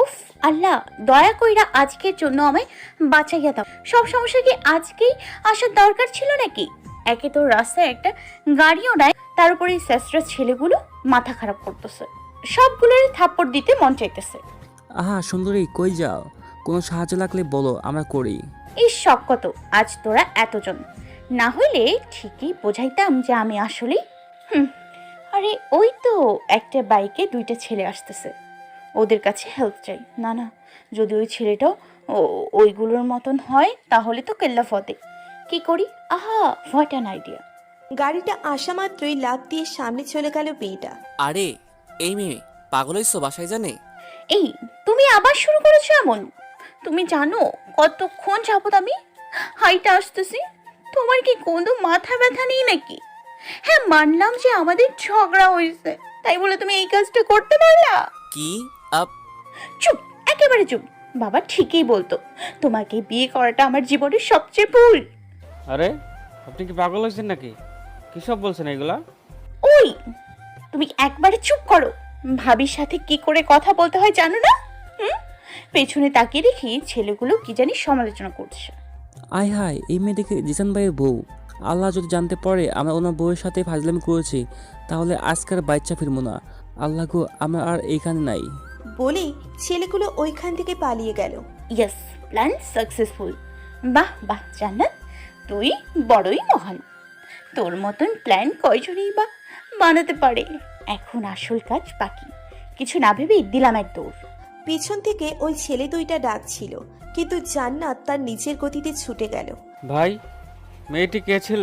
উফ, আল্লাহ দয়া কইরা আজকের জন্য আমায় বাঁচাইয়া দাও। সব সমস্যা কি আজকেই আসার দরকার ছিল নাকি? একে তো রাস্তায় একটা গাড়িও নাই, তার উপরে এই স্যাসরা ছেলেগুলো মাথা খারাপ করতেছে, সবগুলোর থাপ্পড় দিতে মন চাইতেছে। আহা সুন্দরী, কই যাও? কোনো সাহায্য লাগলে বলো, আমরা করি। এই শখ কত আজ তোরা এতজন না হইলে ঠিকই বোঝাইতাম যে আমি আসলে হুম। আরে ওই তো একটা বাইকে দুইটা ছেলে আসতেছে, ওদের কাছে হেল্প চাই। না না, যদি ওই ছেলেটাও ওইগুলোর মতন হয় তাহলে তো কেল্লা ফতে। কি করি? আহা, হোয়াট অ্যান আইডিয়া। গাড়িটা আসা মাত্রই লাফ দিয়ে সামনে চলে গেল মেয়েটা। আরে এই মেয়ে পাগল হইছো বাসায় জানে? এই তুমি আবার শুরু করেছো এমন? তুমি জানো কতক্ষণ যাবত আমি হাইটা আসতেছি? তোমার কি কোনো মাথা ব্যথা নেই নাকি? হ্যাঁ মানলাম যে আমাদের ঝগড়া হয়েছে, তাই বলে তুমি এই কাজটা করতে পারলা? কি আপ চুপ, একেবারে চুপ। বাবা ঠিকই বলতো, তোমাকে বিয়ে করাটা আমার জীবনের সবচেয়ে ভুল। আরে আপনি কি পাগল হয়েছেন নাকি? কি সব বলছেন এগুলা? ওই তুমি একবারে চুপ করো। ভাবির সাথে কি করে কথা বলতে হয় জানো না? হুম, পেছনে তাকিয়ে দেখি ছেলেগুলো কি জানি সমালোচনা করছে। আয় হায়, এই মেয়ে দেখে জিসান ভাইয়ের বউ। আল্লাহ যদি জানতে পারে আমরা ওনার বউয়ের সাথে ফাজলামি করেছি, তাহলে আজকের বাচ্চা ফিরবো না। আল্লাহ গো, আমরা আর এইখানে নাই। বলেই ছেলেগুলো ওইখান থেকে পালিয়ে গেল। Yes, plan successful. বাহ বাহ জান্নাত, তুই বড়ই মহান। তোর মতন প্ল্যান কয়জনই বা বানাতে পারে। এখন আসল কাজ বাকি, কিছু না ভেবেই দিলাম এক দৌড়। পিছন থেকে ওই ছেলে দুইটা ডাকছিল, কিন্তু জান্নাত তার নিজের গতিতে ছুটে গেল। ভাই, মেয়েটি কে ছিল?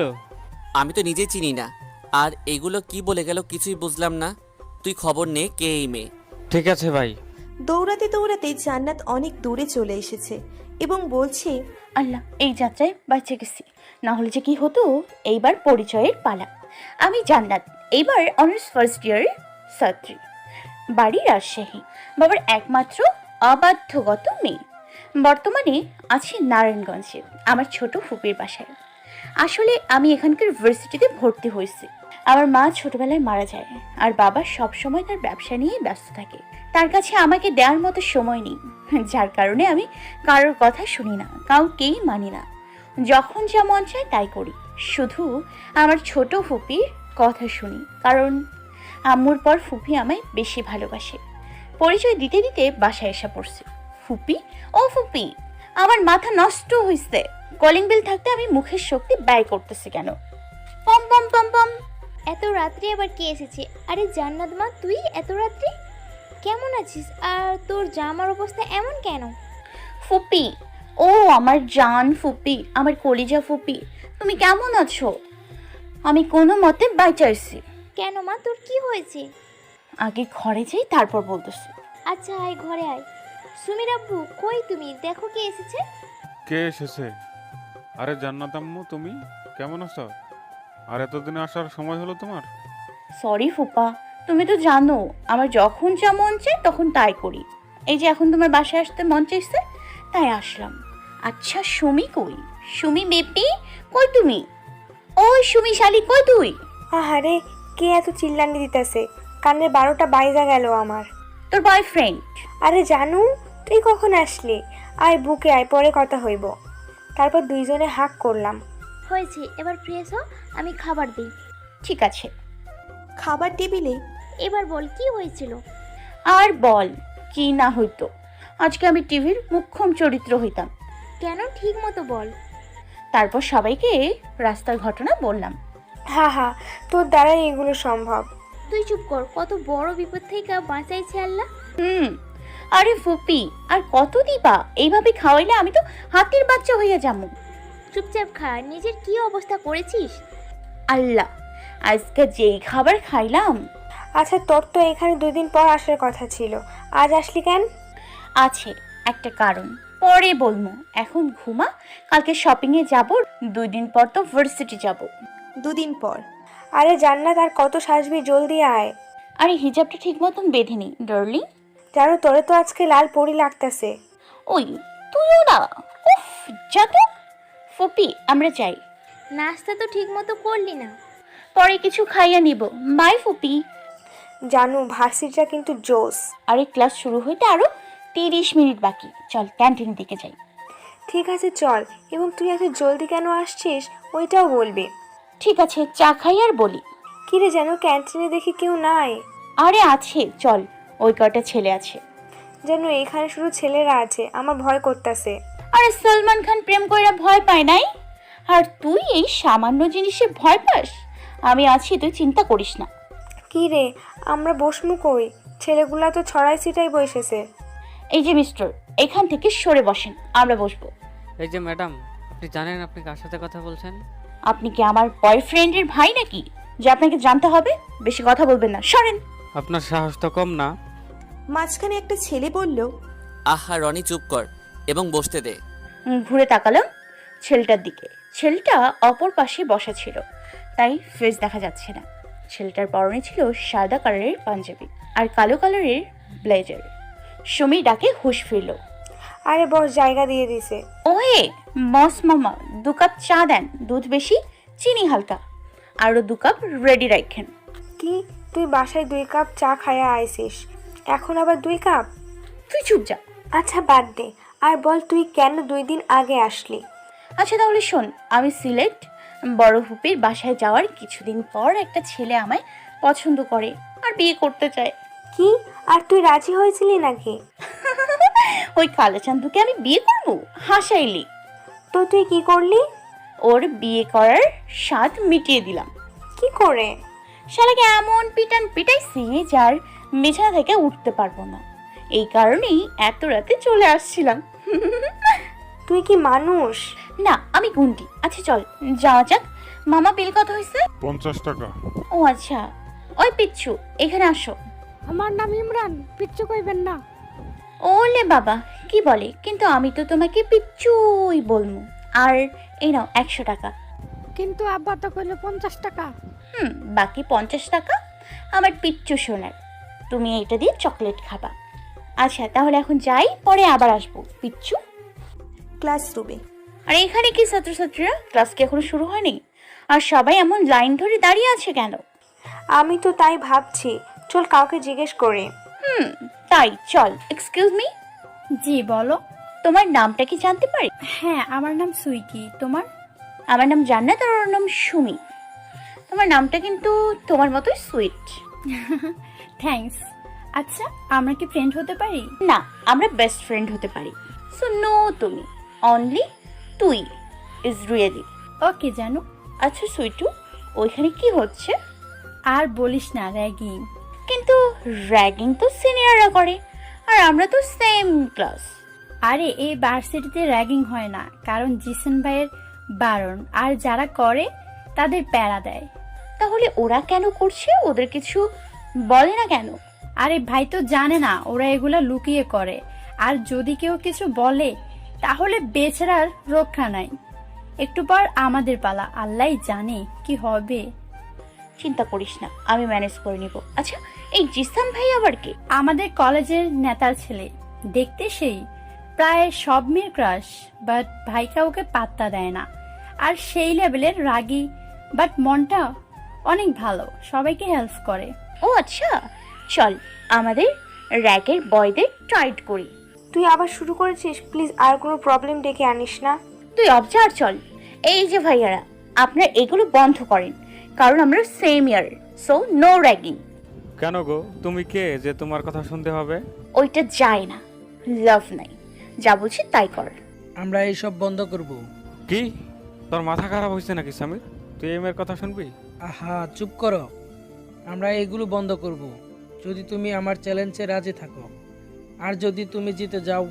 আমি তো নিজে চিনি না, আর এগুলো কি বলে গেল কিছুই বুঝলাম না। তুই খবর নে কে এই মেয়ে। ঠিক আছে ভাই। দৌড়াতে দৌড়াতে জান্নাত অনেক দূরে চলে এসেছে এবং বলছে, আল্লাহ, এই যাত্রায় বাঁচে গেছি, না হলে যে কি হতো। এইবার পরিচয়ের পালা। আমি জান্নাত, এইবার অনার্স ফার্স্ট ইয়ার ছাত্রী, বাড়ি রাজশাহী, বাবার একমাত্র অবাধ্যগত মেয়ে। বর্তমানে আছি নারায়ণগঞ্জে আমার ছোট ফুপির বাসায়। আসলে আমি এখানকার ইউনিভার্সিটিতে ভর্তি হয়েছি। আমার মা ছোটবেলায় মারা যায়, আর বাবা সবসময় তার ব্যবসা নিয়ে ব্যস্ত থাকে। তার কাছে আমাকে দেওয়ার মতো সময় নেই, যার কারণে আমি কারোর কথা শুনি না, কাউকেই মানি না। যখন যা মন চায় তাই করি, শুধু আমার ছোট ফুপির কথা শুনি, কারণ আম্মুর পর ফুপি আমায় বেশি ভালোবাসে। পরিচয় দিতে দিতে বাসায় এসে পড়ছি। ফুপি, ও ফুপি, আমার মাথা নষ্ট হইছে। কলিং বেল থাকতে আমি মুখের শক্তি ব্যয় করতেছি কেন? পম পম পম পম। এত রাত্রে আবার কে এসেছে? আরে জান্নাত মা, তুই এত রাত্রে কেমন আছিস? আর তোর জামার অবস্থা এমন কেন? ফুপি, ও আমার জান ফুপি, আমার কলিজা ফুপি, তুমি কেমন আছো? আমি কোনো মতে বাঁচাইছি। কেন মা, তোর কি হয়েছে? আগে ঘরে যাই তারপর বলতেছি। আচ্ছা আয়, ঘরে আয়। সুমির আব্বু কই? তুমি দেখো কে এসেছে। কে এসেছে? আরে জান্নাত আম্মু, তুমি কেমন আছো? আর এতদিনে আসার সময় হলো তোমার? সরি ফুপা, তুমি তো জানো আমার যখন যা মন চায় তখন তাই করি। এই যে এখন তোমার বাসায় আসতে মন চাইছে, তাই আসলাম। আচ্ছা সুমি কই? সুমি বেপি কই তুমি? ওই সুমি শালি কই তুই? আহারে, কে এত চিল্লানি দিতেছে? কানের 12টা বাইজা গেল আমার। তোর বয়ফ্রেন্ড। আরে জানু, তুই কখন আসলি? আয় বুকে আয়, পরে কথা হইব। তারপর দুইজনে হাক করলাম। হয়েছে, এবার ফ্রেশ হ, আমি খাবার দিই। ঠিক আছে। খাবার টেবিলে এবার বল কি হয়েছিল। আর বল কি না হইতো, আজকে আমি টিভির মুখ্যম চরিত্র হইতাম। কেন, ঠিক মতো বল। তারপর সবাইকে রাস্তার ঘটনা বললাম। হা হা, তোর দ্বারাই এগুলো সম্ভব। তুই চুপ কর, কত বড় বিপদ থেকে বাঁচাইছে আল্লাহ। আরে ফুপি, আর কত দিবা? এইভাবে খাওয়াইলে আমি তো হাতির বাচ্চা হইয়া যাবো। চুপচাপ খা, নিজের কি অবস্থা করেছিস। আল্লাহ, আজকে যেই খাবার খাইলাম। আচ্ছা, তোর তো এখানে 2 দিন পর আসার কথা ছিল, আজ আসলি কেন? আছে একটা কারণ, পরে বলবো। এখন ঘুমা, কালকে শপিংয়ে যাব, 2 দিন পর তো ভার্সিটি যাব। 2 দিন পর। আরে জান্নাত, আর কত সাজবি, জলদি আয়। আরে হিজাবটা ঠিক মতন বেঁধে নি ডার্লিং। জানো, তোরে তো আজকে লাল পরি লাগতেছে। ওই তুইও না, উফ, যা তো। ফুপি আমরা যাই। নাস্তা তো ঠিক মতো করলি না। পরে কিছু খাইয়া নিব। বাই ফুপি। জানু ভার্সিটিটা কিন্তু জোস। আরে ক্লাস শুরু হইতে আরো 30 মিনিট বাকি, চল ক্যান্টিনের দিকে যাই। ঠিক আছে চল, এবং তুই এত জলদি কেন আসছিস ওইটাও বলবি। ঠিক আছে, চা খাই আর বলি। কিরে যেন ক্যান্টিনে দেখি কেউ নাই। আরে আছে, চল, ওই কয়টা ছেলে আছে। যেন এখানে শুধু ছেলেরা আছে, আমার ভয় করতেছে। আরে সলমান খান প্রেম কইরা ভয় পায় নাই, আর তুই এই সামান্য জিনিসে ভয় পাস? আমি আছি, তুই চিন্তা করিস না। কি রে, আমরা বসমু কই? ছেলেগুলা তো ছড়াই ছিটাই বসেছে। এই যে মিস্টার, এখান থেকে সরে বসেন, আমরা বসবো। এই যে ম্যাডাম, আপনি জানেন আপনি কার সাথে কথা বলছেন? আপনি কি আমার বয়ফ্রেন্ডের ভাই নাকি যে আপনাকে জানতে হবে? বেশি কথা বলবেন না, সরেন। আপনার সাহস তো কম না। মাঝখানে একটা ছেলে বলল, আহা রনি চুপ কর এবং বসতে দে। ঘুরে তাকালাম ছেলেটার দিকে। ছেলেটা অপর পাশে বসা ছিল, তাই ফেস দেখা যাচ্ছে না। ছেলেটার পরনে ছিল সাদা কালারের পাঞ্জাবি আর কালো কালারের ব্লেজার। সুমি ডাকে হুঁশ ফিরল। আরে বস জায়গা দিয়ে দিছে। ওহে মস মামা, 2 কাপ চা দেন, দুধ বেশি, চিনি হালকা, আরও 2 কাপ রেডি রাখেন। কি তুই বাসায় 2 কাপ চা খাইয়া আইছিস, এখন আবার 2 কাপ? তুই চুপ যা। আচ্ছা বাদ দে, আর বল তুই কেন 2 দিন আগে আসলি? আচ্ছা তাহলে শোন, আমি সিলেট বড় হুপির বাসায় যাওয়ার কিছুদিন পর একটা ছেলে আমায় পছন্দ করে আর বিয়ে করতে চায়। কি, আর তুই রাজি হয়েছিলি নাকি? ওই কালো চান্দুকে আমি বিয়ে করবো? হাসাইলি। তো তুই কি করলি? ওর বিয়ে করার স্বাদ মিটিয়ে দিলাম। কি করে? শালাকে এমন পিটান পিটাইছি যার বিছানা থেকে উঠতে পারবো না। এই কারণেই এত রাতে চলে আসছিলাম। তুই কি মানুষ? না, আমি গুন্ডি। আচ্ছা চল যাওয়া যাক। মামা বিল কত হয়েছে? 50 টাকা। ও আচ্ছা, ওই পিচ্ছু এখানে আসো। আমার নাম ইমরান, পিচ্ছু কইবেন না। ওলে বাবা, কি বলে? কিন্তু আমি তো তোমাকে পিচ্ছুই বলবো। আর এই নাও 100 টাকা। কিন্তু আব্বা তো কইলো 50 টাকা। বাকি 50 টাকা আমার পিচ্ছু সোনার। তুমি এইটা দিয়ে চকলেট খাবা। আচ্ছা তাহলে এখন যাই, পরে আবার আসবো পিচ্ছু। ক্লাসরুমে। আর এখানে কি ছাত্রছাত্রীরা? ক্লাস কি এখনো শুরু হয়নি? আর সবাই এমন লাইন ধরে দাঁড়িয়ে আছে কেন? আমি তো তাই ভাবছি, চল কাউকে জিজ্ঞেস করি। তাই চল। এক্সকিউজ মি, জি বলো। তোমার নামটা কি জানতে পারি? হ্যাঁ, আমার নাম সুইটি, তোমার? আমার নাম জান্নাত আর ওর নাম সুমি। তোমার নামটা কিন্তু তোমার মতোই সুইট। থ্যাঙ্কস। আচ্ছা, আমরা কি ফ্রেন্ড হতে পারি? না, আমরা বেস্ট ফ্রেন্ড হতে পারি। সো নো তুমি, অনলি তুই ইজ রিয়েলি। ওকে জানো। আচ্ছা সুইটু, ওইখানে কি হচ্ছে? আর বলিস না, র্যাগিং। কিন্তু র্যাগিং তো সিনিয়ররা করে, আর আমরা তো সেম ক্লাস। আরে এই ভার্সিটিতে র্যাগিং হয় না, কারণ জিসান ভাইয়ের বারণ, আর যারা করে তাদের প্যারা দেয়। তাহলে ওরা কেন করছে? ওদের কিছু বলে না কেন? আরে ভাই তো জানে না, ওরা এগুলা লুকিয়ে করে, আর যদি কেউ কিছু বলে তাহলে বেচারার রক্ষা নাই। একটু পর আমাদের পালা, আল্লাহই জানে কি হবে। চিন্তা করিস না, আমি ম্যানেজ করে নিব। আচ্ছা এই জিসান ভাই আবার কে? আমাদের কলেজের নেতার ছেলে, দেখতে সেই প্রায় সব মেয়ের ক্রাশ, বাট ভাইকা ওকে পাত্তা দেয় না। আর সেই লেভেলের রাগী, বাট মনটা অনেক ভালো, সবাইকে হেল্প করে। ও আচ্ছা, চল আমাদের র্যাগের বয়দের টাইট করি। তুই আবার শুরু করেছিস, প্লিজ আর কোনো প্রবলেম ডেকে আনিস না। তুই অবজার্ভ চল। এই যে ভাইয়ারা, আপনারা এগুলো বন্ধ করেন, কারণ আমরা same year, so no ragging. কেন গো, তুমি কে যে তোমার কথা শুনতে হবে? ওইটা যায় না, লাভ নাই, যা বলছি তাই কর। আমরা এইসব বন্ধ করব। কি তোর মাথা খারাপ হয়েছে নাকি সামির? তুই এই মেয়ের কথা শুনবি? আহা চুপ করো, আমরা এগুলো বন্ধ করব যদি তুমি আমার চ্যালেঞ্জে রাজি থাকো। আর যদি তুমি জিতে যাও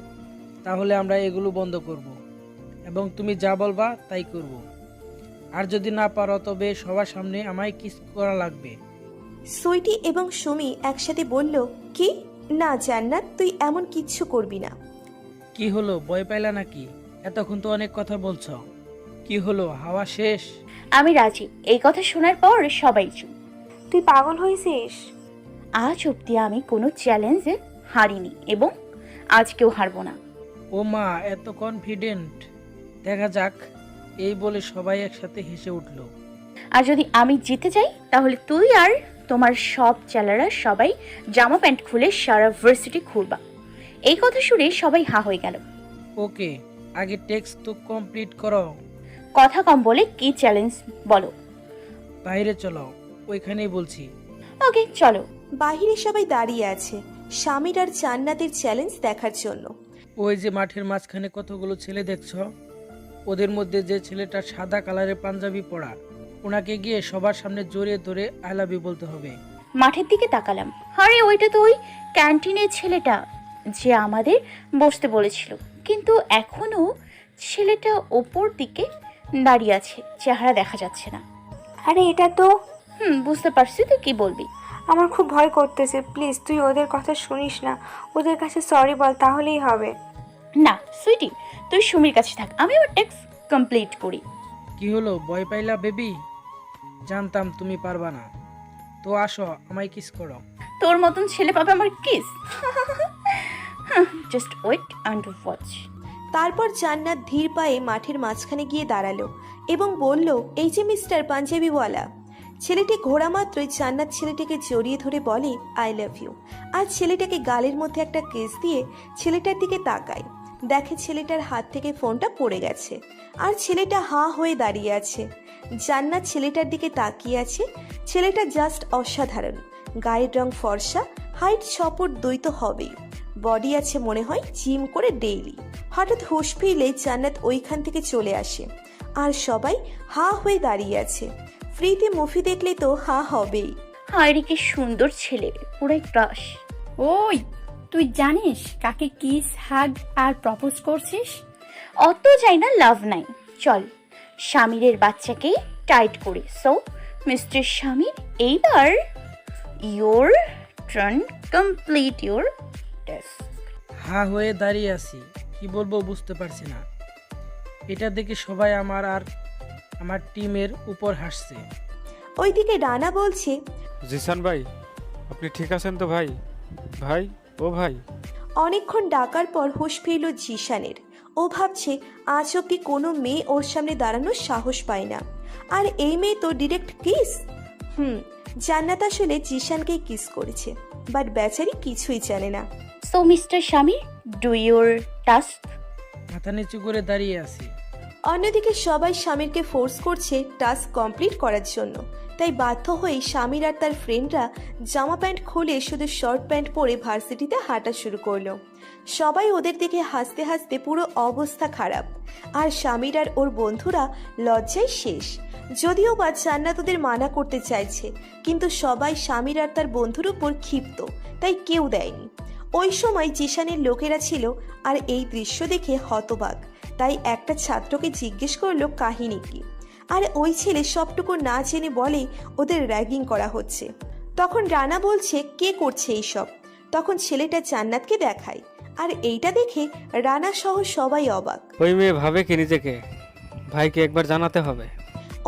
তাহলে আমরা এগুলো বন্ধ করব এবং তুমি যা বলবা তাই করব। আর যদি না পারো তবে সবার সামনে আমায় কিস করা লাগবে। সুইটি এবং সুমি একসাথে বলল, কি না জান্নাত, তুই এমন কিচ্ছু করবি না। কি হলো, ভয় পাইলা নাকি? এতক্ষণ তো অনেক কথা বলছো, কি হলো, হাওয়া শেষ? আমি রাজি। এই কথা শোনার পর সবাই চুপ। তুই পাগল হয়েছিস? আজ অব্দি আমি কোনো চ্যালেঞ্জে হারিনি এবং আজকেও হারবো না। ও মা, এত কনফিডেন্ট, দেখা যাক। এই বলে সবাই একসাথে হেসে উঠল। আর যদি আমি জিতে যাই তাহলে তুই আর তোমার সব ছেলেরা সবাই জামা প্যান্ট খুলে সারা ভার্সিটি ঘুরবা। এই কথা শুনে সবাই হা হয়ে গেল। ওকে, আগে টেক্সট তো কমপ্লিট করো। কথা কম বলে কি চ্যালেঞ্জ বলো? বাইরে চলো, ওইখানেই বলছি। ওকে চলো। বাহিরে সবাই দাঁড়িয়ে আছে স্বামীর আর জান্নাতের চ্যালেঞ্জ দেখার জন্য। ওই যে মাঠের মাঝখানে কতগুলো ছেলে দেখছো, ওদের মধ্যে যে ছেলেটা সাদা কালারের পাঞ্জাবি পরা, ওনাকে গিয়ে সবার সামনে জড়িয়ে ধরে আই লাভ ইউ বলতে হবে। মাঠের দিকে তাকালাম। আরে ওইটা তো ওই ক্যান্টিনের ছেলেটা যে আমাদের বসতে বলেছিল, কিন্তু এখনো ছেলেটা ওপর দিকে দাঁড়িয়ে আছে, চেহারা দেখা যাচ্ছে না। আরে এটা তো বুঝতে পারছি, তুই কি বলবি? আমার খুব ভয় করতেছে। প্লিজ তুই ওদের কথা শুনিস না, ওদের কাছে সরি বল, তাহলেই হবে। না সুইটি, তুই সুমির কাছে থাক, আমি আমার টেক্সট কমপ্লিট করি। কি হলো, ভয় পাইলা বেবি? জানতাম তুমি পারবা না, তো আসো আমায় কিস করো। তোর মতন ছেলে পাবে আমার কিস? Just wait and watch. তারপর জান্নাত ধীর পায়ে মাঠের মাঝখানে গিয়ে দাঁড়ালো এবং বলল, এই যে মিস্টার পাঞ্জাবিওয়ালা। ছেলেটি ঘোড়া মাত্রই জান্নাত ছেলেটিকে জড়িয়ে ধরে বলে আই লাভ ইউ, আর ছেলেটাকে গালের মধ্যে একটা কিস দিয়ে ছেলেটার দিকে তাকায়। দেখে ছেলেটার হাত থেকে ফোনটা পড়ে গেছে আর ছেলেটা হাঁ হয়ে দাঁড়িয়ে আছে। জান্নাত ছেলেটার দিকে তাকিয়ে আছে। ছেলেটা জাস্ট অসাধারণ, গায়ের রং ফর্সা, হাইট 6 ফুট 2 তো হবেই, বডি আছে মনে হয় জিম করে ডেইলি। হঠাৎ হুঁশ ফিরলে জান্নাত ওইখান থেকে চলে আসে আর সবাই হা হয়ে দাঁড়িয়ে আছে। ফ্রিতে মুভি দেখলে তো হা হবেই। হায় রে কি সুন্দর ছেলে, পুরাই ক্রাশ। ওই তুই জানিস কাকে কিস, হাগ আর প্রপোজ করছিস? অত চাই না, লাভ নাই। চল স্বামীরের বাচ্চাকে টাইট করি। সো মিস্টার স্বামীর, এইবার your turn, complete your test. হা হয়ে দাঁড়িয়ে আছি, কি বলবো বুঝতে পারছি না। এটা দেখে সবাই আমার আর আমার টিমের উপর হাসছে। ওইদিকে রানা বলছে, জিসান ভাই, আপনি ঠিক আছেন তো ভাই? ভাই, ও ভাই। অনেকক্ষণ ডাকার পর হুঁশ ফিরল জিশানের। ও ভাবছে আজ অব্দি কোনো মেয়ে ওর সামনে দাঁড়ানোর সাহস পায় না, আর এই মেয়ে তো ডিরেক্ট কিস। জান্নাত আসলে জিশানকেই কিস করেছে, বাট বেচারি কিছুই জানে না। সো মিস্টার স্বামীর, ডু ইয়োর টাস্ক। মাথা নিচু করে দাঁড়িয়ে আছি। অন্যদিকে সবাই স্বামীরকে ফোর্স করছে টাস্ক কমপ্লিট করার জন্য, তাই বাধ্য হয়ে স্বামীর আর তার ফ্রেন্ডরা জামা প্যান্ট খুলে শুধু শর্ট প্যান্ট পরে ভার্সিটিতে হাঁটা শুরু করলো। সবাই ওদের দিকে হাসতে হাসতে পুরো অবস্থা খারাপ, আর স্বামীর আর ওর বন্ধুরা লজ্জায় শেষ। যদিও বা জান্নাত ওদের মানা করতে চাইছে, কিন্তু সবাই স্বামীর আর তার বন্ধুর উপর ক্ষিপ্ত, তাই কেউ দেয়নি। ওই সময় জিশানের লোকেরা ছিল আর এই দৃশ্য দেখে হতবাক, তাই একটা ছাত্রকে জিজ্ঞেস করলো কাহিনী কি, আর ওই ছেলে সবটুকু না জেনে বলে ওদের র্যাগিং করা হচ্ছে। তখন রানা বলছে কে করছে এইসব। তখন ছেলেটা জান্নাতকে দেখায়, আর এইটা দেখে রানা সহ সবাই অবাক। ওই মেয়ে ভাবে কি নিজেকে? ভাইকে একবার জানাতে হবে।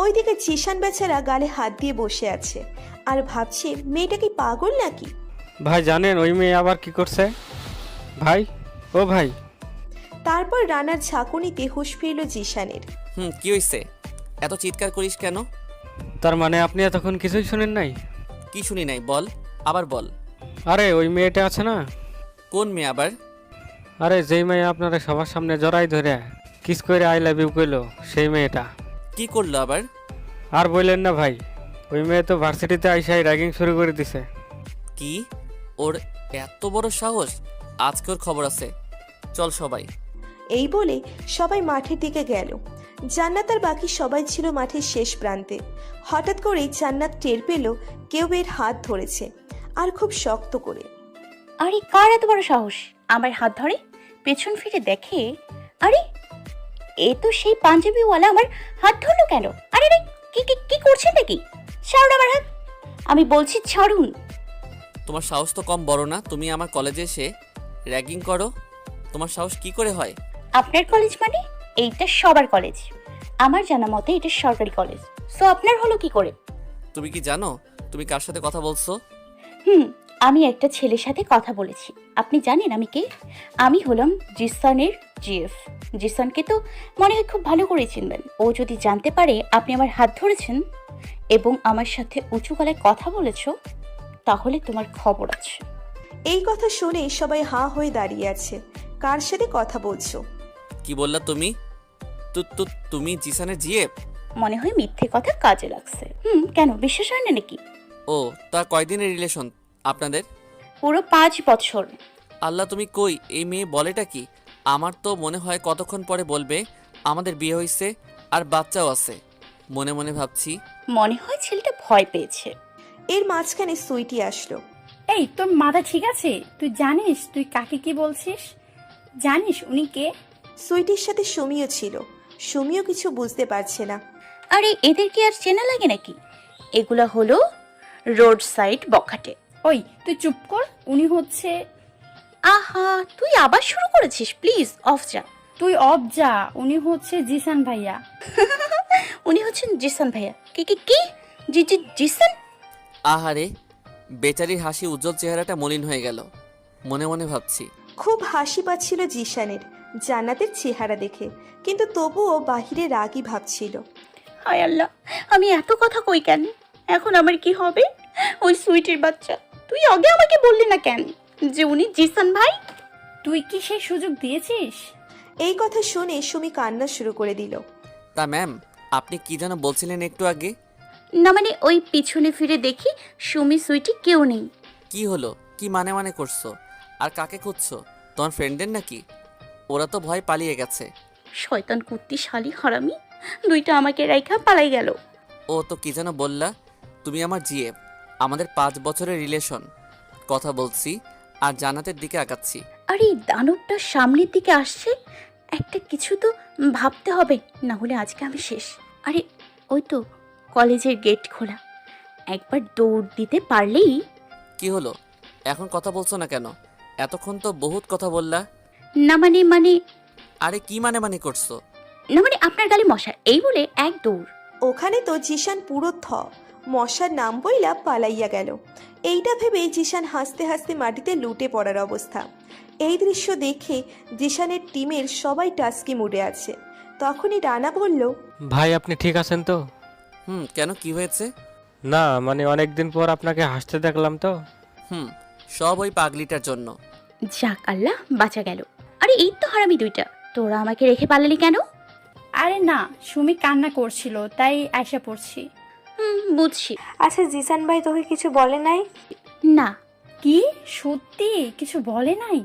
ওইদিকে জিশান বেচারা গালে হাত দিয়ে বসে আছে আর ভাবছে মেয়েটা কি পাগল নাকি। ভাই জানেন ওই মেয়ে আবার কি করছে? ভাই, ও ভাই। তারপর রানার ঝাঁকুনিতে হুঁশ ফিরল জিশানের। কি হইছে? এত চিৎকার করিস কেন? তার মানে আপনি এতক্ষণ কিছুই শুনেন নাই? কি শুনি নাই? বল, আবার বল। আরে ওই মেয়েটা আছে না? কোন মেয়ে আবার? আরে যেই মেয়ে আপনারা সবার সামনে জড়াই ধরে কিস করে আই লাভ ইউ কইলো, সেই মেয়েটা। কি করলো আবার? আর বললেন না ভাই, ওই মেয়ে তো ভার্সিটিতে আইসাই র্যাগিং শুরু করে দিছে। কি? ওর এত বড় সাহস? আজকে ওর খবর আছে, চল সবাই। এই বলে সবাই মাঠের দিকে গেল। জান্নাত আর বাকি সবাই ছিল মাঠের শেষ প্রান্তে। হঠাৎ করেই জান্নাত টের পেল কেউ এর হাত ধরেছে, আর খুব শক্ত করে। আরে কার এত বড় সাহস আমার হাত ধরে? পেছন ফিরে দেখে, আরে এ তো সেই পাঞ্জাবিওয়ালা, আমার হাত ধরলো কেন? আরে রে, কি কি কি করছেন নাকি? ছাড়ুন আমার হাত, আমি বলছি ছাড়ুন। তোমার সাহস তো কম বড় না, তুমি আমার কলেজে এসে র্যাগিং করো? তোমার সাহস কি করে হয়? আপনার কলেজ মানে? এইটা সবার কলেজ, আমার জানা মতে এটা সরকারি কলেজ। সো আপনার হলো কি করে? তুমি কি জানো তুমি কার সাথে কথা বলছো? আমি একটা ছেলের সাথে কথা বলেছি। আপনি জানেন আমি কে? আমি হলাম জিসানের জিএফ। জিসানকে তো মনে হয় খুব ভালো করে চিনবেন। ও যদি জানতে পারে আপনি আমার হাত ধরেছেন এবং আমার সাথে উঁচু গলায় কথা বলেছো, তাহলে তোমার খবর আছে। এই কথা শুনে সবাই হাঁ হয়ে দাঁড়িয়ে আছে। কার সাথে কথা বলছো? কি বললা তুমি? তুমি জিসানের জিএফ? মনে হয় মিথ্যে কথা কাজে লাগছে। কেন বিশ্বাস হয় না নাকি? ও, তা কয়দিনের রিলেশন আপনাদের? পুরো 5 বছর। আল্লাহ, তুমি কই? এই মেয়ে বলেটা কি? আমার তো মনে হয় কতক্ষণ পরে বলবে আমাদের বিয়ে হয়েছে আর বাচ্চাও আছে। মনে মনে ভাবছি মনে হয় ছেলেটা ভয় পেয়েছে। এর মাঝখানে সুইটি আসলো। এই তোর মাথা ঠিক আছে? তুই জানিস তুই কাকে কি বলছিস? জানিস উনি কে? সুইটির সাথে সুমিও ছিল। সুমিও কিছু বুঝতে পারছে না। আরে এদের কি আর চেনা লাগে নাকি? এগুলা হলো রোড সাইড বখাটে। ওই তুই চুপ কর। উনি হচ্ছে আহা, তুই আবার শুরু করেছিস, প্লিজ অফ যা। তুই অফ যা। উনি হচ্ছে জিসান ভাইয়া। উনি হচ্ছেন জিসান ভাইয়া? কি কি কি? জি জি জিসান? আহারে, বেচারির হাসি উজ্জ্বল চেহারাটা মলিন হয়ে গেল। মনে মনে ভাবছি খুব হাসি পাচ্ছিল জিশানের জান্নাতের চেহারা দেখে, কিন্তু তবুও বাহিরে রাগই ভাবছিল। হায় আল্লাহ, আমি এত কথা কই কেন? এখন আমার কি হবে? ওই সুইটির বাচ্চা, তুই আগে আমাকে বললি না কেন যে উনি জিসান ভাই? তুই কি সেই সুযোগ দিয়েছিস? এই কথা শুনে সুমি কান্না শুরু করে দিল। তা ম্যাম, আপনি কি যেন বলছিলেন একটু আগে? না মানে ওই পিছনে ফিরে দেখি সুমি সুইটি কেউ নেই। কি হলো? কি মানে করছো? আর কাকে খুঁজছো? তোমার ফ্রেন্ডদের নাকি? ওরা তো ভয় পালিয়ে গেছে। শয়তান কুত্তি শালি হারামি, দুইটা আমাকে রাইখা পালাই গেল। ও তো কি যেন বললা? তুমি আমার জিএফ, আমাদের 5 বছরের রিলেশন। কথা বলছি আর জান্নাতের দিকে আগাচ্ছি। আর এই দানবটা সামনের দিকে আসছে, একটা কিছু তো ভাবতে হবে, না হলে আজকে আমি শেষ। আরে ওই তো কলেজের গেট খোলা, একবার দৌড় দিতে পারলেই। কি হলো? এখন কথা বলছো না কেন? এতক্ষণ তো বহুত কথা বললা। না মানে মানে আরে কি মানে করছো? না মানে আপনার গালে মশা, এই বলে এক দৌড়। ওখানে তো জিশান পুরো মশার নাম বইলা পালাইয়া গেল। এইটা ভেবে জিশান হাসতে হাসতে মাটিতে লুটে পড়ার অবস্থা। এই দৃশ্য দেখে জিশানের টিমের সবাই টাস্কি মুডে আছে। তখনই রানা বলল, ভাই আপনি ঠিক আছেন তো? কেন, কি হয়েছে? না মানে অনেকদিন পর আপনাকে হাসতে দেখলাম তো। সব ওই পাগলিটার জন্য। যাক আল্লাহ, বাঁচা গেল। আরে এই তো হারামি দুইটা, তোরা আমাকে রেখে পালালি কেন? আরে না, সুমি কান্না করছিল তাই আয়সা পড়ছি। বুঝছি। আচ্ছা জিসান ভাই তোকে কিছু বলে নাই? না। কি সত্যি কিছু বলে নাই?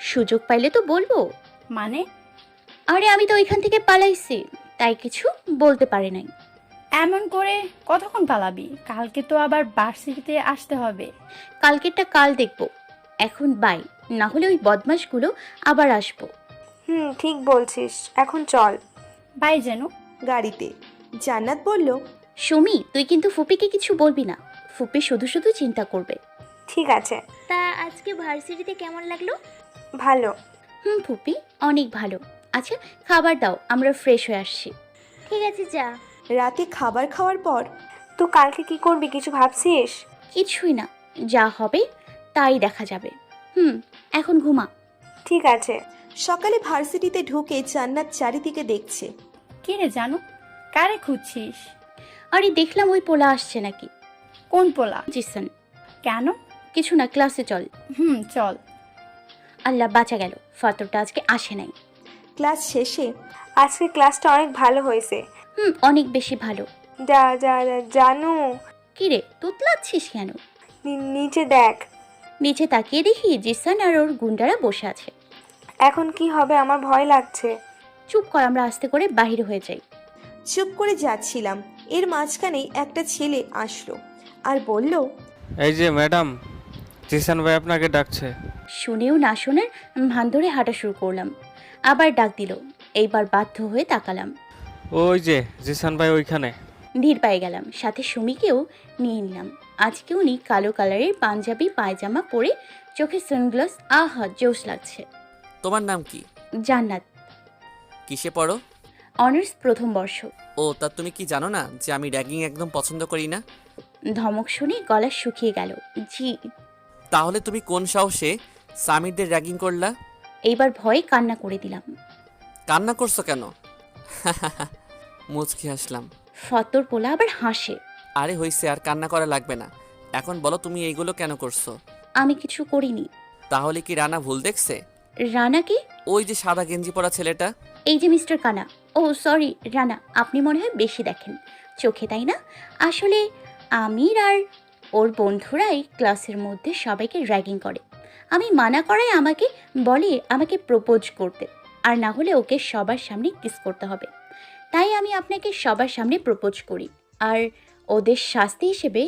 সুযোগ পাইলে তো বলবো। মানে? আরে আমি তো ওইখান থেকে পালাইছি, তাই কিছু বলতে পারে নাই। এমন করে কতক্ষণ পালাবি? কালকে তো আবার ভার্সিটিতে আসতে হবে। কালকেরটা কাল দেখবো, এখন বাই, না হলে ওই বদমাশগুলো আবার আসবো। ঠিক বলছিস, এখন চল। বাই যেন। গাড়িতে জান্নাত বলল, সুমি তুই কিন্তু ফুপিকে কিছু বলবি না, ফুপি শুধু শুধু চিন্তা করবে। ঠিক আছে। তা আজকে ভার্সিটিতে কেমন লাগলো? ভালো। ফুপি অনেক ভালো। আচ্ছা খাবার দাও, আমরা ফ্রেশ হয়ে আসছি। ঠিক আছে যা। রাতে খাবার খাওয়ার পর, তো কালকে কি করবি কিছু ভাবছিস? কিছুই না, যা হবে তাই দেখা যাবে। এখন ঘুমা। ঠিক আছে। সকালে ভার্সিটিতে ঢুকে জান্নাত চারিদিকে দেখছে। কি রে জানো, কারে খুঁজছিস? আরে দেখলাম ওই পোলা আসছে নাকি। কোন পোলা? জিসান। কেন? কিছু না, ক্লাসে চল। চল। আল্লাহ বাঁচা গেল, ফাতরটা আজকে আসে নাই। ক্লাস শেষে, আজকে ক্লাসটা অনেক ভালো হয়েছে। অনেক বেশি ভালো। যা যা যা জানু। কি রে তুতলাচ্ছিস কেন? নিচে দেখ। নিচে তাকিয়ে দেখি জিসান আর ওর গুন্ডারা বসে আছে। এখন কি হবে, আমার ভয় লাগছে। চুপ কর, আমরা আস্তে করে বাহির হয়ে যাই। চুপ করে যাচ্ছিলাম, এর মাঝখানে একটা ছেলে আসলো আর বলল, এই যে ম্যাডাম, জিসান ভাই আপনাকে ডাকছে। শুনেও না শোনার ভান ধরে হাঁটা শুরু করলাম। আবার ডাক দিল, এইবার বাধ্য হয়ে তাকালাম। ওই যে জিসান ভাই ওইখানে। ধীর পায়ে গেলাম, সাথে সুমিকেও নিয়ে নিলাম। আজকে উনি কালো কালারের পাঞ্জাবি পায়জামা পরে, চোখে সানগ্লাস, আহা জোশ লাগছে। তোমার নাম কি? জান্নাত। কিসে পড়ো? অনার্স প্রথম বর্ষ। ও, তা তুমি কি জানো না যে আমি র্যাগিং একদম পছন্দ করি না? ধমক শুনে গলা শুকিয়ে গেল। জি। তাহলে তুমি কোন সাহসে সামিরদের র্যাগিং করলা? এইবার ভয়ে কান্না করে দিলাম। কান্না করছো কেন? মুচকি হাসলাম। ফতর পোলা আবার হাসে। আরে হইছে, আর কান্না করা লাগবে না। এখন বলো তুমি এইগুলো কেন করছো? আমি কিছু করিনি। তাহলে কি রানা ভুল দেখছে? রানা কি? ওই যে সাদা গেঞ্জি পরা ছেলেটা। এই যে মিস্টার কানা। ও সরি রানা, আপনি মনে হয় বেশি দেখেন চোখে, তাই না? আসলে আমির আর ওর বন্ধুরাই ক্লাসের মধ্যে সবাইকে র্যাগিং করে। আমি মানা করাই আমাকে বলে আমাকে প্রপোজ করতে, আর না হলে ওকে সবার সামনে কিস করতে হবে। তাই আমি আপনাকে সবার সামনে প্রপোজ করি, আর ওদের শাস্তি হিসেবে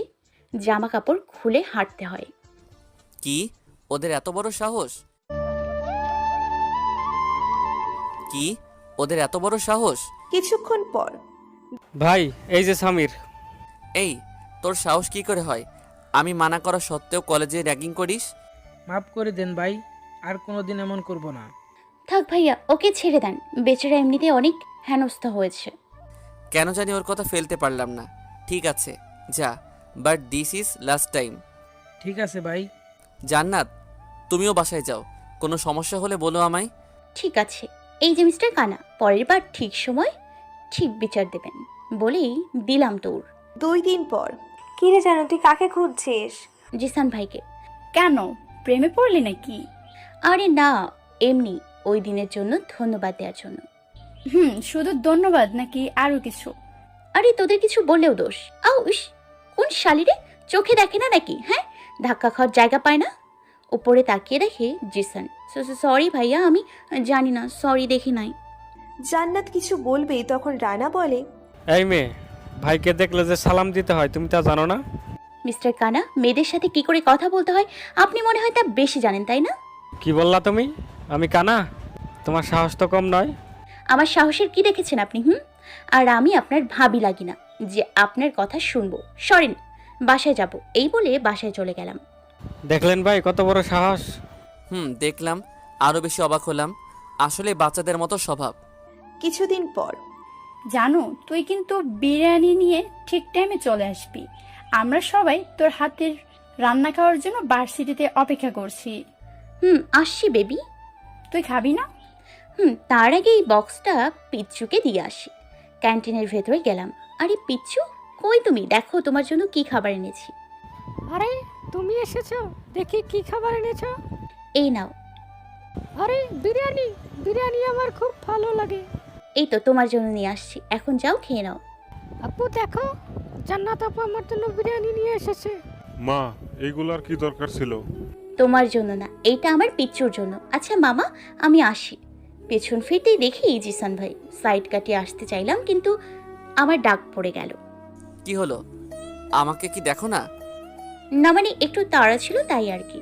জামা কাপড় খুলে হাঁটতে হয়। কি? ওদের এত বড় সাহস? কি? ওদের এত বড় সাহস? কিছুক্ষণ পর ভাই এই যে সামির। এই, তোর সাহস কি করে হয় আমি মানা করা সত্ত্বেও কলেজে র্যাগিং করিস? মাফ করে দেন ভাই, আর কোনোদিন এমন করব না। থাক ভাইয়া, ওকে ছেড়ে দেন। বেচারা এমনিতে অনেক হেনস্থা হয়েছে। কেন জানি ওর কথা ফেলতে পারলাম না। ঠিক আছে যা, but this is last time. ঠিক আছে ভাই। জান্নাত, তুমিও বাসায় যাও। কোনো সমস্যা হলে বলো আমায়। ঠিক আছে। এই যে মিস্টার কানা, পরের বার ঠিক সময় ঠিক বিচার দেবেন বলেই দিলাম তোর। 2 দিন পর কি রে জানো, তুই কাকে খুঁজছিস? জিসান ভাইকে। কেন, প্রেমে পড়লি নাকি? আরে না, এমনি ওই দিনের জন্য ধন্যবাদ দেওয়ার জন্য। শুধু ধন্যবাদ নাকি আরো কিছু? আরে তোদের কিছু বললেও দোষ। আও ইস, কোন শালিরে চোখে দেখে না নাকি? হ্যাঁ, ধাক্কা খাওয়ার জায়গা পায় না। উপরে তাকিয়ে দেখে জিসান। সরি ভাইয়া, আমি জানি না, সরি দেখি নাই। জান্নাত কিছু বলবে তখন রানা বলে, এই মেয়ে, ভাইকে দেখলে যে সালাম দিতে হয় তুমি তা জানো না? মিস্টার কানা, মেয়েদের সাথে কি করে কথা বলতে হয় আপনি মনে হয় তা বেশি জানেন, তাই না? কি বললা তুমি? আমি কানা? তোমার সাহস তো কম নয়। আমার সাহসের কি দেখেছেন আপনি? আর আমি আপনার ভাবি লাগি না যে আপনার কথা শুনবো। সরেন, বাসায় যাব। এই বলে বাসায় চলে গেলাম। দেখলেন ভাই কত বড় সাহস? দেখলাম, আরো বেশি অবাক হলাম। আসলে বাচ্চাদের মতো স্বভাব। কিছুদিন পর জানো, তুই কিন্তু বিরিয়ানি নিয়ে ঠিক টাইমে চলে আসবি। আমরা সবাই তোর হাতের রান্না খাওয়ার জন্য ভার্সিটিতে অপেক্ষা করছি। আসছি বেবি। তুই খাবি না? তার আগে এই বক্সটা পিচ্চুকে দিয়ে আসি। ক্যান্টিনের ভেতরে গেলাম। আরে পিচ্চু, কই তুমি? দেখো তোমার জন্য কি খাবার এনেছি। আরে তুমি এসেছো, দেখি কি খাবার এনেছো। এই নাও। আরে বিরিয়ানি, বিরিয়ানি আমার খুব ভালো লাগে। এই তো তোমার জন্য নিয়ে আসছি, এখন যাও খেয়ে নাও। আপু দেখো, জান্নাত আপু আমার জন্য বিরিয়ানি নিয়ে এসেছে। মা, এইগুলার কি দরকার ছিল? তোমার জন্য না, এইটা আমার পিচ্চুর জন্য। আচ্ছা মামা, আমি আসি। পেছন ফিরতেই দেখি জিসান ভাই। সাইড কাটিয়ে আসতে চাইলাম, কিন্তু আমার ডাক পড়ে গেল। কি হলো? আমাকে কি দেখো না? না মানে একটু তাড়া ছিল, তাই আর কি।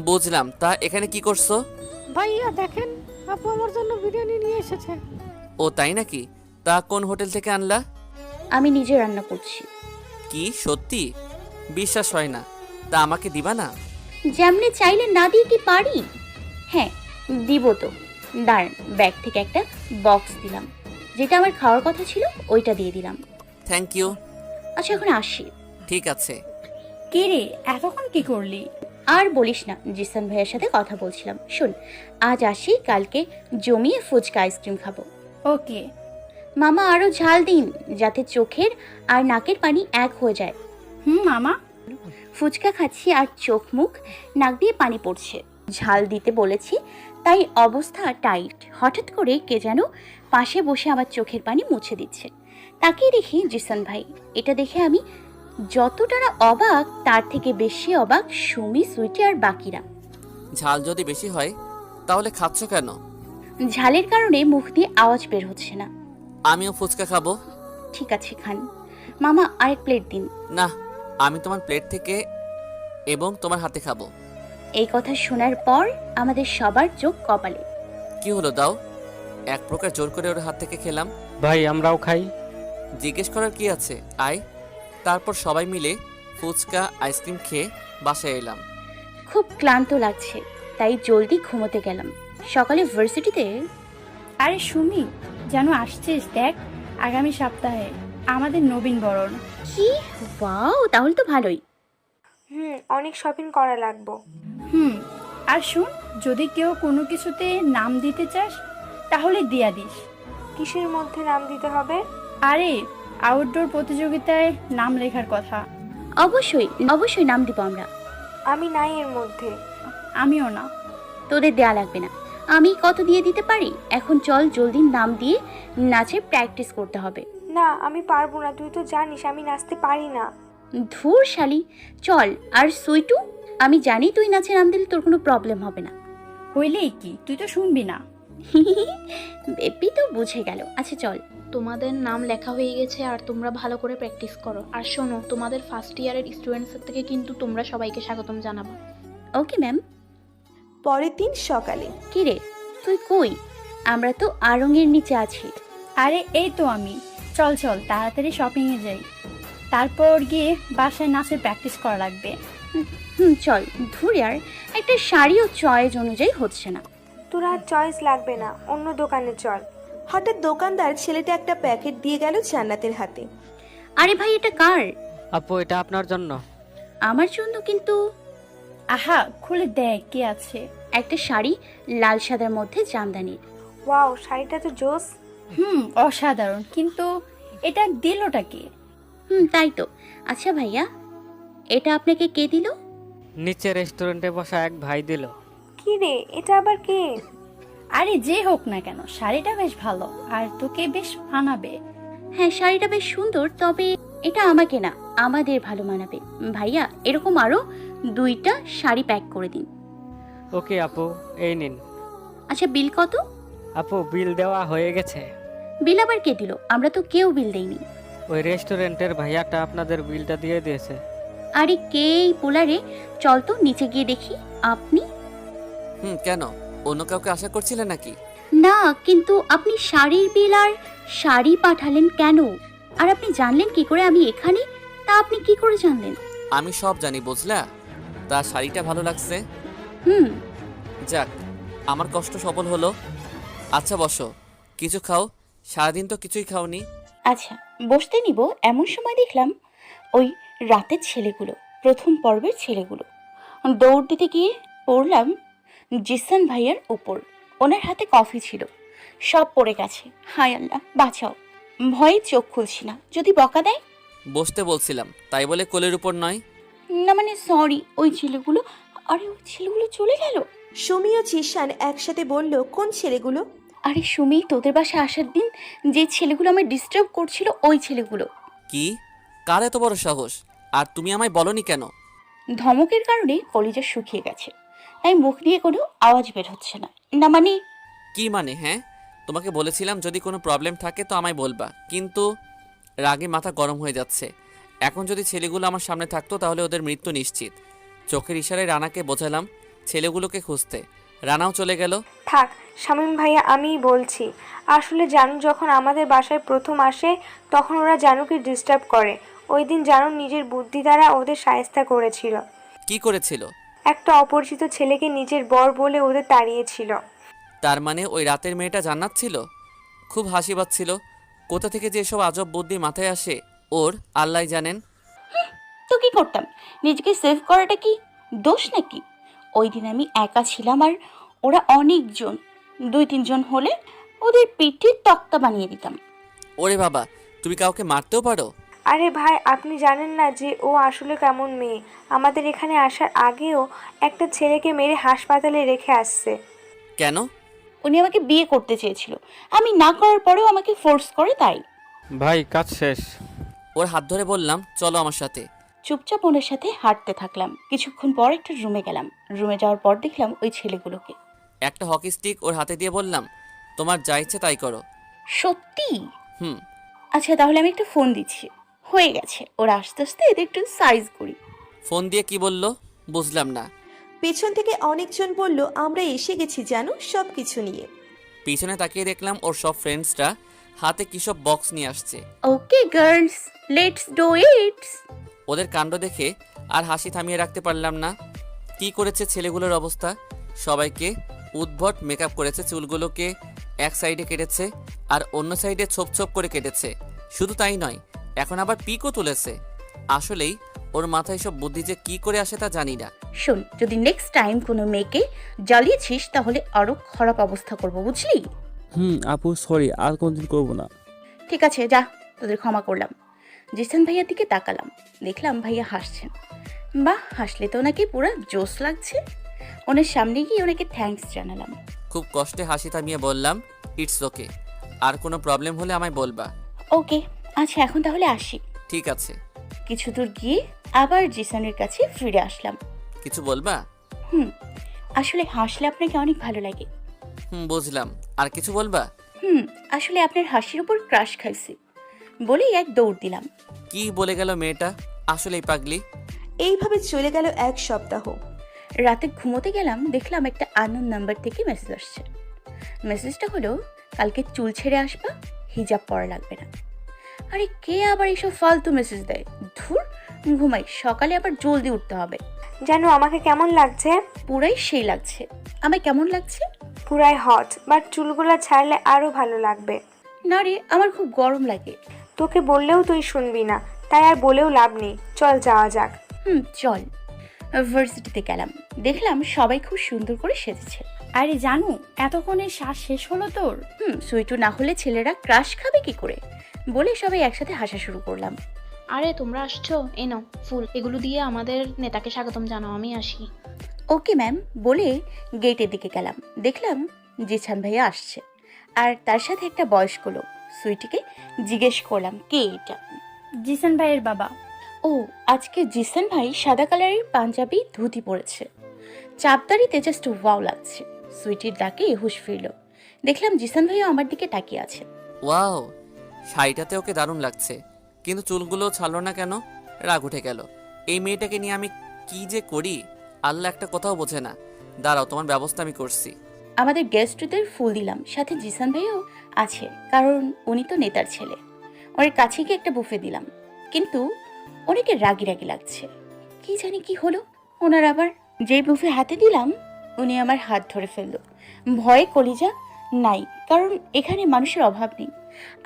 বুঝলাম। তা এখানে কি করছো? ভাইয়া দেখেন, আপু আমার জন্য বিরিয়ানি নিয়ে এসেছে। ও তাই নাকি? তা কোন হোটেল থেকে আনলা? আমি নিজে রান্না করছি। কি সত্যি? বিশ্বাস হয় না। তা আমাকে দিবা না? যেমনে চাইলে না দিয়ে কি পারি? হ্যাঁ দিব তো। দাঁড়ান, ব্যাগ থেকে একটা বক্স দিলাম। যেটা আমার খাওয়ার কথা ছিল ওইটা দিয়ে দিলাম। Thank you. আচ্ছা এখন আসি। ঠিক আছে। কে রে, এতক্ষণ কি করলি? আর বলিস না, জিসান ভাইয়ের সাথে কথা বলছিলাম। শোন, আজ আসি, কালকে জমিয়ে ফুচকা আইসক্রিম খাবো। ওকে মামা, আরো ঝাল দিন যাতে চোখের আর নাকের পানি এক হয়ে যায়। মামা। ফুচকা খাচ্ছি আর চোখ মুখ নাক দিয়ে পানি পড়ছে। ঝাল দিতে বলেছি তাই অবস্থা টাইট। হঠাৎ করে কে যেন পাশে বসে আমার চোখের পানি মুছে দিচ্ছে। তাকিয়ে দেখি জিসান ভাই। এটা দেখে আমি যতটা না অবাক, তার থেকে বেশি অবাক সুমি, সুইটি আর বাকিরা। ঝাল যদি বেশি হয় তাহলে খাচ্ছ কেন? ঝালের কারণে মুখ দিয়ে আওয়াজ বের হচ্ছে না। আমিও ফুচকা খাবো। ঠিক আছে খান। মামা আরেক প্লেট দিন। না, আমি তোমার প্লেট থেকে এবং তোমার হাতে খাবো। এই কথা শোনার পর আমাদের সবার চোখ কপালে। কি হলো দাও? এক প্রকার জোর করে ওর হাত থেকে খেলাম। ভাই আমরাও খাই। জিজ্ঞেস করার কি আছে, আয়। তারপর সবাই মিলে ফুচকা আইসক্রিম খেয়ে বাসায় এলাম। খুব ক্লান্ত লাগছে, তাই জলদি ঘুমোতে গেলাম। সকালে ভার্সিটিতে। আরে সুমি, যেন আসছিস দেখ, আগামী সপ্তাহে আমাদের নবীন বরণ। কি? ওয়াও, তাহলে তো ভালোই। অনেক শপিং করা লাগবো। আর শুন, যদি কেউ কোনো কিছুতে নাম দিতে চাস তাহলে দিয়া দিস। কিসের মধ্যে নাম দিতে হবে? আরে আউটডোর প্রতিযোগিতায় নাম লেখার কথা। অবশ্যই অবশ্যই নাম দিব আমরা। আমি নাই এর মধ্যে। আমিও না। তোদের দেয়া লাগবে না, আমি কত দিয়ে দিতে পারি। এখন চল জলদি নাম দিয়ে নাচের প্র্যাকটিস করতে হবে। না, আমি পারবো না, তুই তো জানিস আমি নাচতে পারি না। ধুর শালি, চল। আর সুইটু, আমি জানি তুই নাচে নাম দিলে তোর কোনো প্রবলেম হবে না। হইলেই কি, তুই তো শুনবি না। বেপি তো বুঝে গেল। আচ্ছা চল। তোমাদের নাম লেখা হয়ে গেছে আর তোমরা ভালো করে প্র্যাকটিস করো। আর শোনো, তোমাদের ফার্স্ট ইয়ারের স্টুডেন্টসের থেকে কিন্তু তোমরা সবাইকে স্বাগতম জানাবা। Okay ma'am. পরের দিন সকালে। কিরে তুই কই? আমরা তো আড়ঙের নিচে আছি। আরে এই তো আমি। চল চল তাড়াতাড়ি শপিংয়ে যাই, তারপর গিয়ে বাসায় নাচের প্র্যাকটিস করা লাগবে। চল। ধুর আর একটা শাড়িও চয়েস অনুযায়ী হচ্ছে না। তোর আর চয়েস লাগবে না, অন্য দোকানে চল। হঠাৎ দোকানদার ছেলেটা একটা প্যাকেট দিয়ে গেল জান্নাতের হাতে। আরে ভাই, এটা কার? আপু, এটা আপনার জন্য। আমার জন্য? কিন্তু আহা, খুলে দেখ কি আছে। একটা শাড়ি, লাল সাদার মধ্যে জামদানির। ওয়াও, শাড়িটা তো জোস। অসাধারণ, কিন্তু এটা দিলটা কে? তাই তো। আচ্ছা ভাইয়া, এটা আপনাকে কে দিল? নিচে রেস্টুরেন্টে বসা এক ভাই দিল। কি রে, এটা আবার কে? আরে যে হোক না কেন, শাড়িটা বেশ ভালো আর তোকে বেশ মানাবে। হ্যাঁ, শাড়িটা বেশ সুন্দর, তবে এটা আমাকে না, আমাদের ভালো মানাবে। ভাইয়া, এরকম আরো 2টা শাড়ি প্যাক করে দিন। ওকে আপু, এই নিন। আচ্ছা, বিল কত? আপু, বিল দেওয়া হয়ে গেছে। বিল আবার কে দিল? আমরা তো কেউ বিল দেইনি। ওই রেস্টুরেন্টের ভাইয়াটা আপনাদের বিলটা দিয়ে দিয়েছে। আরে কে এই পোলারে? চল তো নিচে গিয়ে দেখি। আপনি? কেন, অন্য কাউকে আশা করছিলেন নাকি? না, কিন্তু আপনি শাড়ির বিল আর শাড়ি পাঠালেন কেন? আর আপনি জানলেন কি করে আমি এখানে? তা আপনি কি করে জানলেন? আমি সব জানি, বুঝলা? তার শাড়িটা ভালো লাগছে। যাক, আমার কষ্ট সফল হলো। আচ্ছা বসো, কিছু খাও। সারাদিন তো কিছুই খাওনি। আচ্ছা, বসতে নিব এমন সময় দেখলাম ওই রাতের ছেলেগুলো, প্রথম পর্বের ছেলেগুলো। দৌড় দিতে গিয়ে পড়লাম জিসান ভাইয়ার উপর। ওনার হাতে কফি ছিল, সব পড়ে গেছে। হায় আল্লাহ, বাঁচাও। ভয়ে চোখ খুলছি না, যদি বকা দেয়। বসতে বলছিলাম, তাই বলে কোলের উপর নয়। না মানে সরি, ওই ছেলেগুলো। আরে ওই ছেলেগুলো চলে গেল। সুমি ও জিসান একসাথে বলল, কোন ছেলেগুলো? আরে সুমি, তোদের বাসায় আসার দিন যে ছেলেগুলো আমায় ডিস্টার্ব করছিল, ওই ছেলেগুলো। কি? কার এত বড় সাহস? আর তুমি আমায় বলনি কেন? ধমকের কারণে কলিজা শুকিয়ে গেছে, তাই মুখ দিয়ে কোনো আওয়াজ বের হচ্ছে না। না মানে? কি মানে? হ্যাঁ, তোমাকে বলেছিলাম যদি কোনো প্রবলেম থাকে তো আমায় বলবা, কিন্তু রাগে মাথা গরম হয়ে যাচ্ছে। এখন যদি ছেলেগুলো আমার সামনে থাকতো তাহলে ওদের মৃত্যু নিশ্চিত। চোখের ইশারায় রানাকে বোঝালাম ছেলেগুলোকে খুঁজতে। রানাও চলে গেল। থাক শামীম ভাইয়া, আমিই বলছি। আসলে জানু যখন আমাদের বাসায় প্রথম আসে তখন ওরা জানুকে ডিস্টার্ব করে। ওই দিন জানু নিজের বুদ্ধি দ্বারা ওদের শায়েস্তা করেছিল। কি করেছিল? একটা অপরিচিত ছেলেকে নিজের বর বলে ওদের তাড়িয়েছিল। তার মানে ওই রাতের মেয়েটা জান্নাত ছিল? খুব হাসি পাচ্ছিল। কোথা থেকে যে এসব আজব বুদ্ধি মাথায় আসে ওর, আল্লাহ জানেন। তো কি করতাম? নিজেকে সেভ করাটা কি দোষ নাকি? ওই দিন আমি একা ছিলাম আর ওরা অনেকজন, 2-3 জন হলে ওদের পিঠির তক্তা বানিয়ে দিতাম। ওরে বাবা, তুমি কাউকে মারতেও পারো? আরে ভাই, আপনি জানেন না যে ও আসলে কেমন মেয়ে? আমাদের এখানে আসার আগেও একটা ছেলেকে মেরে হাসপাতালে রেখে আসছে। কেন? উনি আমাকে বিয়ে করতে চেয়েছিল, আমি না করার পরেও আমাকে ফোর্স করে, তাই। ভাই, কাজ শেষ। ওর হাত ধরে বললাম চলো আমার সাথে। চুপচাপ ওনার সাথে হাঁটতে থাকলাম। কিছুক্ষণ পর একটা রুমে গেলাম। রুমে যাওয়ার পর দেখলাম ওই ছেলেগুলোকে। একটা হকি স্টিক ওর হাতে দিয়ে বললাম তোমার যা ইচ্ছে তাই করো। সত্যি? আচ্ছা, তাহলে আমি একটা ফোন দিচ্ছি। হয়ে গেছে, ওরা আস্তে আস্তে এদের একটু সাইজ করি। ফোন দিয়ে কি বললো বুঝলাম না। পেছন থেকে অনেকজন বলল, আমরা এসে গেছি জানু সব কিছু নিয়ে। পিছনে তাকিয়ে দেখলাম ওর সব ফ্রেন্ডসরা হাতে কি সব বক্স নিয়ে আসছে। ওকে গার্লস, লেটস ডু ইট। ওদের কাণ্ড দেখে আর হাসি থামিয়ে রাখতে পারলাম না। কি করেছে ছেলেগুলোর অবস্থা? সবাইকে উদ্ভট মেকআপ করেছে, চুলগুলোকে এক সাইডে কেটেছে আর অন্য সাইডে ছোপ ছোপ করে কেটেছে। শুধু তাই নয়, এখন আবার পিকও তুলেছে। আসলেই ওর মাথায় সব বুদ্ধি যে কি করে আসে তা জানি না। শোন, যদি নেক্সট টাইম কোনো মেয়েকে জ্বালিয়েছিস তাহলে আরো খারাপ অবস্থা করব, বুঝলি? আপু সরি, আর কোনদিন করবো না। ঠিক আছে, যা, তোদের ক্ষমা করলাম। জিসান ভাইয়ার দিকে তাকালাম, দেখলাম ভাইয়া হাসছেন। বাহ, হাসলে তো ওনাকে পুরো জোশ লাগছে। ওনার সামনে গিয়ে ওনাকে থ্যাঙ্কস জানালাম। খুব কষ্টে হাসি থামিয়ে বললাম, ইটস ওকে। আর কোনো প্রবলেম হলে আমায় বলবা। ওকে, আচ্ছা এখন তাহলে আসি। ঠিক আছে। কিছু দূর গিয়ে আবার জিসানের কাছে ফিরে আসলাম। কিছু বলবা? আসলে হাসলে আপনাকে অনেক ভালো লাগে। বুঝলাম। আর কিছু বলবা? আসলে আপনার হাসির উপর ক্রাশ খাইছি বলেই এক দৌড় দিলাম। কি বলে গেল মেয়েটা, আসলেই পাগলি। এইভাবে চলে গেল 1 সপ্তাহ। রাতে ঘুমোতে গেলাম, দেখলাম একটা আননোন নাম্বার থেকে মেসেজ আসছে। মেসেজটা হলো, কালকে চুল ছেড়ে আসবা, হিজাব পরা লাগবে না। আরে কে আবার এইসব ফালতু মেসেজ দেয়? ধুর, ঘুমাই, সকালে আবার জলদি উঠতে হবে। জানো আমাকে কেমন লাগছে? পুরাই সেই লাগছে। আমায় কেমন লাগছে? পুরাই হট, বাট চুলগুলা ছাড়লে আরো ভালো লাগবে। না রে, আমার খুব গরম লাগে। তোকে বললেও তুই শুনবি না, তাই আর বলেও লাভ নেই, চল যাওয়া যাক। চল। ভার্সিটিতে গেলাম, দেখলাম সবাই খুব সুন্দর করে সেজেছে। আরে জানু, এতক্ষণে শ্বাস শেষ হলো তোর? সুইটু না হলে ছেলেরা ক্রাশ খাবে কি করে, বলে সবাই একসাথে হাসা শুরু করলাম। আরে তোমরা আসছো, এ নাও ফুল, এগুলো দিয়ে আমাদের নেতাকে স্বাগতম জানাও, আমি আসি। ওকে ম্যাম বলে গেটের দিকে গেলাম, দেখলাম জিসান ভাইয়া আসছে আর তার সাথে একটা বয়স্ক লোক। সুইটিকে জিজ্ঞেস করলাম, কে এটা? জিসান ভাইয়ের বাবা। ও, আজকে জিসান ভাই সাদা কালারের পাঞ্জাবি ধুতি পরেছে, চাপদারিতে জাস্ট ওয়াও লাগছে। সুইটির ডাকে হুঁশ ফিরল, দেখলাম জিসান ভাইও আমার দিকে তাকিয়ে আছে। ওয়াও, শাড়িটাতে ওকে দারুণ লাগছে, কিন্তু চুলগুলো ছাড়লো না কেন? রাগ উঠে গেল। এই মেয়েটাকে নিয়ে আমি কি যে করি, আল্লাহ একটা কথাও বোঝে না। দাঁড়াও, তোমার ব্যবস্থা আমি করছি। আমাদের গেস্টদের ফুল দিলাম, সাথে জিসান ভাইও আছে, কারণ উনি তো নেতার ছেলে। ওর কাছে গিয়ে একটা বুফে দিলাম, কিন্তু অনেকে রাগি রাগি লাগছে। কি জানি কি হলো ওনার আবার। যেই বুফে হাতে দিলাম উনি আমার হাত ধরে ফেললো। ভয়ে কলিজা নাই, কারণ এখানে মানুষের অভাব নেই।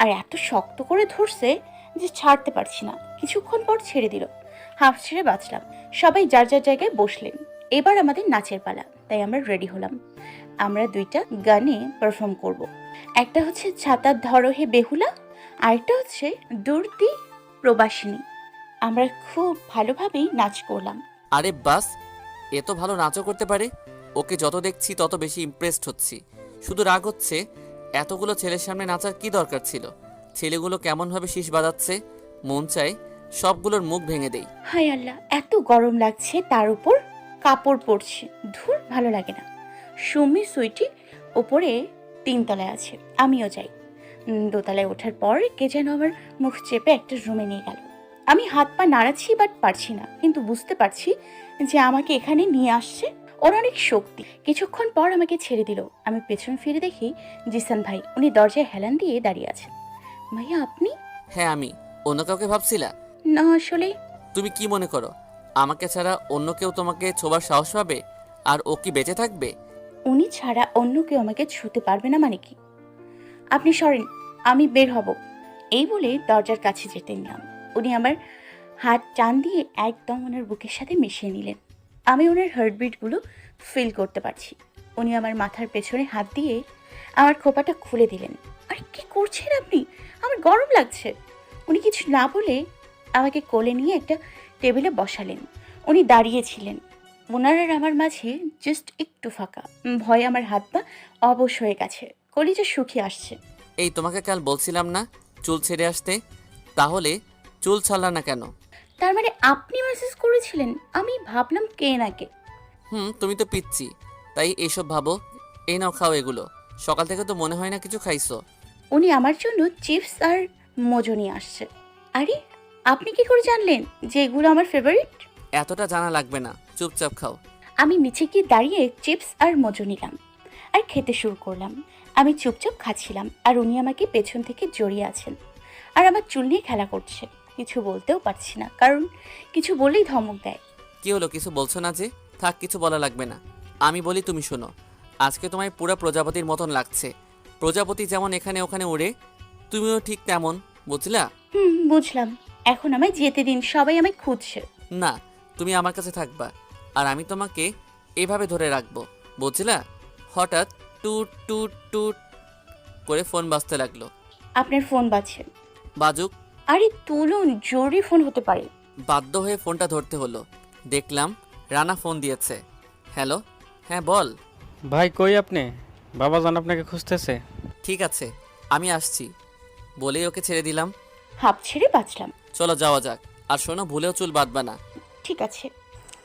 আর এত শক্ত করে ধরছে যে ছাড়তে পারছি না। কিছুক্ষণ পর ছেড়ে দিল, হাফ ছেড়ে বাঁচলাম। সবাই যার যার জায়গায় বসলেন। এবার আমাদের নাচের পালা, তাই আমরা রেডি হলাম। আমরা 2টা গানে পারফর্ম করব। একটা হচ্ছে ছাতার ধরো হে বেহুলা, আরেকটা হচ্ছে দুর্দি প্রবাসিনী। আমরা খুব ভালোভাবেই নাচ করলাম। আরে বাস, এ তো ভালো নাচও করতে পারে। ওকে যত দেখছি তত বেশি ইমপ্রেসড হচ্ছি। শুধু রাগ হচ্ছে, এতগুলো ছেলের সামনে নাচার কি দরকার ছিল? ছেলেগুলো কেমনভাবে শীষ বাজাচ্ছে, মন চায় সবগুলোর মুখ ভেঙে দেই। হায় আল্লাহ, এত গরম লাগছে, তার উপর কাপড় পরছে। ধুর, ভালো লাগে না। সুমি সুইটি ওপরে 3 তলায় আছে, আমিও যাই। 2 তলায় ওঠার পর কে যেন আমার মুখ চেপে একটা রুমে নিয়ে গেল। আমি হাত পা নাড়াচ্ছি, বাট পারছি না, কিন্তু বুঝতে পারছি যে আমাকে এখানে নিয়ে আসছে ওর অনেক শক্তি। কিছুক্ষণ পর আমাকে ছেড়ে দিল। আমি পেছন ফিরে দেখি জিসান ভাই, উনি দরজায় হেলান দিয়ে দাঁড়িয়ে আছেন। ভাইয়া আপনি? হ্যাঁ আমি। অন্য কাউকে ভাবছিলা? না আসলে। তুমি কি মনে করো আমাকে ছাড়া অন্য কেউ তোমাকে ছোবার সাহস পাবে? আর ও কি বেঁচে থাকবে? উনি ছাড়া অন্য কেউ আমাকে ছুতে পারবে না মানে কি? আপনি সরেন, আমি বের হব। এই বলে দরজার কাছে যেতে নিলাম। উনি আমার হাত টান দিয়ে একদম ওনার বুকের সাথে মিশিয়ে নিলেন। আমি ওনার হার্টবিটগুলো ফিল করতে পারছি। উনি আমার মাথার পেছনে হাত দিয়ে আমার খোপাটা খুলে দিলেন। আরে কি করছেন আপনি? আমার গরম লাগছে। উনি কিছু না বলে আমাকে কোলে নিয়ে একটা টেবিলে বসালেন। উনি দাঁড়িয়েছিলেন, ওনার আর আমার মাঝে জাস্ট একটু ফাঁকা। ভয়ে আমার হাত পা অবশ হয়ে গেছে, কলিজা শুকিয়ে আসছে। এই তোমাকে কাল বলছিলাম না চুল ছেড়ে আসতে, তাহলে চুল ছাড়লা না কেন? তার মানে আপনি মেসেজ করেছিলেন? আমি ভাবলাম কে না কে। তুমি তো পিচ্ছি, তাই এসব ভাবো। এই নাও খাও এগুলো, সকাল থেকে তো মনে হয় না কিছু খাইছো। উনি আমার জন্য চিপস আর মোজো নিয়ে আসছে। আরে আপনি কি করে জানলেন যে এগুলো আমার ফেভারিট? এতটা জানা লাগবে না, চুপচাপ খাও। আমি নিচে গিয়ে দাঁড়িয়ে চিপস আর মোজো নিলাম আর খেতে শুরু করলাম। আমি চুপচাপ খাচ্ছিলাম আর উনি আমাকে পেছন থেকে জড়িয়ে আছেন আর আমার চুল নিয়ে খেলা করছে। কিছু বলতেও পারছি না, কারণ কিছু বললেই ধমক দেয়। কি হলো, কিছু বলছো না যে? থাক, কিছু বলা লাগবে না, আমি বলি তুমি শোনো। আজকে তোমায় পুরো প্রজাপতির মতন লাগছে। প্রজাপতি যেমন এখানে ওখানে উড়ে, তুমিও ঠিক তেমন, বুঝলা? বুঝলাম। এখন আমায় যেতে দিন, সবাই আমায় খুঁজছে। না, তুমি আমার কাছে থাকবা আর আমি তোমাকে এভাবে ধরে রাখবো, বুঝলা? হঠাৎ টুট টুট টুট করে ফোন বাজতে লাগলো। আপনার ফোন বাজছে। বাজুক। আরে তুলুন, জরুরি ফোন হতে পারে। বাধ্য হয়ে ফোনটা ধরতে হলো। দেখলাম রানা ফোন দিয়েছে। হ্যালো, হ্যাঁ বল। ভাই কই আপনি? বাবাজান আপনাকে খুঁজতেছে। ঠিক আছে, আমি আসছি বলেই ওকে ছেড়ে দিলাম। হাঁপ ছেড়ে বাঁচলাম। চলো যাওয়া যাক। আর শোনো, ভুলেও চুল বাঁধবা না। ঠিক আছে।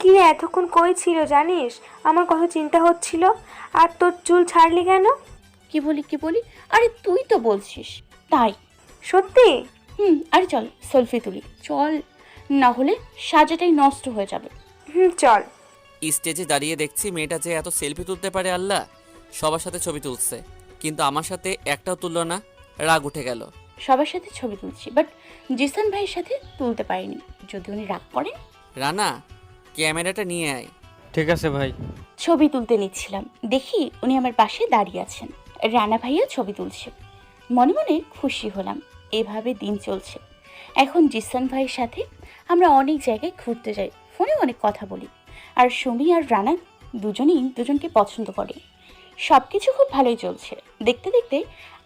কি রে, এতক্ষণ কই ছিল জানিস? আমার কত চিন্তা হচ্ছিল। আর তোর চুল ছাড়লি কেন? কি বলি? আরে তুই তো বলছিস তাই। সত্যি? আরে চল সেলফি তুলি, চল, না হলে সাজাটাই নষ্ট হয়ে যাবে। চল। স্টেজে দাঁড়িয়ে দেখছি মেয়েটা যে এত সেলফি তুলতে পারে, আল্লাহ। সবার সাথে ছবি তুলছে, কিন্তু আমার সাথে একটাও তুললো না। রাগ উঠে গেল। সবার সাথে ছবি তুলছি, বাট জিসান ভাইয়ের সাথে তুলতে পারিনি। যদি উনি রাগ করেন। রানা, ক্যামেরাটা নিয়ে আয়। ঠিক আছে ভাই। ছবি তুলতে নিচ্ছিলাম, দেখি উনি আমার পাশে দাঁড়িয়ে আছেন। রানা ভাইয়া ছবি তুলছে। মনে মনে খুশি হলাম। এভাবে দিন চলছে। এখন জিসান ভাইয়ের সাথে আমরা অনেক জায়গায় ঘুরতে যাই, ফোনে অনেক কথা বলি। আর সুমি আর রানা দুজনেই দুজনকে পছন্দ করে। সব কিছু খুব ভালোই চলছে। দেখতে দেখতে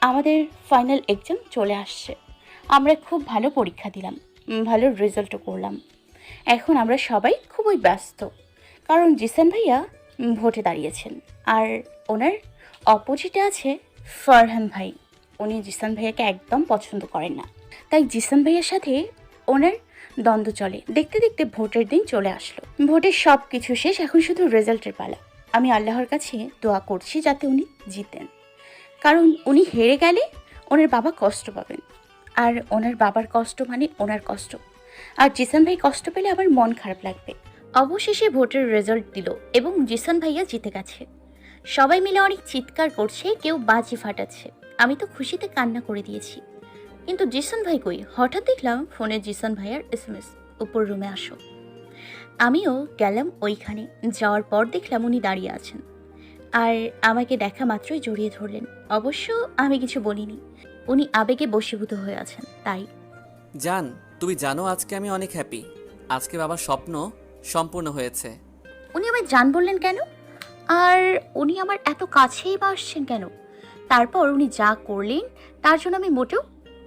আমাদের ফাইনাল এক্সাম চলে আসছে। আমরা খুব ভালো পরীক্ষা দিলাম, ভালো রেজাল্টও করলাম। এখন আমরা সবাই খুবই ব্যস্ত, কারণ জিসান ভাইয়া ভোটে দাঁড়িয়েছেন। আর ওনার অপোজিটে আছে ফারহান ভাই। উনি জিসান ভাইয়াকে একদম পছন্দ করেন না, তাই জিসান ভাইয়ার সাথে ওনার দ্বন্দ্ব চলে। দেখতে দেখতে ভোটের দিন চলে আসলো। ভোটের সব কিছু শেষ, এখন শুধু রেজাল্টের পালা। আমি আল্লাহর কাছে দোয়া করছি যাতে উনি জিতেন, কারণ উনি হেরে গেলে ওনার বাবা কষ্ট পাবেন। আর ওনার বাবার কষ্ট মানে ওনার কষ্ট। আর জিসান ভাই কষ্ট পেলে আবার মন খারাপ লাগবে। অবশেষে ভোটের রেজাল্ট দিল এবং জিসান ভাইয়া জিতে গেছে। সবাই মিলে অনেক চিৎকার করছে, কেউ বাজি ফাটাচ্ছে। আমি তো খুশিতে কান্না করে দিয়েছি। কিন্তু জিসান ভাই কই? হঠাৎ দেখলাম ফোনে জিসান ভাইয়ার SMS, উপর রুমে আসো। আমিও গেলাম ওইখানে। যাওয়ার পর দেখলাম উনি দাঁড়িয়ে আছেন আর আমাকে দেখা মাত্রই জড়িয়ে ধরলেন। অবশ্য আমি কিছু বলিনি, উনি আবেগে বশীভূত হয়ে আছেন তাই। জান, তুমি জানো আজকে আমি অনেক হ্যাপি। আজকে বাবার স্বপ্ন সম্পূর্ণ হয়েছে। উনি আমায় জান বললেন কেন? আর উনি আমার এত কাছেই বা আসছেন কেন? তারপর উনি যা করলেন তার জন্য আমি মোটেও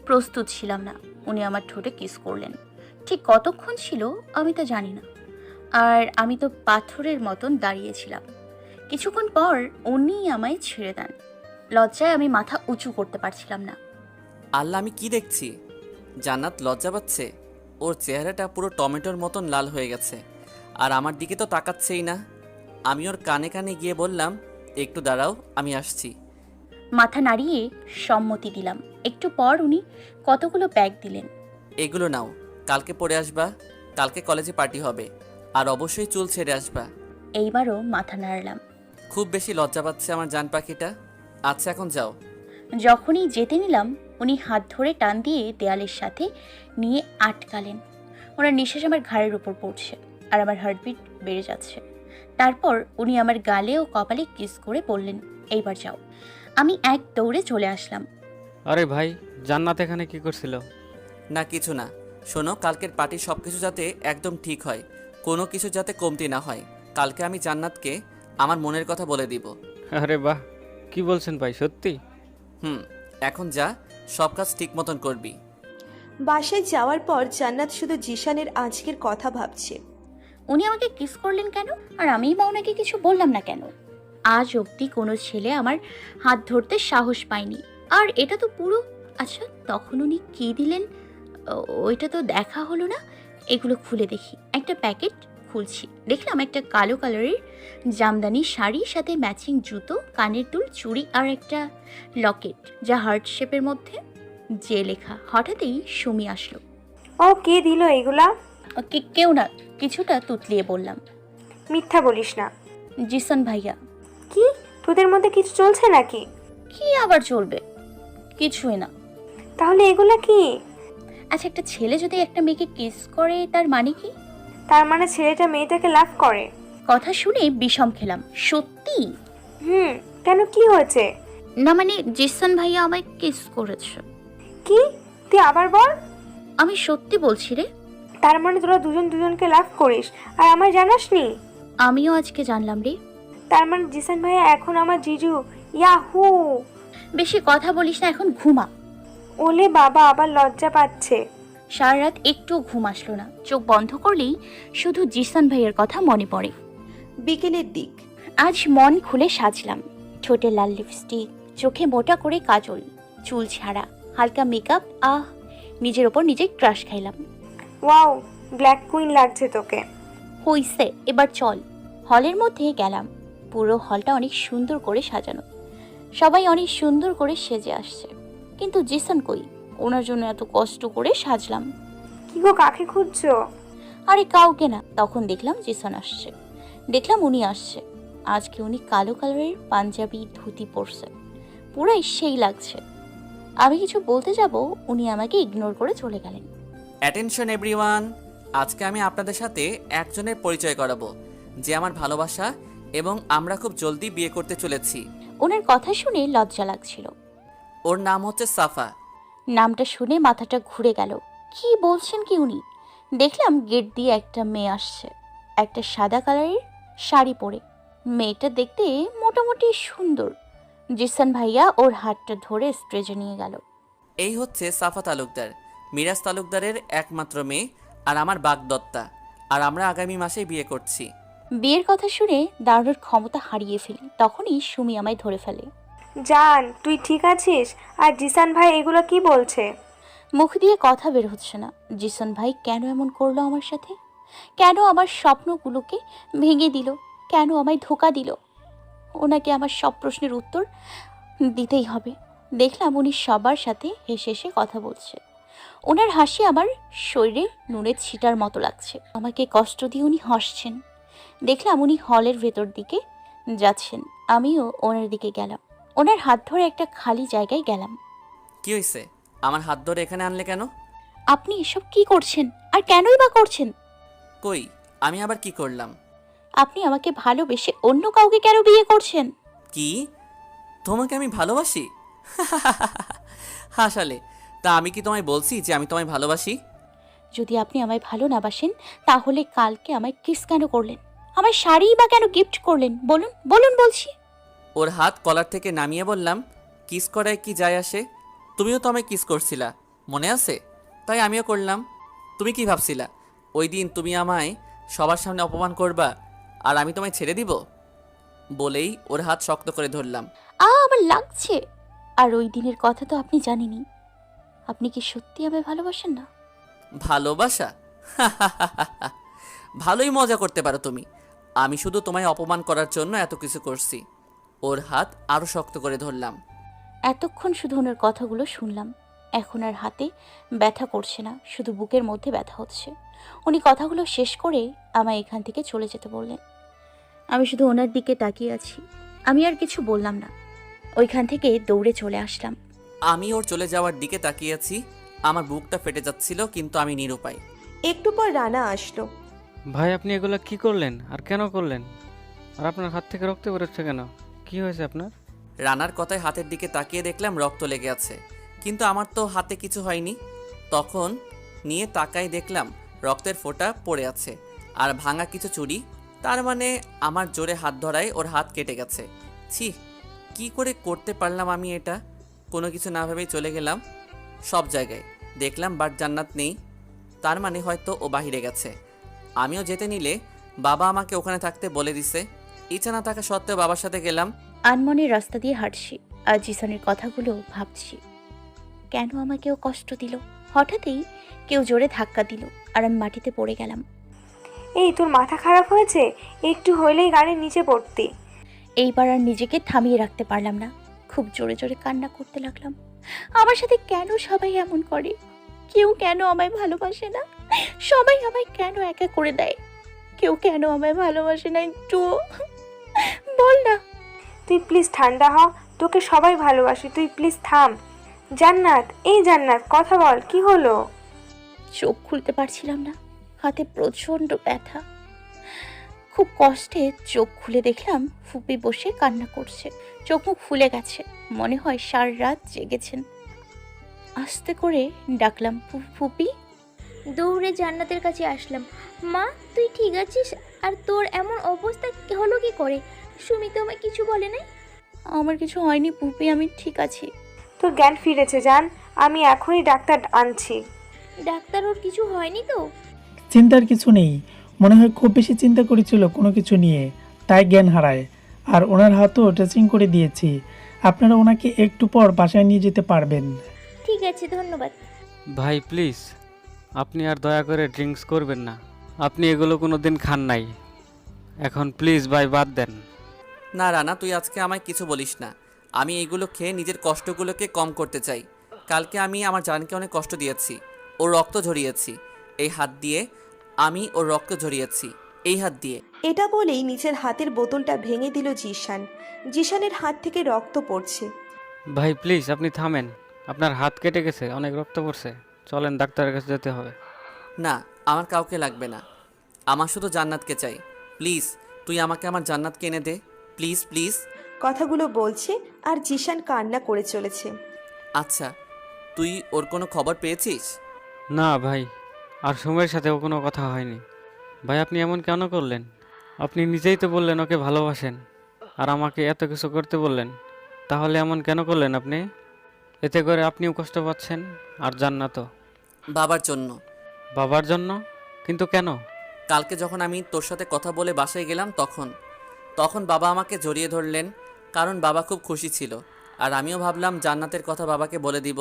প্রস্তুত ছিলাম না। উনি আমার ঠোঁটে কিস করলেন। ঠিক কতক্ষণ ছিল আমি তা জানি না। আর আমি তো পাথরের মতন দাঁড়িয়েছিলাম। কিছুক্ষণ পর উনি আমায় ছেড়ে দেন। লজ্জায় আমি মাথা উঁচু করতে পারছিলাম না। আল্লাহ, আমি কি দেখছি? জান্নাত লজ্জা পাচ্ছে। ওর চেহারাটা পুরো টমেটোর মতন লাল হয়ে গেছে, আর আমার দিকে তো তাকাচ্ছেই না। আমি ওর কানে কানে গিয়ে বললাম, একটু দাঁড়াও, আমি আসছি। মাথা নাড়িয়ে সম্মতি দিলাম। একটু পর উনি কতগুলো ব্যাগ দিলেন। এগুলো নাও, কালকে পরে আসবা। কালকে কলেজে পার্টি হবে, আর অবশ্যই চুল ছেড়ে আসবা। এইবারও মাথা নাড়লাম। খুব বেশি লজ্জা পাচ্ছে আমার জান পাখিটা। আচ্ছা, এখন যাও। যখনই যেতে নিলাম উনি হাত ধরে টান দিয়ে দেয়ালের সাথে নিয়ে আটকালেন। ওনার নিঃশ্বাস আমার ঘাড়ের উপর পড়ছে আর আমার হার্টবিট বেড়ে যাচ্ছে। তারপর উনি আমার গালে ও কপালে কিস করে বললেন, এইবার যাও। আমি এক দৌড়ে চলে আসলাম। আরে ভাই, জান্নাত এখানে কি করছিল? না, কিছু না। শোনো, কালকের পার্টি সব কিছু যাতে একদম ঠিক হয়, কোনো কিছু যাতে কমতি না হয়। কালকে আমি জান্নাতকে আমার মনের কথা বলে দিব। আরে বাহ, কি বলছেন ভাই, সত্যি? এখন যা, সব কাজ ঠিক মতন করবি। বাসায় যাওয়ার পর জান্নাত শুধু জিশানের আজকের কথা ভাবছে। উনি আমাকে কিস করলেন কেন? আর আমি বা ওনাকে কিছু বললাম না কেন? আজ অবধি কোনো ছেলে আমার হাত ধরতে সাহস পায়নি। আর এটা তো পুরো, আচ্ছা তখন উনি কী দিলেন ওইটা তো দেখা হলো না। এগুলো খুলে দেখি। একটা প্যাকেট খুলছি, দেখলাম একটা কালো কালারের জামদানি শাড়ি, সাথে ম্যাচিং জুতো, কানের দুল, চুড়ি আর একটা লকেট যা হার্ট শেপের মধ্যে যে লেখা। হঠাৎই সুমি আসলো। ও কে দিল এগুলা? কেউ না, কিছুটা তুতলিয়ে বললাম। মিথ্যা বলিস না। জিসান ভাইয়া। কি তোদের মধ্যে কিছু চলছে নাকি? কি আবার চলবে? কিছুই না। তাহলে এগুলা কি? আচ্ছা, একটা ছেলে যদি একটা মেয়েকে কিস করে তার মানে কি? তার মানে ছেলেটা মেয়েটাকে লাভ করে। কথা শুনে বিষম খেলাম। সত্যি? কেন, কি হয়েছে? না মানে জিসান ভাইয়া আমায় কিস করেছে। কি? তুই আবার বল। আমি সত্যি বলছি রে। তার মানে তোরা দুজন দুজনকে লাভ করিস আর আমায় জানাসনি? আমিও আজকে জানলাম রে। তার মানে জিসান ভাইয়া এখন আমার জিজু। ইয়াহু! বেশি কথা বলিস না, এখন ঘুমা। ওলে বাবা, আবার লজ্জা পাচ্ছে। সারা রাত একটু ঘুম আসলো না, চোখ বন্ধ করলেই শুধু জিসান ভাইয়ের কথা মনে পড়ে। বিকেলের দিক। আজ মন খুলে সাজলাম। ঠোঁটে লাল লিপস্টিক, চোখে মোটা করে কাজল, চুল ছাড়া, হালকা মেকআপ। নিজের ওপর নিজে ক্রাশ খাইলাম। ওয়াও, ব্ল্যাক কুইন লাগছে তোকে। হইছে, এবার চল। হলের মধ্যে গেলাম। পুরো হলটা অনেক সুন্দর করে সাজানো, সবাই অনেক সুন্দর করে সেজে আসছে, কিন্তু জিসান কই? ওনার জন্য এত কষ্ট করে সাজলাম। কি গো, কাকে খুঁজছো? আরে কাউকে না। তখন দেখলাম জিসান আসছে, দেখলাম উনি আসছে। আজকে উনি কালো কালারের পাঞ্জাবি ধুতি পরছে, পুরাই সেই লাগছে। আমি কিছু বলতে যাব, উনি আমাকে ইগনোর করে চলে গেলেন। অ্যাটেনশন এভরিওয়ান, আজকে আমি আপনাদের সাথে একজনের পরিচয় করাবো, যে আমার ভালোবাসা, এবং আমরা খুব জলদি বিয়ে করতে চলেছি। ওনার কথা শুনে লজ্জা লাগছিল। ওর নাম হচ্ছে সাফা। নামটা শুনে মাথাটা ঘুরে গেল। কি বলছেন কি উনি? দেখলাম গেট দিয়ে একটা মেয়ে আসছে, একটা সাদা কালারের শাড়ি পরে। মেয়েটা দেখতে মোটামুটি সুন্দর। জিসান ভাইয়া ওর হাতটা ধরে স্টেজে নিয়ে গেল। এই হচ্ছে সাফা তালুকদার, মিরাজ তালুকদারের একমাত্র মেয়ে, আর আমার বাগদত্তা, আর আমরা আগামী মাসেই বিয়ে করছি। বিয়ের কথা শুনে দাঁড়ানোর ক্ষমতা হারিয়ে ফেলি। তখনই সুমি আমায় ধরে ফেলে। জান, তুই ঠিক আছিস? আর জিসান ভাই এগুলো কি বলছে? মুখ দিয়ে কথা বের হচ্ছে না। জিসান ভাই কেন এমন করলো আমার সাথে? কেন আমার স্বপ্নগুলোকে ভেঙে দিল? কেন আমায় ধোঁকা দিল? ওনাকে আমার সব প্রশ্নের উত্তর দিতেই হবে। দেখলাম উনি সবার সাথে হেসে হেসে কথা বলছে। ওনার হাসি আমার শরীরে নুনের ছিটার মতো লাগছে। আমাকে কষ্ট দিয়ে উনি হাসছেন। দেখলাম উনি হলের ভেতর দিকে যাচ্ছেন, আমিও ওনার দিকে গেলাম। ওনার হাত ধরে একটা খালি জায়গায় গেলাম। কি হয়েছে? আমার হাত ধরে এখানে আনলে কেন? আপনি এসব কি করছেন, আর কেনই বা করছেন? কই, আমি আবার কি করলাম? আপনি আমাকে ভালোবেসে অন্য কাউকে কেন বিয়ে করছেন? কি? তোমাকে আমি ভালোবাসি? হাসালে। তা আমি কি তোমায় বলছি যে আমি তোমায় ভালোবাসি? যদি আপনি আমায় ভালো না বাসেন, তাহলে কালকে আমায় কিস কেন করলেন? আমার শাড়ি বা কেন গিফট করলেন? বলুন বলুন বলছি। ওর হাত কলার থেকে নামিয়ে বললাম, কিস করায় কি যায় আসে? তুমিও তো আমায় কিস করছিলা, মনে আছে? তাই আমিও করলাম। তুমি কি ভাবছিলা ওই দিন তুমি আমায় সবার সামনে অপমান করবা আর আমি তোমায় ছেড়ে দিব? বলেই ওর হাত শক্ত করে ধরলাম। আমার লাগছে। আর ওই দিনের কথা তো আপনি জানেনই। আপনি কি সত্যি আমায় ভালোবাসেন না? ভালোবাসা? ভালোই মজা করতে পারো তুমি। আমি শুধু তোমায় অপমান করার জন্য এত কিছু করছি। ওর হাত আরো শক্ত করে ধরলাম। এতক্ষণ শুধু ওনার কথাগুলো শুনলাম। এখন আর হাতে ব্যথা করছে না, শুধু বুকের মধ্যে ব্যথা হচ্ছে। উনি কথাগুলো শেষ করে আমায় এখান থেকে চলে যেতে বললেন। আমি শুধু ওনার দিকে তাকিয়ে আছি। আমি আর কিছু বললাম না, ওইখান থেকে দৌড়ে চলে আসলাম। আমি ওর চলে যাওয়ার দিকে তাকিয়েছি। আমার বুকটা ফেটে যাচ্ছিল, কিন্তু আমি নিরুপায়। একটু পর রানা আসলো। ভাই, আপনি এগুলো কি করলেন আর কেন করলেন? আর আপনার হাত থেকে রক্ত বেরোচ্ছে কেন? কি হয়েছে আপনার? রানার কথায় হাতের দিকে তাকিয়ে দেখলাম রক্ত লেগে আছে, কিন্তু আমার তো হাতে কিছু হয়নি। তখন নিয়ে তাকাই দেখলাম রক্তের ফোঁটা পড়ে আছে আর ভাঙা কিছু চুড়ি। তার মানে আমার জোরে হাত ধরায় ওর হাত কেটে গেছে। ছি, কি করে করতে পারলাম আমি এটা? কোনো কিছু না ভেবেই চলে গেলাম সব জায়গায়। দেখলাম বাট জান্নাত নেই, তার মানে হয়তো ও বাহিরে গেছে। আমিও যেতে নিলে বাবা আমাকে ওখানে থাকতে বলে দিছে। ইচ্ছা না থাকা সত্ত্বেও বাবার সাথে গেলাম। আনমনের রাস্তা দিয়ে হাঁটছি আর জিসানের কথাগুলো ভাবছি। কেন আমাকেও কষ্ট দিল? হঠাৎই কেউ জোরে ধাক্কা দিল আর আমি মাটিতে পড়ে গেলাম। এই, তোর মাথা খারাপ হয়েছে? একটু হইলেই গাড়ির নিচে পড়তি। এইবার আর নিজেকে থামিয়ে রাখতে পারলাম না, খুব জোরে জোরে কান্না করতে লাগলাম। আমার সাথে কেন সবাই এমন করে? কেউ কেন আমায় ভালোবাসে না? সবাই আমায় কেন একা করে দেয়? কেউ কেন আমায় ভালোবাসে না? একটু বল না। তুই প্লিজ ঠান্ডা হ, তোকে সবাই ভালোবাসে, তুই প্লিজ থাম। জান্নাত, এই জান্নাত, কথা বল, কি হলো? চোখ খুলতে পারছিলাম না, হাতে প্রচণ্ড ব্যথা। খুব কষ্টে চোখ খুলে দেখলাম ফুপি বসে কান্না করছে। চোখ মুখ ফুলে গেছে, মনে হয় সারা রাত জেগেছেন। আস্তে করে ডাকলাম, ফুপি। দৌড়ে জান্নাতের কাছে আসলাম। মা তুই ঠিক আছিস? আর তোর এমন অবস্থা হলো কি করে? সুমি তো আমায় কিছু বলে নাই। আমার কিছু হয়নি পুপি, আমি ঠিক আছি। তোর জ্ঞান ফিরেছে জান, আমি এখনই ডাক্তার আনছি। ডাক্তার ওর কিছু হয়নি তো? চিন্তার কিছু নেই, মনে হয় খুব বেশি চিন্তা করেছিল কোনো কিছু নিয়ে, তাই জ্ঞান হারায়। আর ওনার হাতও ড্রেসিং করে দিয়েছি, আপনারা ওনাকে একটু পর বাসায় নিয়ে যেতে পারবেন। ঠিক আছে, ধন্যবাদ। ভাই প্লিজ, আপনি আর দয়া করে ড্রিঙ্কস করবেন না। আপনি এগুলো কোনো দিন খান নাই, এখন প্লিজ ভাই বাদ দেন। না রানা, তুই আজকে আমায় কিছু বলিস না। আমি এইগুলো খেয়ে নিজের কষ্টগুলোকে কম করতে চাই। কালকে আমি আমার জানকে অনেক কষ্ট দিয়েছি, ওর রক্ত ঝরিয়েছি এই হাত দিয়ে, আমি ওর রক্ত ঝরিয়েছি এই হাত দিয়ে। এটা বলেই নিজের হাতের বোতলটা ভেঙে দিল জিশান। জিশানের হাত থেকে রক্ত পড়ছে। ভাই প্লিজ আপনি থামেন, আপনার হাত কেটে গেছে, অনেক রক্ত পড়ছে, চলেন ডাক্তারের কাছে যেতে হবে। না, আমার কাউকে লাগবে না, আমার শুধু জান্নাতকে চাই। প্লিজ তুই আমাকে আমার জান্নাতকে এনে দে, প্লিজ প্লিজ। কথাগুলো বলছে আর জিশান কান্না করে চলেছে। আচ্ছা, তুই ওর কোনো খবর পেয়েছিস? না ভাই, আর সময়ের সাথেও কোনো কথা হয়নি। ভাই আপনি এমন কেন করলেন? আপনি নিজেই তো বললেন ওকে ভালোবাসেন, আর আমাকে এত কিছু করতে বললেন, তাহলে এমন কেন করলেন আপনি? এতে করে আপনিও কষ্ট পাচ্ছেন আর জান্নাতও। বাবার জন্য। বাবার জন্য? কিন্তু কেন? কালকে যখন আমি তোর সাথে কথা বলে বাসায় গেলাম তখন বাবা আমাকে জড়িয়ে ধরলেন, কারণ বাবা খুব খুশি ছিল। আর আমিও ভাবলাম জান্নাতের কথা বাবাকে বলে দিব,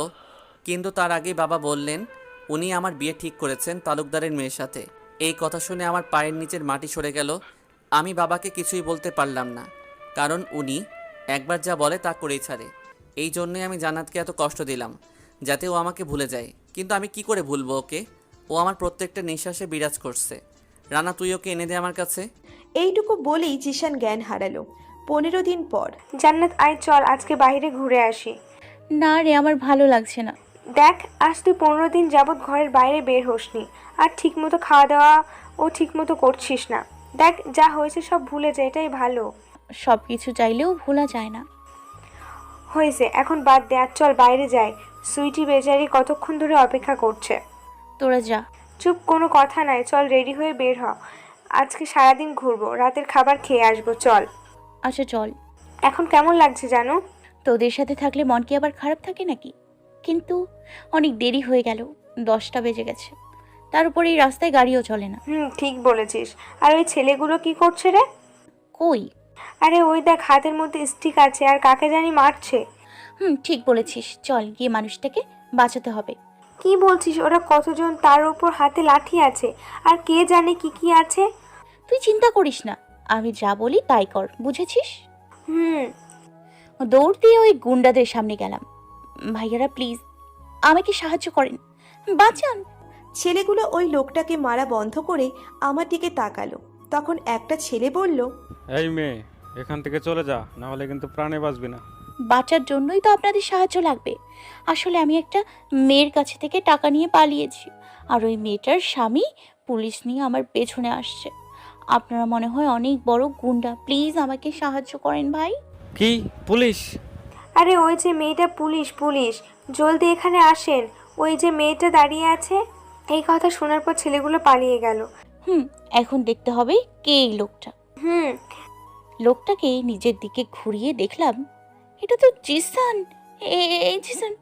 কিন্তু তার আগেই বাবা বললেন উনি আমার বিয়ে ঠিক করেছেন তালুকদারের মেয়ের সাথে। এই কথা শুনে আমার পায়ের নিচের মাটি সরে গেল। আমি বাবাকে কিছুই বলতে পারলাম না, কারণ উনি একবার যা বলে তা করেই ছাড়ে। এই জন্যই আমি জান্নাতকে এত কষ্ট দিলাম, যাতে ও আমাকে ভুলে যায়। কিন্তু আমি কি করে ভুলবো ওকে? ও আমার প্রত্যেকটা নিঃশ্বাসে বিরাজ করছে। রানা, তুই ওকে এনে দে আমার কাছে। এইটুকু বলেই জিশান জ্ঞান হারালো। 15 দিন পর। জান্নাত আয় চল আজকে বাইরে ঘুরে আসি। না রে, আমার ভালো লাগছে না। দেখ আজ তুই 15 দিন যাবৎ ঘরের বাইরে বের হোসনি, আর ঠিকমতো খাওয়া দাওয়া ও ঠিকমতো করছিস না। দেখ যা হয়েছে সব ভুলে যা, এটাই ভালো। সব কিছু চাইলেও ভোলা যায় না। হয়েছে, এখন বাদ দে, আর চল বাইরে যাই। সুইটি বেচারি কতক্ষণ ধরে অপেক্ষা করছে। তোরা যা। চুপ, কোনো কথা নাই, চল রেডি হয়ে বের হ। আজকে সারাদিন ঘুরবো, রাতের খাবার খেয়ে আসবো, চল। আচ্ছা চল। এখন কেমন লাগছে জানো? তোদের সাথে থাকলে মন কি আবার খারাপ থাকে নাকি? কিন্তু অনেক দেরি হয়ে গেল, 10টা বেজে গেছে। তার উপরে এই রাস্তায় গাড়িও চলে না। ঠিক বলেছিস। আর ওই ছেলেগুলো কি করছে রে? কই? আরে ওই দেখ, হাতের মধ্যে স্টিক আছে আর কাকে জানি মারছে। ঠিক বলেছিস, চল গিয়ে মানুষটাকে বাঁচাতে হবে। কি বলছিস? ওরা কতজন, তার উপর হাতে লাঠি আছে, আর কে জানে কি কি আছে। তুই চিন্তা করিস না, আমি যা বলি তাই কর, বুঝেছিস? দৌড় দিয়ে ওই গুন্ডাদের সামনে গেলাম। ভাইয়ারা প্লিজ আমাকে সাহায্য করেন, বাঁচান। ছেলেগুলো ওই লোকটাকে মারা বন্ধ করে আমার দিকে তাকালো। তখন একটা ছেলে বলল, এই মেয়ে, এখান থেকে চলে যা, না হলে কিন্তু প্রাণে বাঁচবি না। বাঁচার জন্যই তো আপনাদের সাহায্য লাগবে। আসলে আমি একটা মেয়ের কাছে থেকে টাকা নিয়ে পালিয়েছি, আর ওই মেয়েটার স্বামী পুলিশ নিয়ে আমার পেছনে আসছে। আপনারা মনে হয় অনেক বড় গুন্ডা, প্লিজ আমাকে সাহায্য করেন ভাই। কি পুলিশ? আরে ওই যে মেয়েটা পুলিশ, জলদি এখানে আসেন, ওই যে মেয়েটা দাঁড়িয়ে আছে। এই কথা শোনার পর ছেলেগুলো পালিয়ে গেল। এখন দেখতে হবে কে এই লোকটা। লোকটাকে নিজের দিকে ঘুরিয়ে দেখলাম, এটা তো জিসান। এই জিসান,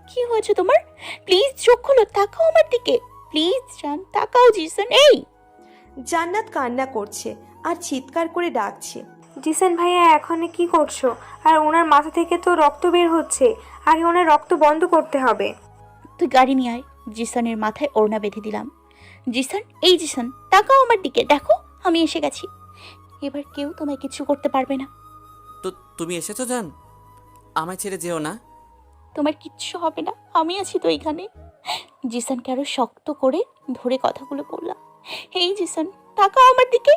কি হয়েছে তোমার? প্লিজ চোখ খোলো, তাকাও আমার দিকে, প্লিজ জান, তাকাও জিসান। এই জান্নাত কান্না করছে আর চিৎকার করে ডাকছে, জিসান ভাইয়া এখন কি করছো? আর ওনার মাথা থেকে তো রক্ত বের হচ্ছে, আগে ওনার রক্ত বন্ধ করতে হবে। তুই গাড়ি নিয়ে আয়। জিসানের মাথায় ওড়না বেঁধে দিলাম। জিসান, এই জিসান, তাকাও আমার দিকে, দেখো আমি এসে গেছি। এবার কেউ তোমায় কিছু করতে পারবে না। তো তুমি এসেছো জান, আমায় ছেড়ে যেও না। তোমার কিচ্ছু হবে না, আমি আছি তো এখানে। জিসানকে আরো শক্ত করে ধরে কথাগুলো বললাম। এই জিসান, তাকাও আমার দিকে।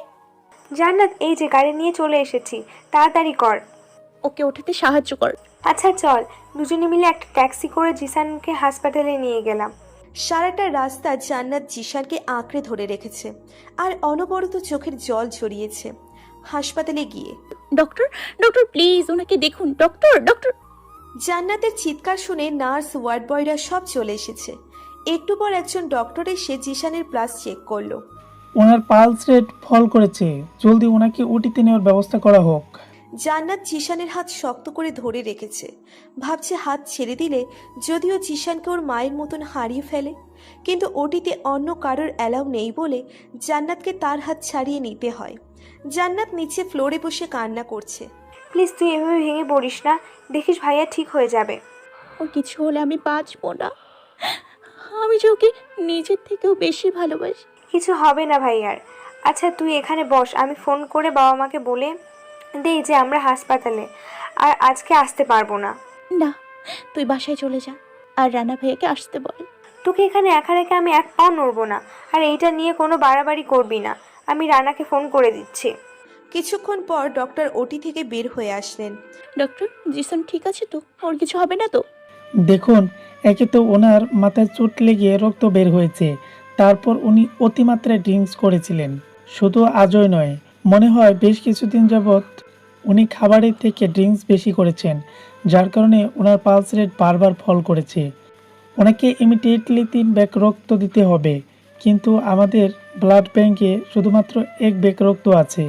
জান্নাত এই যে গাড়ি নিয়ে চলে এসেছি, তাড়াতাড়ি কর। ওকে ওঠাতে সাহায্য কর। আচ্ছা চল, দুজনে মিলে একটা ট্যাক্সি করে জিসানকে হাসপাতালে নিয়ে গেলাম। সারাটা রাস্তা জান্নাত জিশানকে আঁকড়ে ধরে রেখেছে আর অনবরত চোখের জল ঝরিয়েছে। হাসপাতালে গিয়ে, ডক্টর ডক্টর প্লিজ ওনাকে দেখুন, ডক্টর ডক্টর। জান্নাতের চিৎকার শুনে নার্স, ওয়ার্ড বয়রা সব চলে এসেছে। একটু পর একজন ডক্টর এসে জিশানের প্লাস চেক করলো। ওনার পালস রেট ফল করেছে, জলদি ওনাকে ওটিতে নেওয়ার ব্যবস্থা করা হোক। জান্নাত জিশানের হাত শক্ত করে ধরে রেখেছে, ভাবছে হাত ছেড়ে দিলে যদিও জিশানকে ওর মায়ের মতন হারিয়ে ফেলে, কিন্তু ওটিতে অন্য কারোর অ্যালাউ নেই বলে জান্নাতকে তার হাত ছাড়িয়ে নিতে হয়। জান্নাত নিচে ফ্লোরে বসে কান্না করছে। প্লিজ তুই এভাবে ভেঙে পড়িস না, দেখিস ভাইয়া ঠিক হয়ে যাবে। ওর কিছু হলে আমি বাঁচবো না। আমি যে ওকে নিজের থেকেও বেশি ভালোবাসি। কিছু হবে না ভাইয়ার। আচ্ছা তুই এখানে বস, আমি ফোন করে বাবা মাকে বলে দেই যে আমরা হাসপাতালে আর আজকে আসতে পারবো না। না, তুই বাসায় চলে যা আর রানা ভাইয়াকে আসতে বল। তোকে এখানে একা রেখে আমি এক পাও নড়বো না, আর এইটা নিয়ে কোনো বাড়াবাড়ি করবি না। আমি রানাকে ফোন করে দিচ্ছি। কিছুক্ষণ পর ডক্টর ওটি থেকে বের হয়ে আসলেন। ডক্টর, জিসান ঠিক আছে তো? ওর কিছু হবে না তো? দেখুন, একে তো ওনার মাথায় চোট লেগে রক্ত বের হয়েছে, তারপর উনি অতিমাত্রায় ড্রিঙ্কস করেছিলেন। শুধু আজই নয়, মনে হয় বেশ কিছুদিন যাবৎ উনি খাবারের থেকে ড্রিঙ্কস বেশি করেছেন, যার কারণে ওনার পালস রেট বারবার ফল করেছে। ওনাকে ইমিডিয়েটলি 3 ব্যাগ রক্ত দিতে হবে, কিন্তু আমাদের ব্লাড ব্যাংকে শুধুমাত্র 1 ব্যাগ রক্ত আছে।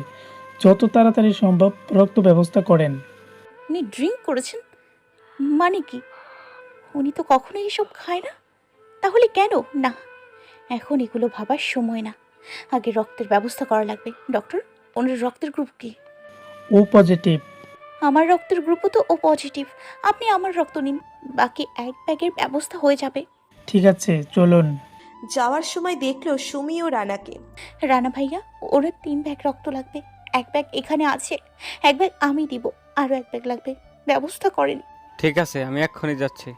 যত তাড়াতাড়ি সম্ভব রক্ত ব্যবস্থা করেন। উনি ড্রিঙ্ক করেছেন মানে কি? উনি তো কখনোই এসব খায় না, তাহলে কেন? না, এখন এগুলো ভাবার সময় না, আগে রক্তের ব্যবস্থা করা লাগবে। ডক্টর, ওনার রক্তের গ্রুপ কি? ও পজিটিভ। আমার রক্তের গ্রুপও তো ও পজিটিভ। আপনি আমার রক্ত নিন, বাকি 1 ব্যাগের ব্যবস্থা হয়ে যাবে। ঠিক আছে, চলুন। যাওয়ার সময় দেখলো সুমি ও রানাকে। রানা ভাইয়া, ওরা 3 ব্যাগ রক্ত লাগবে। 1 ব্যাগ এখানে আছে, 1 ব্যাগ আমি দিব, আরও 1 ব্যাগ লাগবে, ব্যবস্থা করেন। ঠিক আছে, আমি এক্ষুনি যাচ্ছি।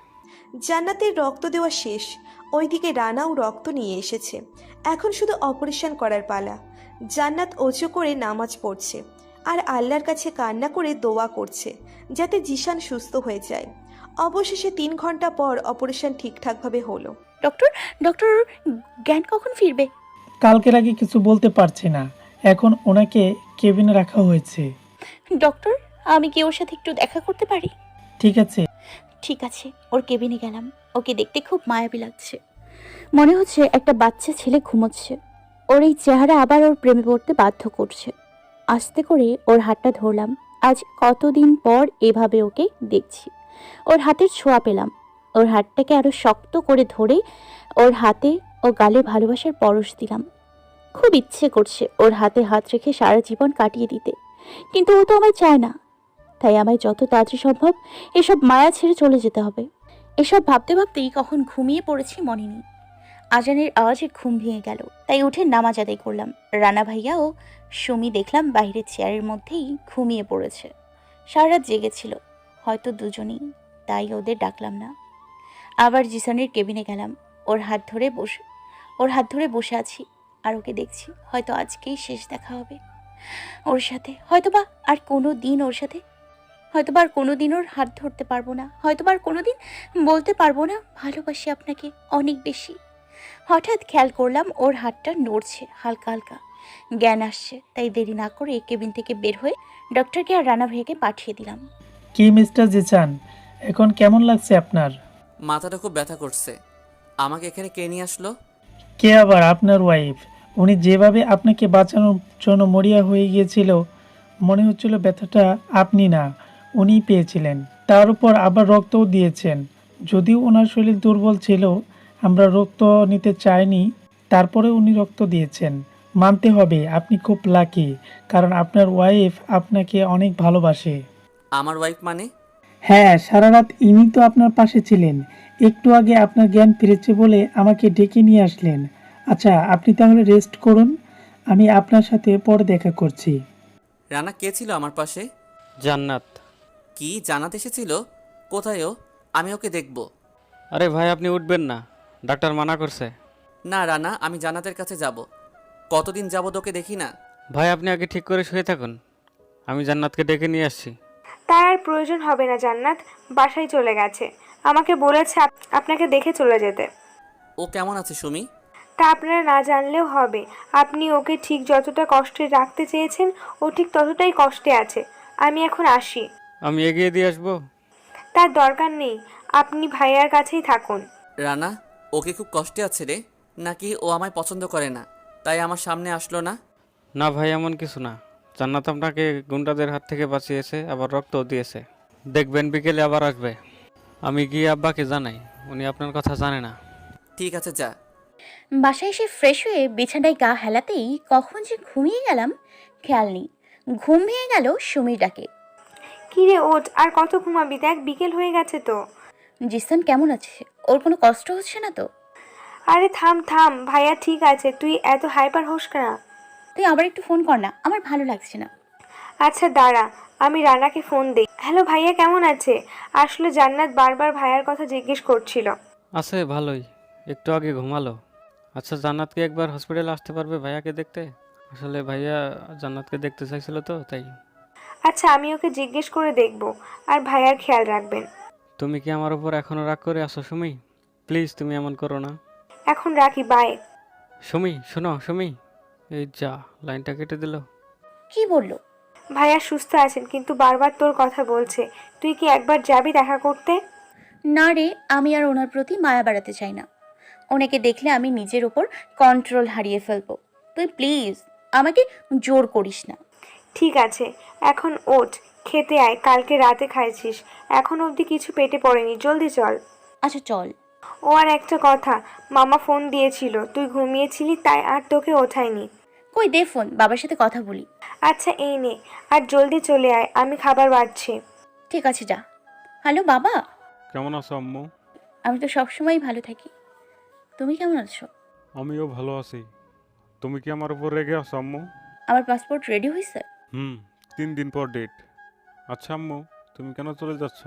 জান্নাতের রক্ত দেওয়া শেষ, ওইদিকে রানাও রক্ত নিয়ে এসেছে। এখন শুধু অপারেশন করার পালা। জান্নাত অজু করে নামাজ পড়ছে আর আল্লাহর কাছে কান্না করে দোয়া করছে যাতে জিশান সুস্থ হয়ে যায়। অবশেষে 3 ঘন্টা পর অপারেশন ঠিকঠাকভাবে হলো। ডক্টর, ডক্টর, জ্ঞান কখন ফিরবে? কালকের আগে কিছু বলতে পারছি না, এখন ওনাকে কেবিনে রাখা হয়েছে। ডক্টর, আমি কি ওর সাথে একটু দেখা করতে পারি? ঠিক আছে। ঠিক আছে, ওর কেবিনে গেলাম। ওকে দেখতে খুব মায়াবী লাগছে, মনে হচ্ছে একটা বাচ্চা ছেলে ঘুমোচ্ছে। ওর এই চেহারা আবার ওর প্রেমে পড়তে বাধ্য করছে। আস্তে করে ওর হাতটা ধরলাম। আজ কতদিন পর এভাবে ওকে দেখছি। ওর হাতের ছোঁয়া পেলাম। ওর হাতটাকে আরো শক্ত করে ধরে ওর হাতে ও গালে ভালোবাসার পরশ দিলাম। খুব ইচ্ছে করছে ওর হাতে হাত রেখে সারা জীবন কাটিয়ে দিতে, কিন্তু ও তো আমায় চায় না। তাই আমায় যত তাড়াতাড়ি সম্ভব এসব মায়া ছেড়ে চলে যেতে হবে। এসব ভাবতে ভাবতেই কখন ঘুমিয়ে পড়েছি মনে নেই। আজানের আওয়াজে ঘুম ভেঙে গেল, তাই উঠে নামাজ আদায় করলাম। রানা ভাইয়া ও সুমি দেখলাম বাইরের চেয়ারের মধ্যেই ঘুমিয়ে পড়েছে। সারা রাত জেগেছিল হয়তো দুজনেই, তাই ওদের ডাকলাম না। আবার জিসানের কেবিনে গেলাম। ওর হাত ধরে বসে আছি আর ওকে দেখছি। হয়তো আজকেই শেষ দেখা হবে ওর সাথে, হয়তোবা আর কোনো দিন ওর সাথে, হয়তোবা আর কোনো দিন ওর হাত ধরতে পারবো না, হয়তোবা আর কোনো দিন বলতে পারবো না ভালোবাসি আপনাকে অনেক বেশি। হঠাৎ খেয়াল করলাম ওর হাতটা নড়ছে হালকা হালকা। জ্ঞান আসছে, তাই দেরি না করে কেবিন থেকে বের হয়ে ডক্টরকে আর রানা ভাইয়াকে পাঠিয়ে দিলাম। কি মিস্টার জিসান, এখন কেমন লাগছে আপনার? মাথাটা খুব ব্যথা করছে। আমাকে এখানে কে নিয়ে আসলো? কে আবার? আপনার ওয়াইফ। উনি যেভাবে আপনাকে বাঁচানোর জন্য মরিয়া হয়ে গিয়েছিল, মনে হচ্ছিল ব্যথাটা আপনি না উনিই পেয়েছিলেন। তার উপর আবার রক্তও দিয়েছেন। যদিও ওনার শরীর দুর্বল ছিল, আমরা রক্ত নিতে চাইনি, তারপরে উনি রক্ত দিয়েছেন। মানতে হবে আপনি খুব লাকি, কারণ আপনার ওয়াইফ আপনাকে অনেক ভালোবাসে। আমার ওয়াইফ মানে? হ্যাঁ, সারা রাত ইনি তো আপনার পাশে ছিলেন। একটু আগে আপনার জ্ঞান ফিরেছে বলে আমাকে ডেকে নিয়ে আসলেন। আচ্ছা, আপনি তাহলে রেস্ট করুন, আমি আপনার সাথে পরে দেখা করছি। রানা কে ছিল আমার পাশে? জান্নাত। কি জানাতে এসেছিল? কোথায় ও? আমি ওকে দেখব। আরে ভাই, আপনি উঠবেন না, ডাক্তার মানা করছে। না রানা, আমি জান্নাতের কাছে যাব। কতদিন যাবত ওকে দেখি না। ভাই, আপনি আগে ঠিক করে শুয়ে থাকুন, আমি জান্নাতকে ডেকে নিয়ে আসছি। তার আর প্রয়োজন হবে না, জান্নাত বাসায় চলে গেছে। আমাকে বলেছে আপনাকে দেখে চলে যেতে। ও কেমন আছে সুমি? তা আপনারা না জানলেও হবে। আপনি ওকে ঠিক যতটা কষ্টে রাখতে চেয়েছেন ও ঠিক ততটাই কষ্টে আছে। আমি এখন আসি। আমি এগিয়ে দিয়ে আসবো? তার দরকার নেই, আপনি ভাইয়ার কাছেই থাকুন। রানা, ওকে খুব কষ্টে আছে রে, নাকি ও আমায় পছন্দ করে না তাই আমার সামনে আসলো না? না ভাই, এমন কিছু না। জান্নাত আপনাকে গুন্ডাদের হাত থেকে বাঁচিয়েছে, আবার রক্তও দিয়েছে। দেখবেন বিকেলে আবার আসবে। আমি গিয়ে আব্বাকে জানাই, উনি আপনার কথা জানে না। ঠিক আছে, যা। বাসায় এসে ফ্রেশ হয়ে বিছানায় গা হেলাতেই কখন যে ঘুমিয়ে গেলাম খেয়াল নেই। ঘুম ভেঙে গেল সুমির ডাকে। কি রে ওঠ, আর কত ঘুমাবি? দেখ বিকেল হয়ে গেছে তো। জিসান কেমন আছে? ওর কোনো কষ্ট হচ্ছে না তো? আরে থাম থাম, ভাইয়া ঠিক আছে, তুই এত হাইপার হোস না। তুই আবার একটু ফোন কর না, আমার ভালো লাগছে না। আচ্ছা দাঁড়া, আমি রানাকে ফোন দিই। হ্যালো ভাইয়া, কেমন আছে? আসলে জান্নাত বারবার ভাইয়ার কথা জিজ্ঞেস করছিল। আছে ভালোই, একটু আগে ঘুমালো। আচ্ছা, জান্নাত কি একবার হসপিটালে আসতে পারবে ভাইয়াকে দেখতে? আসলে ভাইয়া জান্নাতকে দেখতে চাইছিল তো তাই। আচ্ছা, আমি ওকে জিজ্ঞেস করে দেখব, আর ভাইয়ার খেয়াল রাখবেন। তুমি কি আমার উপর এখনো রাগ করে আসো সুমি? প্লিজ তুমি এমন করো না। এখন রাখি, বাই। সুমি শোনো, সুমি। এই যা, লাইনটা কেটে দিল। কি বললো? ভাইয়া সুস্থ আছেন, কিন্তু বারবার তোর কথা বলছে। তুই কি একবার যাবি দেখা করতে? না রে, আমি আর ওনার প্রতি মায়া বাড়াতে চাই না। ওনাকে দেখলে আমি নিজের ওপর কন্ট্রোল হারিয়ে ফেলবো। তুই প্লিজ আমাকে জোর করিস না। ঠিক আছে, এখন ওঠ, খেতে আয়। কালকে রাতে খাইছিস, এখন অবধি কিছু পেটে পড়েনি, জলদি চল। আচ্ছা চল। ও আর একটা কথা, মামা ফোন দিয়েছিল, তুই ঘুমিয়েছিলি তাই আর তোকে ওঠায়নি। কই দে ফোন, বাবার সাথে কথা বলি। আচ্ছা এই নে, আর জলদি চলে আয়, আমি খাবার বাড়ছি। ঠিক আছে যা। হ্যালো বাবা। কেমন আছো আম্মু? আমি তো সবসময় ভালো থাকি, তুমি কেমন আছো? আমিও ভালো আছি। তুমি কি আমার উপর রেগে আছো আম্মু? আমার পাসপোর্ট রেডি হয়েছে? 3 দিন পর ডেট। আচ্ছা আম্মু, তুমি কেন চলে যাচ্ছ?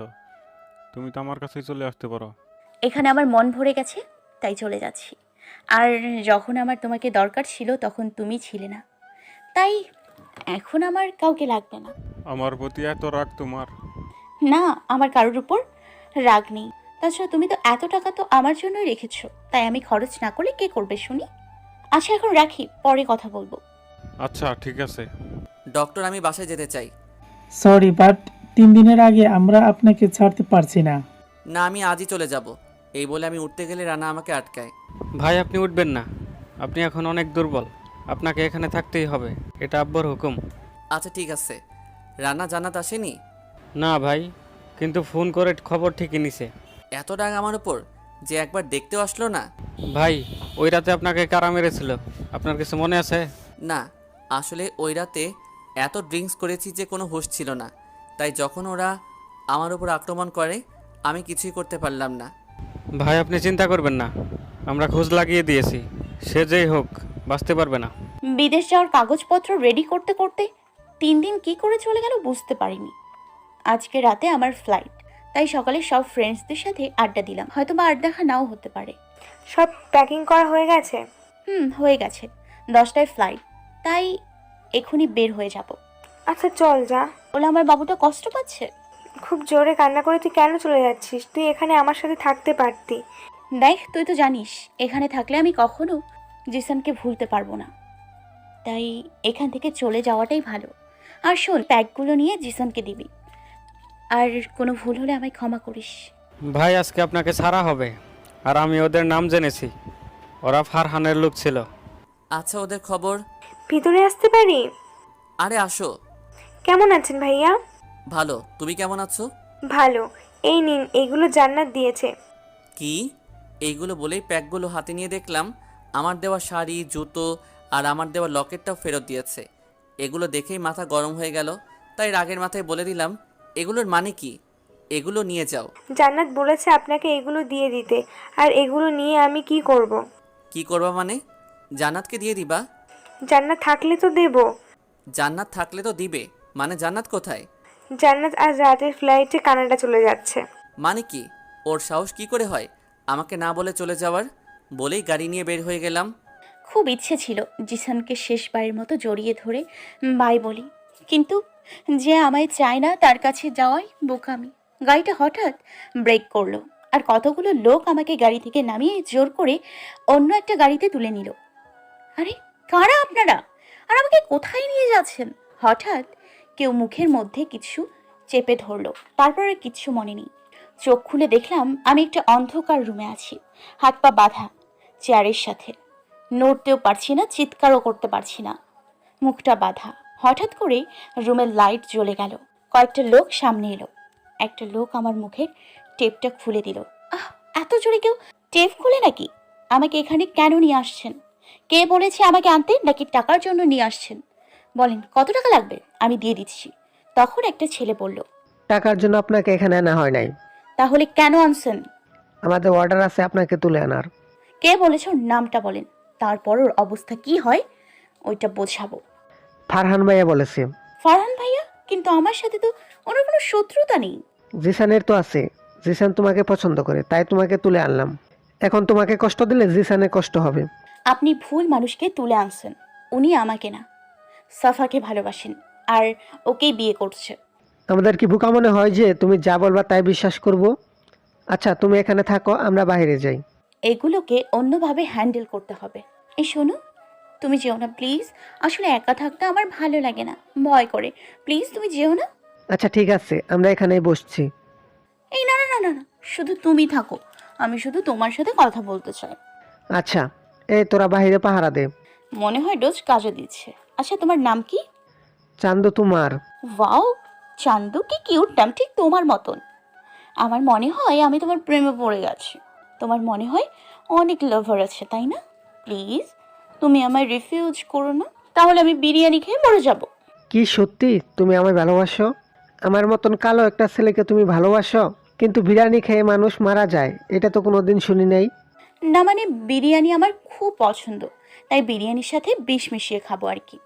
তুমি তো আমার কাছেই চলে আসতে পারো। এখানে আমার মন ভরে গেছে তাই চলে যাচ্ছি। আর যখন আমার তোমাকে দরকার ছিল তখন তুমি ছিলে না, তাই এখন আমার কাউকে লাগবে না। আমার প্রতি এত রাগ তোমার? না, আমার কারোর উপর রাগ নেই। তাছাড়া তুমি তো এত টাকা তো আমার জন্যই রেখেছো, তাই আমি খরচ না করলে কে করবে শুনি? আচ্ছা এখন রাখি, পরে কথা বলবো। আচ্ছা ঠিক আছে। ডক্টর, আমি বাসায় যেতে চাই। সরি, বাট 3 দিনের আগে আমরা আপনাকে ছাড়তে পারছি না। না, আমি আজই চলে যাব। এই বলে আমি উঠতে গেলে রানা আমাকে আটকায়। ভাই আপনি উঠবেন না, আপনি এখন অনেক দুর্বল, আপনাকে এখানে থাকতেই হবে, এটা আব্বুর হুকুম। আচ্ছা ঠিক আছে। রানা জান্নাত আসেনি? না ভাই, কিন্তু ফোন করে খবর ঠিকই নিছে। এত রাগ আমার উপর যে একবার দেখতেও আসলো না? ভাই ওই রাতে আপনাকে কারা মেরেছিল, আপনার কিছু মনে আছে? না, আসলে ওই রাতে এত ড্রিঙ্কস করেছি যে কোনো হুঁশ ছিল না, তাই যখন ওরা আমার উপর আক্রমণ করে আমি কিছুই করতে পারলাম না। ভাই আপনি চিন্তা করবেন না, আমরা খোঁজ লাগিয়ে দিয়েছি, সে যেই হোক বাঁচতে পারবে না। বিদেশ যাওয়ার কাগজপত্র রেডি করতে করতে 3 দিন কি করে চলে গেল বুঝতে পারিনি। আজকে রাতে আমার ফ্লাইট, তাই সকালে সব ফ্রেন্ডসদের সাথে আড্ডা দিলাম। হয়তো বা আর দেখা নাও হতে পারে। সব প্যাকিং করা হয়ে গেছে? হয়ে গেছে। 10টায় ফ্লাইট, তাই এখনই বের হয়ে যাব। আচ্ছা চল যা। বলে আমার বাবুটা কষ্ট পাচ্ছে। খুব জোরে কান্না করে তুই কেন চলে যাচ্ছিস? তুই এখানে আমার সাথে থাকতে পারতি। দেখ তুই তো জানিস এখানে থাকলে আমি কখনো জিসানকে ভুলতে পারবো না, তাই এখান থেকে চলে যাওয়াটাই ভালো। আর শোন, প্যাকগুলো নিয়ে জিসানকে দিবি, আর কোনো ভুল হলে আমায় ক্ষমা করিস। ভাই আজকে আপনাকে ছাড়া হবে, আর আমি ওদের নাম জেনেছি, ওরা ফারহানের লোক ছিল। আচ্ছা, ওদের খবর? ভিতরে আসতে পারি? আরে আসো। কেমন আছেন ভাইয়া? ভালো, তুমি কেমন আছো? ভালো। এই নিন, এগুলো জান্নাত দিয়েছে। কি? এইগুলো বলেই প্যাকগুলো হাতে নিয়ে দেখলাম আমার দেওয়া শাড়ি, জুতো আর আমার দেওয়া লকেটটাও ফেরত দিয়েছে। এগুলো দেখেই মাথা গরম হয়ে গেল, তাই রাগের মাথায় বলে দিলাম, এগুলোর মানে কি? এগুলো নিয়ে যাও। জান্নাত বলেছে আপনাকে এগুলো দিয়ে দিতে, আর এগুলো নিয়ে আমি কি করব? কি করবা মানে? জান্নাতকে দিয়ে দিবা? জান্নাত থাকলে তো দেব। জান্নাত থাকলে তো দিবে, মানে জান্নাত কোথায়? জান্নাত আজ রাতের ফ্লাইটে কানাডা চলে যাচ্ছে। মানে কি? ওর সাহস কি করে হয় আমাকে না বলে চলে যাওয়ার? বলেই গাড়ি নিয়ে বের হয়ে গেলাম। খুব ইচ্ছে ছিল জিসানকে শেষবারের মতো জড়িয়ে ধরে বাই বলি, কিন্তু যে আমায় চায় না তার কাছে যাওয়াই বোকামি। গাড়িটা হঠাৎ ব্রেক করলো, আর কতগুলো লোক আমাকে গাড়ি থেকে নামিয়ে জোর করে অন্য একটা গাড়িতে তুলে নিল। আরে কারা আপনারা, আর আমাকে কোথায় নিয়ে যাচ্ছেন? হঠাৎ কেউ মুখের মধ্যে কিছু চেপে ধরলো, তারপর আর কিচ্ছু মনে নেই। চোখ খুলে দেখলাম আমি একটা অন্ধকার রুমে আছি, হাত পা বাঁধা চেয়ারের সাথে, নড়তেও পারছি না, চিৎকারও করতে পারছি না, মুখটা বাঁধা। হঠাৎ করে রুমের লাইট জ্বলে গেল, কয়েকটা লোক সামনে এলো। একটা লোক আমার মুখের টেপটা খুলে দিল। আহ, এত জোরে কেউ টেপ খুলে নাকি? আমাকে এখানে কেন নিয়ে আসছেন? কে বলেছে আমাকে আনতে, নাকি টাকার জন্য নিয়ে আসছেন? বলেন কত টাকা লাগবে, আমি দিয়ে দিচ্ছি। তখন একটা ছেলে বলল, টাকার জন্য আপনাকে এখানে আনা হয় নাই, তাহলে কেন আনছেন? আমাদের অর্ডার আছে আপনাকে তুলে আনার। কে বলেছ, নামটা বলেন, তারপর ওর অবস্থা কি হয় ওইটা বোঝাবো। ফারহান ভাইয়া বলেছে। ফারহান ভাইয়া? কিন্তু আমার সাথে তো ওনার কোনো শত্রুতা নেই। জিসানের তো আছে, জিসান তোমাকে পছন্দ করে, তাই তোমাকে তুলে আনলাম। এখন তোমাকে কষ্ট দিলে জিসানের কষ্ট হবে। আপনি ভুল মানুষকে তুলে আনছেন। উনি আমাকে না, সাফাকে ভালোবাসেন আর ওকেই বিয়ে করছে। আমাদের কি বোকা মনে হয় যে তুমি যা বলবা তাই বিশ্বাস করব? আচ্ছা তুমি এখানে থাকো, আমরা বাইরে যাই। এগুলোকে অন্যভাবে হ্যান্ডেল করতে হবে। এই শোনো, তুমি যেও না প্লিজ। আসলে একা থাকতে আমার ভালো লাগে না, ভয় করে। প্লিজ তুমি যেও না। আচ্ছা ঠিক আছে, আমরা এখানেই বসছি। এই না না না না না, শুধু তুমি থাকো, আমি শুধু তোমার সাথে কথা বলতে চাই। আচ্ছা এই তোরা বাইরে পাহারা দে। মনে হয় ডোজ কাজে দিচ্ছে। আচ্ছা তোমার নাম কি? চান্দু তোমার? ওয়াও, চান্দু, কি কিউট নাম, ঠিক তোমার মতন। আমার মনে হয় আমি তোমার প্রেমে পড়ে গেছি। তোমার মনে হয় অনেক লাভার আছে, তাই না? প্লিজ তুমি আমায় রিফিউজ করো না, তাহলে আমি বিরিয়ানি খেয়ে মরে যাব। কি সত্যি তুমি আমায় ভালোবাসো? আমার মতন কালো একটা ছেলেকে তুমি ভালোবাসো? কিন্তু বিরিয়ানি খেয়ে মানুষ মারা যায়, এটা তো কোনোদিন শুনি নাই। না মানে বিরিয়ানি আমার খুব পছন্দ, তাই বিরিয়ানির সাথে বিষ মিশিয়ে খাবো আর কি।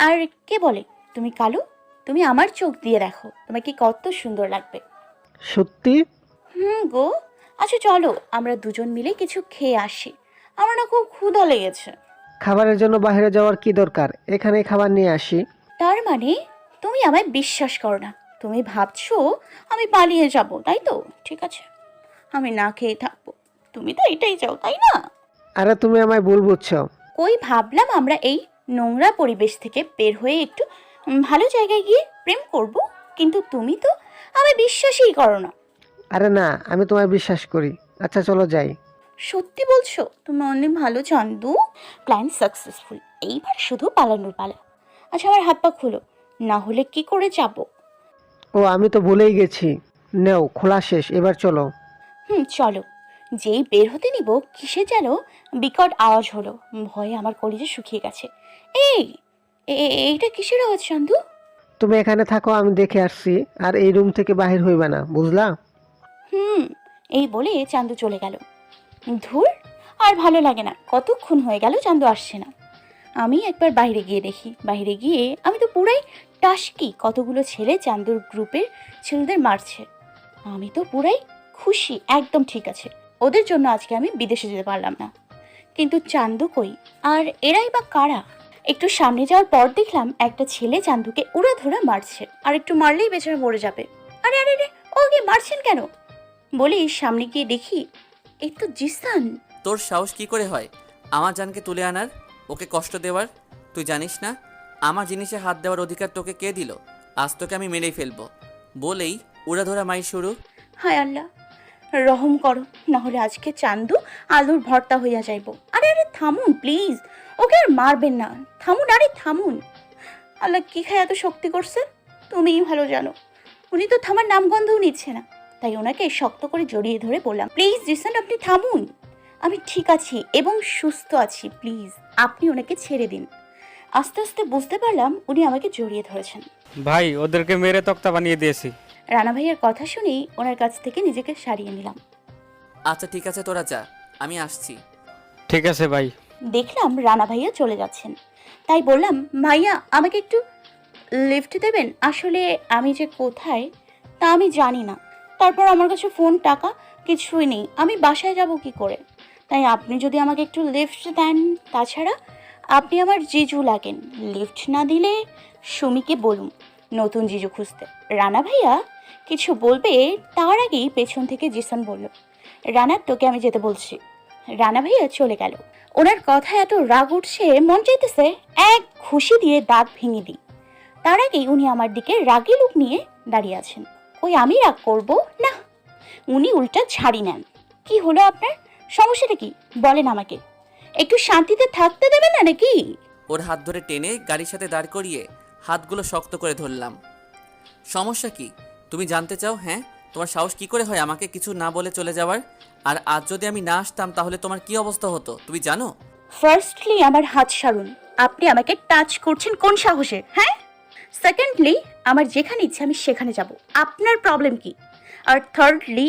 আর কে বলে তুমি কালো? তুমি আমার চোখ দিয়ে দেখো, তোমাকে কত সুন্দর লাগবে। সত্যি? গো। আচ্ছা চলো আমরা দুজন মিলে কিছু খেয়ে আসি, আমার না খুব ক্ষুধা লেগেছে। খাবারের জন্য বাইরে যাওয়ার কি দরকার, এখানেই খাবার নিয়ে আসি। তার মানে তুমি আমায় বিশ্বাস করো না? তুমি ভাবছো আমি পালিয়ে যাব, তাই তো? ঠিক আছে, আমি না খেয়ে থাকবো। তুমি তো এটাই চাও, তাই না? আরে তুমি আমায় ভুল বুঝছো। কই, ভাবলাম আমরা এই নোংরা পরিবেশ থেকে বের হয়ে একটু ভালো জায়গায় গিয়ে প্রেম করব, কিন্তু তুমি তো আমায় বিশ্বাসই করো না। আরে না, আমি তোমায় বিশ্বাস করি। আচ্ছা চলো যাই। সত্যি বলছো? তুমি অনেক ভালো চান্দু। প্ল্যান সাকসেসফুল, এইবার শুধু পালানোর পালা। আচ্ছা আমার হাত পা খোলো, না হলে কি করে যাবো? ও আমি তো ভুলেই গেছি। নেও খোলা শেষ, এবার চলো। চলো। যেই বের হতে নিব কিসে যেন বিকট আওয়াজ হলো, ভয়ে আমার কলিজা শুকিয়ে গেছে। এই এইটা কিসের আওয়াজ চান্দু? তুমি এখানে থাকো, আমি দেখে আসছি, আর এই রুম থেকে বাহির হইবে না, বুঝলা? এই বলে চান্দু চলে গেল। ধুর, আর ভালো লাগে না, কতক্ষণ হয়ে গেল চান্দু আসছে না। আমি একবার বাইরে গিয়ে দেখি। বাইরে গিয়ে আমি তো পুরাই টাসকি, কতগুলো ছেলে চান্দুর গ্রুপের ছেলেদের মারছে। আমি তো পুরাই খুশি, একদম ঠিক আছে, ওদের জন্য আজকে আমি বিদেশে যেতে পারলাম না। কিন্তু চান্দু কই, আর এরাই বা কারা? একটু সামনে যাওয়ার পর দেখলাম একটা ছেলে চান্দুকে উড়াধুরা মারছে, আর একটু মারলেই বেচারা মরে যাবে। আরে আরে রে, ওকে মারছেন কেন বলি সামনে গিয়ে দেখি এই তো জিসান। তোর সাহস কি করে হয় আমার জানকে তুলে আনার, ওকে কষ্ট দেওয়ার? তুই জানিস না আমার জিনিসে হাত দেওয়ার অধিকার তোকে কে দিল? আজ তোকে আমি মেরেই ফেলবো। বলেই উড়াধরা মাই শুরু। হায় আল্লাহ, রহম করো, না হলে আজকে চান্দু আলুর ভর্তা হইয়া যাইব। আরে আরে থামুন প্লিজ, ওকে আর মারবেন না, থামুন, আরে থামুন। আল্লাহ কি খায় এত শক্তি করছে তুমিই ভালো জানো। উনি তো থামার নামগন্ধও নিচ্ছে না, তাই ওনাকে শক্ত করে জড়িয়ে ধরে বললাম, প্লিজ জিসান আপনি থামুন, আমি ঠিক আছি এবং সুস্থ আছি, প্লিজ আপনি ওনাকে ছেড়ে দিন। আস্তে আস্তে বুঝতে পারলাম উনি আমাকে জড়িয়ে ধরেছেন। ভাই ওদেরকে মেরে তক্তা বানিয়ে দিয়েছি। রানা ভাইয়ের কথা শুনেই ওনার কাছ থেকে নিজেকে সারিয়ে নিলাম। আচ্ছা ঠিক আছে তোরা যা, আমি আসছি। ঠিক আছে ভাই। দেখলাম রানা ভাইয়া চলে যাচ্ছেন, তাই বললাম, ভাইয়া আমাকে একটু লিফট দেবেন? আসলে আমি যে কোথায় তা আমি জানি না, তারপর আমার কাছে ফোন টাকা কিছুই নেই, আমি বাসায় যাব কি করে? তাই আপনি যদি আমাকে একটু লিফট দেন। তাছাড়া আপনি আমার জিজু লাগেন, লিফট না দিলে সুমিকে বলুন নতুন জিজু খুঁজতে। রানা ভাইয়া কিছু বলবে তার আগেই পেছন থেকে জিসান বলল, রানা তোকে আমি যেতে বলছি। রানা ভাইয়া চলে গেল। ওনার কথা এত রাগ উঠছে, মন চাইতেছে এক খুশি দিয়ে দাঁত ভেঙে দিই। তার আগেই উনি আমার দিকে রাগি লুক নিয়ে দাঁড়িয়ে আছেন। ওই আমি রাগ করব না, উনি উল্টা ঝাড়ি নেন। কি হলো আপনার? সমস্যাটা কি বলেন আমাকে। একটু শান্তিতে থাকতে দেবেন না নাকি? ওর হাত ধরে টেনে গাড়ির সাথে দাঁড় করিয়ে হাতগুলো শক্ত করে ধরলাম। সমস্যা কি তুমি জানতে চাও? হ্যাঁ, তোমার সাহস কি করে হয় আমাকে কিছু না বলে চলে যাওয়ার? আর আজ যদি আমি না আসতাম তাহলে তোমার কি অবস্থা হতো তুমি জানো? ফার্স্টলি আমার হাত সারুন। আপনি আমাকে টাচ করছেন কোন সাহসে? হ্যাঁ। সেকেন্ডলি আমার যেখানে ইচ্ছে আমি সেখানে যাব, আপনার প্রবলেম কি? আর থার্ডলি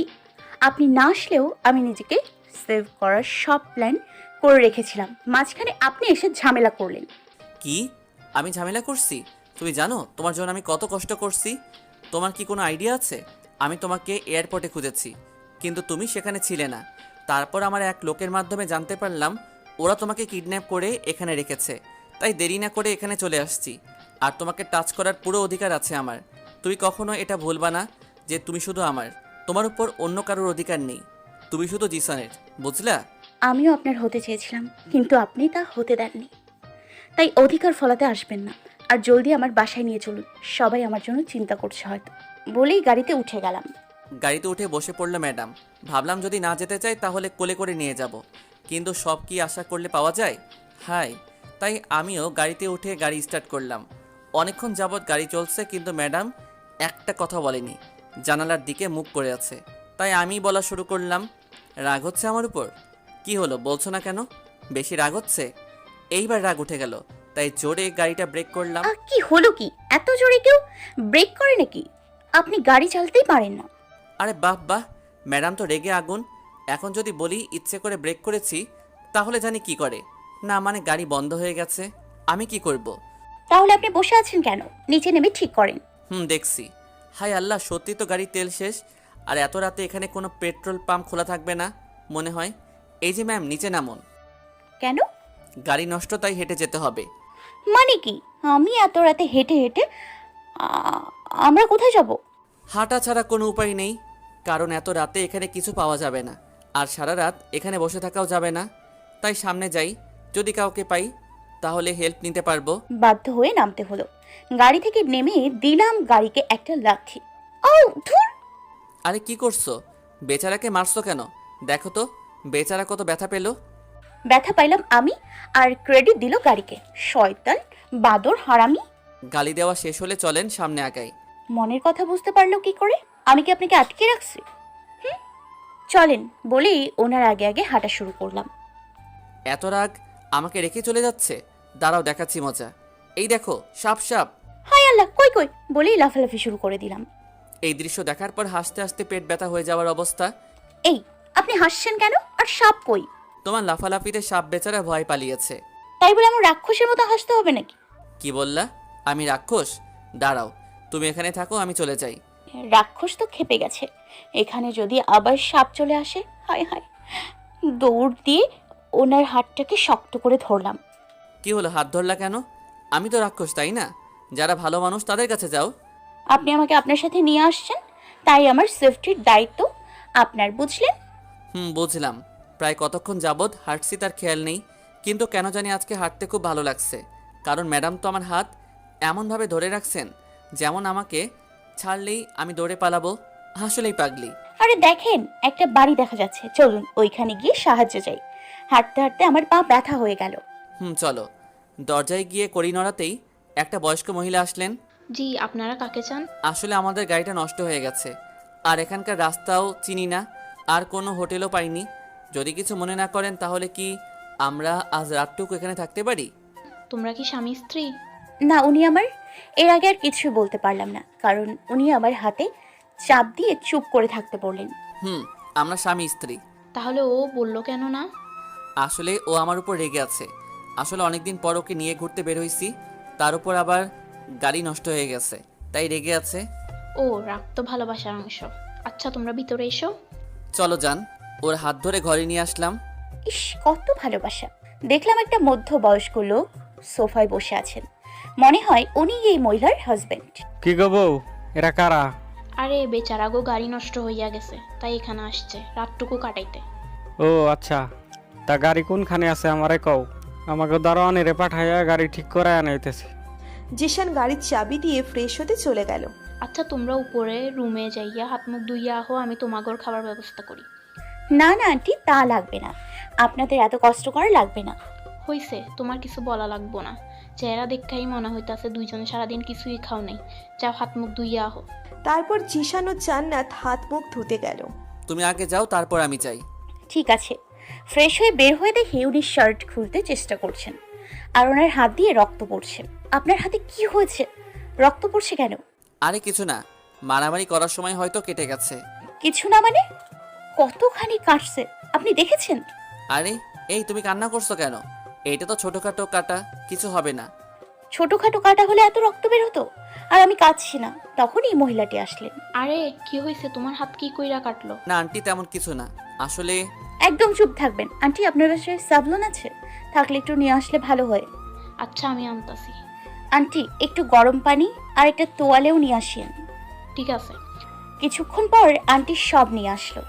আপনি না আসলেও আমি নিজেকে সেভ করার সব প্ল্যান করে রেখেছিলাম, মাঝখানে আপনি এসে ঝামেলা করলেন। কি আমি ঝামেলা করছি? তুমি জানো তোমার জন্য আমি কত কষ্ট করছি? তোমার কি কোনো আইডিয়া আছে? আমি তোমাকে এয়ারপোর্টে খুঁজেছি কিন্তু তুমি সেখানে ছিলে না। তারপর আমার এক লোকের মাধ্যমে জানতে পারলাম ওরা তোমাকে কিডন্যাপ করে এখানে রেখেছে। তাই দেরি না করে এখানে চলে আসছি। আর তোমাকে টাচ করার পুরো অধিকার আছে আমার। তুমি কখনো এটা ভুলবা না যে তুমি শুধু আমার, তোমার উপর অন্য কারোর অধিকার নেই। তুমি শুধু জিসানের, বুঝলা? আমিও আপনার হতে চেয়েছিলাম কিন্তু আপনি তা হতে দেননি। তাই অধিকার ফলাতে আসবেন না। আর জলদি আমার বাসায় নিয়ে চলুন, সবাই আমার জন্য চিন্তা করছে হয়তো। বলেই গাড়িতে উঠে গেলাম। গাড়িতে উঠে বসে পড়লো ম্যাডাম। ভাবলাম যদি না যেতে চাই তাহলে কোলে করে নিয়ে যাব, কিন্তু সব কি আশা করলে পাওয়া যায়? হাই, তাই আমিও গাড়িতে উঠে গাড়ি স্টার্ট করলাম। অনেকক্ষণ যাবৎ গাড়ি চলছে কিন্তু ম্যাডাম একটা কথা বলেনি, জানালার দিকে মুখ করে আছে। তাই আমি বলা শুরু করলাম, রাগ হচ্ছে আমার উপর? কি হলো বলছো না কেন? বেশি রাগ হচ্ছে? এইবার রাগ উঠে গেল, তাই জোরে গাড়িটা ব্রেক করলাম। কি হলো কি? এত জোরে কেউ ব্রেক করে নাকি? আপনি গাড়ি চালাতেই পারেন না? আরে বাহ বাহ, ম্যাডাম তো রেগে আগুন। এখন যদি বলি ইচ্ছে করে ব্রেক করেছি তাহলে জানি কি করে। না মানে গাড়ি বন্ধ হয়ে গেছে, আমি কি করব? তাহলে আপনি বসে আছেন কেন? নিচে নেমে ঠিক করেন। দেখছি। হায় আল্লাহ, সত্যি তো গাড়ির তেল শেষ। আর এত রাতে এখানে কোনো পেট্রোল পাম্প খোলা থাকবে না মনে হয়। এই যে ম্যাম, নিচে নামুন। কেন? গাড়ি নষ্ট, তাই হেঁটে যেতে হবে। মানে কি? আমি এত রাতে হেঁটে হেঁটে আমরা কোথায় যাব? হাঁটা ছাড়া কোনো উপায় নেই, কারণ এত রাতে এখানে কিছু পাওয়া যাবে না। আর সারা রাত এখানে বসে থাকাও যাবে না। তাই সামনে যাই, যদি কাউকে পাই তাহলে হেল্প নিতে পারবো। বাধ্য হয়ে নামতে হলো। গাড়ি থেকে নেমে দিলাম গাড়িকে একটা লাথি। ও ধুর! আরে কি করছো? বেচারাকে মারছো কেন? দেখো তো বেচারা কত ব্যথা পেল। ব্যথা পাইলাম আমি, আর ক্রেডিট দিল গাড়িকে। শয়তান, বাদর, হারামি। গালি দেওয়া শেষ হলে চলেন সামনে আগাই। মনের কথা বুঝতে পারলো কি করে? আমি কি আপনাকে আটকে রাখছি? চলেন বলেই ওনার আগে আগে হাঁটা শুরু করলাম। এত রাগ আমাকে রেখে চলে যাচ্ছে? দাঁড়াও দেখাচ্ছি মজা। এই দেখো, সাপ সাপ। হায় আল্লাহ, কই কই বলেই লাফালাফি শুরু করে দিলাম। এই দৃশ্য দেখার পর হাসতে হাসতে পেট ব্যথা হয়ে যাওয়ার অবস্থা। এই, আপনি হাসছেন কেন? আর সাপ কই? তোমার লাফালাফিতে সাপ বেচারা ভয় পালিয়েছে। তাই বলে আমার রাক্ষসের মতো হাসতে হবে নাকি? কি বললা? আমি রাক্ষস? দাঁড়াও, তুমি এখানে থাকো, আমি চলে যাই। রাক্ষস তো খেপে গেছে। এখানে যদি আবার সাপ চলে আসে, হায় হায়। দৌড় দিয়ে ওনার হাতটাকে শক্ত করে ধরলাম। কি হলো, হাত ধরলা কেন? আমি তো রাক্ষস, তাই না? যারা ভালো মানুষ তাদের কাছে যাও। আপনি আমাকে আপনার সাথে নিয়ে আসছেন, তাই আমার সেফটির দায়িত্ব আপনার, বুঝলেন? বুঝলাম। প্রায় কতক্ষণ যাবৎ হাঁটছি তার খেয়াল নেই, কিন্তু কেন জানি আজকে হাঁটতে খুব ভালো লাগছে। কারণ ম্যাডাম তো আমার হাত এমনভাবে ধরে রাখছেন যেমন আমাকে ছাড়লেই আমি দৌড়ে পালাবো। আসলেই পাগলি। আরে দেখেন, একটা বাড়ি দেখা যাচ্ছে, চলুন ওইখানে গিয়ে সাহায্য চাই। হাঁটতে হাঁটতে আমার পা ব্যথা হয়ে গেল। চলো। দরজায় গিয়ে কড়ি নড়াতেই একটা বয়স্ক মহিলা আসলেন। জি, আপনারা কাকে চান? আসলে আমাদের গাড়িটা নষ্ট হয়ে গেছে, আর এখানকার রাস্তাও চিনি না, আর কোনো হোটেলও পাইনি। যদি কিছু মনে না করেন তাহলে কি আমরা আজ রাতটুকু এখানে থাকতে পারি? তোমরা কি স্বামী স্ত্রী? না, উনি আমার। এর আগে আর কিছু বলতে পারলাম না, কারণ উনি আমার হাতে চাপ দিয়ে চুপ করে থাকতে বললেন। আমরা স্বামী স্ত্রী। তাহলে ও বললো কেন না? আসলে ও আমার উপর রেগে আছে। আসলে অনেকদিন পর ওকে নিয়ে ঘুরতে বের হইছি, তার উপর আবার গাড়ি নষ্ট হয়ে গেছে, তাই রেগে আছে। ও, রাগ তো ভালোবাসার অংশ। আচ্ছা, তোমরা ভিতরে এসো। চলো যান। ওর হাত ধরে ঘরে নিয়ে আসলাম। ইস, কত ভালোবাসা! দেখলাম একটা মধ্যবয়স্ক লোক সোফায় বসে আছেন। মনে হয় উনি এই মহিলার হাজবেন্ড। কি গো বউ, এরা কারা? আরে বেচারা গো, গাড়ি নষ্ট হইয়া গেছে, তাই এখানে আসছে রাতটুকু কাটাইতে। ও আচ্ছা, তা গাড়ি কোনখানে আছে আমারে কও। আমাকে দারোয়ানেরে পাঠাইয়া গাড়ি ঠিক করে আনাইতেছে। জিশান গাড়ির চাবি দিয়ে ফ্রেশ হতে চলে গেল। আচ্ছা তোমরা উপরে রুমে যাইয়া হাত মুখ ধুইয়া আহো, আমি তোমাগর খাবার ব্যবস্থা করি। না না আন্টি, তা লাগবে না, আপনাদের এত কষ্ট করা লাগবে না। হইছে, তোমার কিছু বলা লাগবো না। চেহারা দেখাই মনে হইতাছে দুইজনে সারাদিন কিছুই খাও নাই। যাও হাত মুখ ধুইয়া আহো। তারপর জিশান ও জান্নাত হাত মুখ ধুতে গেল। তুমি আগে যাও, তারপর আমি যাই। ঠিক আছে। ফ্রেশ হয়ে বের হয়ে দেখে উনি শার্ট খুলতে চেষ্টা করছেন আর ওনার হাত দিয়ে রক্ত পড়ছে। আপনার হাতে কি হয়েছে? রক্ত পড়ছে কেন? আরে কিছু না, মারামারি করার সময় হয়তো কেটে গেছে। কিছু না মানে? কতখানি কাটছে আপনি দেখেছেন? আরে এই তুমি কান্না করছো কেন? এইটা তো ছোটখাটো কাটা, কিছু হবে না। ছোটখাটো কাটা হলে এত রক্ত বের হতো? আর আমি কাঁদছি না। তখনই মহিলাটি আসলেন। আরে কি হয়েছে, তোমার হাত কি কইরা কাটলো? না আন্টি, তেমন কিছু না আসলে। একদম চুপ থাকবেন। আন্টি আপনার বাসায় সাবলন আছে? থাকলে একটু নিয়ে আসলে ভালো হয়। আচ্ছা আমি আনতাছি। আন্টি একটু গরম পানি আর একটা তোয়ালেও নিয়ে আসেন। ঠিক আছে। কিছুক্ষণ পর আন্টি সব নিয়ে আসলো।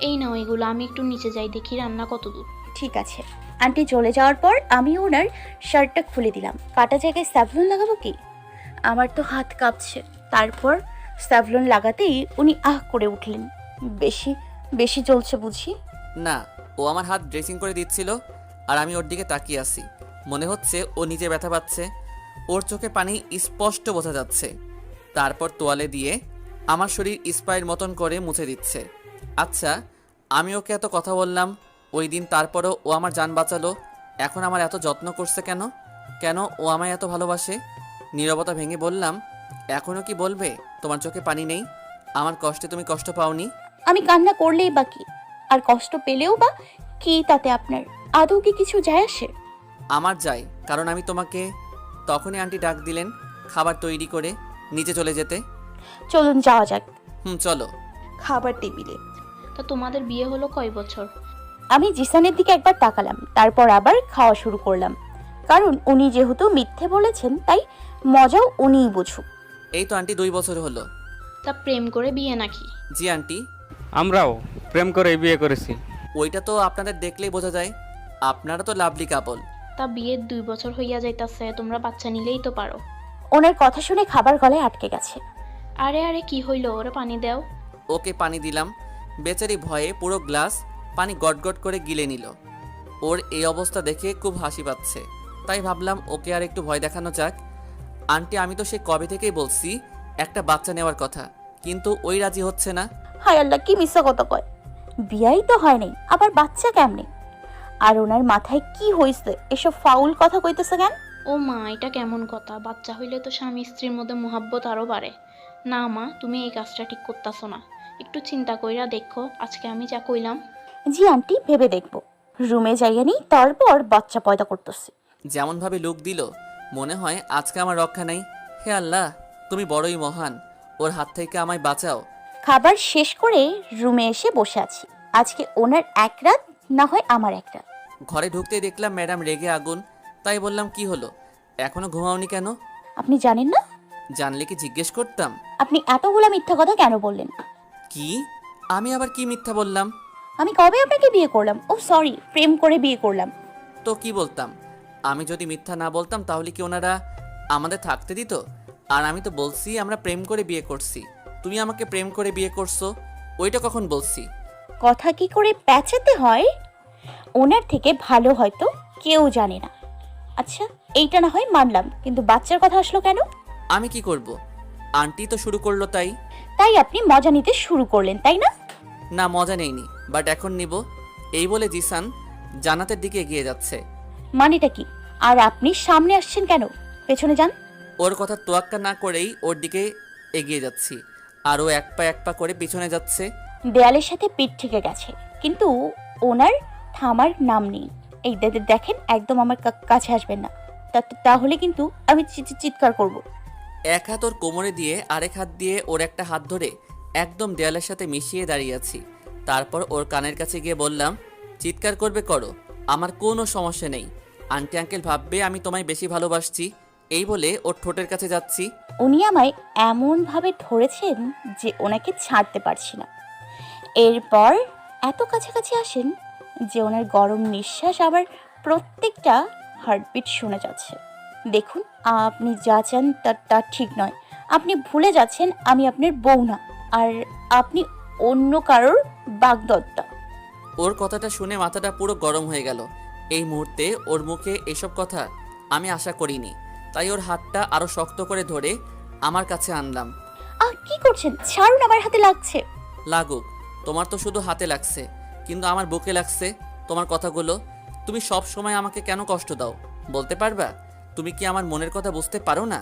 এই নাও এগুলো, আমি একটু নিচে যাই দেখি রান্না কত দূর। ঠিক আছে। আন্টি চলে যাওয়ার পর আমি ওনার শার্টটা খুলে দিলাম। কাটা জায়গায় স্যাভলন লাগাবো কি? আমার তো হাত কাঁপছে। তারপর স্যাভলন লাগাতেই উনি আহ করে উঠলেন। বেশি বেশি জ্বলছে বুঝি? না, ও আমার হাত ড্রেসিং করে দিচ্ছিল আর আমি ওর দিকে তাকিয়ে আছি। মনে হচ্ছে ও নিজে ব্যথা পাচ্ছে। ওর চোখে পানি স্পষ্ট বোঝা যাচ্ছে। তারপর তোয়ালে দিয়ে আমার শরীর স্প্রাইয়ের মতন করে মুছে দিচ্ছে। আচ্ছা, আমি ওকে এত কথা বললাম ওই দিন, তারপরও ও আমার জান বাঁচালো। এখন আমার এত যত্ন করছে কেন? কেন ও আমায় এত ভালোবাসে? নীরবতা ভেঙে বললাম, এখনও কি বলবে তোমার চোখে পানি নেই? আমার কষ্টে তুমি কষ্ট পাওনি? আমি কান্না করলেই বা কি, আর কষ্ট পেলেও বা কি, তাতে আপনার আদৌ কি কিছু যায় আসে? আমার যাই, কারণ আমি তোমাকে। তখনই আন্টি ডাক দিলেন খাবার তৈরি করে নিচে চলে যেতে। চলুন যাওয়া যাক। চলো। খাবার টেবিলে। তা তোমাদের বিয়ে হলো কয় বছর? আমি জিসানের দিকে একবার তাকালাম, তারপর আবার খাওয়া শুরু করলাম। কারণ উনি যেহেতু মিথ্যে বলেছেন তাই মজাও উনিই বুঝুক। এই তো আন্টি 2 বছর হলো। তা প্রেম করে বিয়ে নাকি? জি আন্টি। আমরাও প্রেম করে বিয়ে করেছি। ওইটা তো আপনাদের দেখলেই বোঝা যায়, আপনারা তো লাভলি কাপল। তা বিয়ের 2 বছর হইয়া যাইতাছে, তোমরা বাচ্চা নিলেই তো পারো। ওনার কথা শুনে খাবার গলায় আটকে গেছে। আরে আরে কি হইলো, ওরে পানি দাও। ওকে পানি দিলাম। বেচারি ভয়ে পুরো গ্লাস পানি গটগট করে গিলে নিল। ওর এই অবস্থা দেখে খুব হাসি পাচ্ছে, তাই ভাবলাম ওকে আর একটু ভয় দেখানো যাক। আন্টি আমি তো সে কবে থেকেই বলছি একটা বাচ্চা নেওয়ার কথা, কিন্তু ওই রাজি হচ্ছে না। হায় আল্লাহ, কি মিথ্যা কথা কয়! বিয়াই তো হয় নাই, আবার বাচ্চা কেমনে? আর ওনার মাথায় কি হয়েছে এসব ফাউল কথা কইতেছে কেন? ও মা, এটা কেমন কথা? বাচ্চা হইলে তো স্বামী স্ত্রীর মধ্যে মোহাব্বত আরো বাড়ে। না মা, তুমি এই কাজটা ঠিক করতেছো না। একটু চিন্তা কইরা দেখো আজকে আমি যা কইলাম। জি আন্টি, ভেবে দেখবো। রুমে যাইয়া নি, তারপর বাচ্চা পয়দা করতেছে। যেমনভাবে লুক দিল মনে হয় আজকে আমার রক্ষা নেই। হে আল্লাহ, তুমি বড়ই মহান, ওর হাত থেকে আমায় বাঁচাও। খাবার শেষ করে রুমে এসে বসে আছি। আজকে ওনার এক রাত, না হয় আমার এক রাত। ঘরে ঢুকতেই দেখলাম ম্যাডাম রেগে আগুন। তাই বললাম কি হলো, এখনো ঘুমাওনি কেন? আপনি জানেন না? জানলে কি জিজ্ঞেস করতাম। আপনি এতগুলা মিথ্যা কথা কেন বললেন? কি? আমি আবার কি মিথ্যা বললাম? আমি কবে আপনাকে বিয়ে করলাম? ও সরি, প্রেম করে বিয়ে করলাম। তো কি বলতাম? আমি যদি মিথ্যা না বলতাম তাহলে কি ওনারা আমাদের থাকতে দিত? আর আমি তো বলছি আমরা প্রেম করে বিয়ে করছি। তুমি আমাকে প্রেম করে বিয়ে করছো, ওইটা কখন বলছি? কথা কি করে প্যাঁচাতে হয় ওনার থেকে ভালো হয়তো কেউ জানে না। আচ্ছা, এইটা না হয় মানলাম, কিন্তু বাচ্চার কথা আসলো কেন? আমি কি করব? আন্টি তো শুরু করলো তাই। তাই আপনি মজা নিতে শুরু করলেন, তাই না? না, মজা নেইনি, বাট এখন নিব। এই বলে জিসান জান্নাতের দিকে এগিয়ে যাচ্ছে। মানেটা কি? আর আপনি সামনে আসছেন কেন? পেছনে যান। ওর কথা তোয়াক্কা না করেই ওর দিকে এগিয়ে যাচ্ছি, আর ও এক পা করে পিছনে যাচ্ছে। দেয়ালের সাথে পিঠ থেকে গেছে, কিন্তু ওনার থামার নাম নেই। এই দেখেন, একদম আমার কাছে আসবেন না, তাহলে কিন্তু আমি চিৎকার করব। এক হাত ওর কোমরে দিয়ে আরেক হাত দিয়ে ওর একটা হাত ধরে একদম দেয়ালের সাথে মিশিয়ে দাঁড়িয়ে আছি। তারপর ওর কানের কাছে গিয়ে বললাম, চিৎকার করবে করো, আমার কোনো সমস্যা নেই। আন্টি আঙ্কেল ভাববে আমি তোমায় বেশি ভালোবাসছি। এই বলে ওর ঠোঁটের কাছে যাচ্ছি। উনি আমায় এমনভাবে ধরেছেন যে ওনাকে ছাড়তে পারছি না। এরপর এত কাছাকাছি আসেন যে ওনার গরম নিঃশ্বাস আবার প্রত্যেকটা হার্টবিট শোনা যাচ্ছে। দেখুন, আপনি যা চান তা ঠিক নয়। আপনি ভুলে যাচ্ছেন আমি আপনার বউ না, আর আপনি অন্য কারোর বাগদত্তা। ওর কথাটা শুনে মাথাটা পুরো গরম হয়ে গেল। এই মুহূর্তে ওর মুখে এসব কথা আমি আশা করিনি, তাই ওর হাতটা আরো শক্ত করে ধরে আমার কাছে আনলাম। কি করছেন? ছাড়ুন, আমার হাতে লাগছে। লাগুক, তোমার তো শুধু হাতে লাগছে, কিন্তু আমার বুকে লাগছে তোমার কথাগুলো। তুমি সব সময় আমাকে কেন কষ্ট দাও বলতে পারবা? তুমি কি আমার মনের কথা বুঝতে পারো না?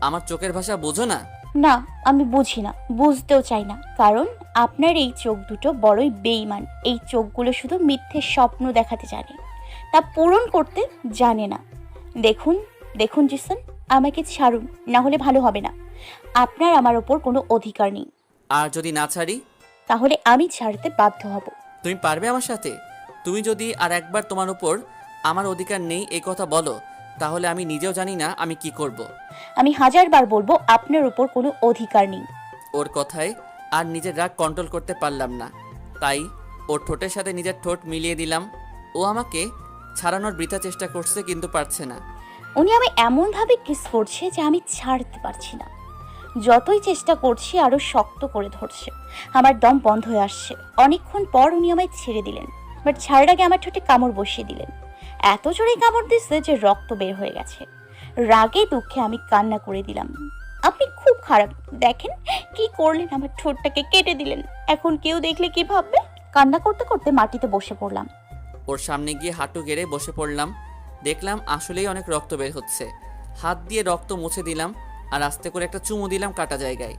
আমার চোখের ভাষা বোঝো না? না, আমি বুঝি না, বুঝতেও চাই না, কারণ আপনার এই চোখ দুটো বড়ই বেঈমান। এই চোখগুলো শুধু মিথ্যে স্বপ্ন দেখাতে জানে, তা পূরণ করতে জানে না। দেখুন দেখুন জিসান, আমাকে ছাড়ুন, না হলে ভালো হবে না। আপনার আমার ওপর কোনো অধিকার নেই। আর যদি না ছাড়ি? তাহলে আমি ছাড়তে বাধ্য হব। তুমি পারবে আমার সাথে? তুমি যদি আর একবার তোমার উপর আমার অধিকার নেই এই কথা বলো, তাহলে আমি নিজেও জানি না আমি কি করব। আমি 1000বার বলবো আপনার ওপর কোনো অধিকার নেই। ওর কথায় আর নিজের রাগ কন্ট্রোল করতে পারলাম না, তাই ওর ঠোঁটের সাথে নিজের ঠোঁট মিলিয়ে দিলাম। ও আমাকে ছাড়ানোর বৃথা চেষ্টা করছে, কিন্তু পারছে না। উনি আমি এমনভাবে কিস করছে যে আমি ছাড়তে পারছি না। যতই চেষ্টা করছি আরো শক্ত করে ধরছে, আমার দম বন্ধ হয়ে আসছে। অনেকক্ষণ পর উনি আমায় ছেড়ে দিলেন, বাট ছাড়ার আগে আমার ঠোঁটে কামড় বসিয়ে দিলেন। এত জোরে কামড় দিচ্ছে যে রক্ত বের হয়ে গেছে। রাগে দুঃখে আমি কান্না করে দিলাম। আপনি খুব খারাপ, দেখেন কি করলেন, আমার ঠোঁটটাকে কেটে দিলেন। এখন কেউ দেখলে কি ভাববে? কান্না করতে করতে মাটিতে বসে পড়লাম। ওর সামনে গিয়ে হাঁটু গেড়ে বসে পড়লাম। দেখলাম আসলেই অনেক রক্ত বের হচ্ছে। হাত দিয়ে রক্ত মুছে দিলাম আর আস্তে করে একটা চুমু দিলাম কাটা জায়গায়।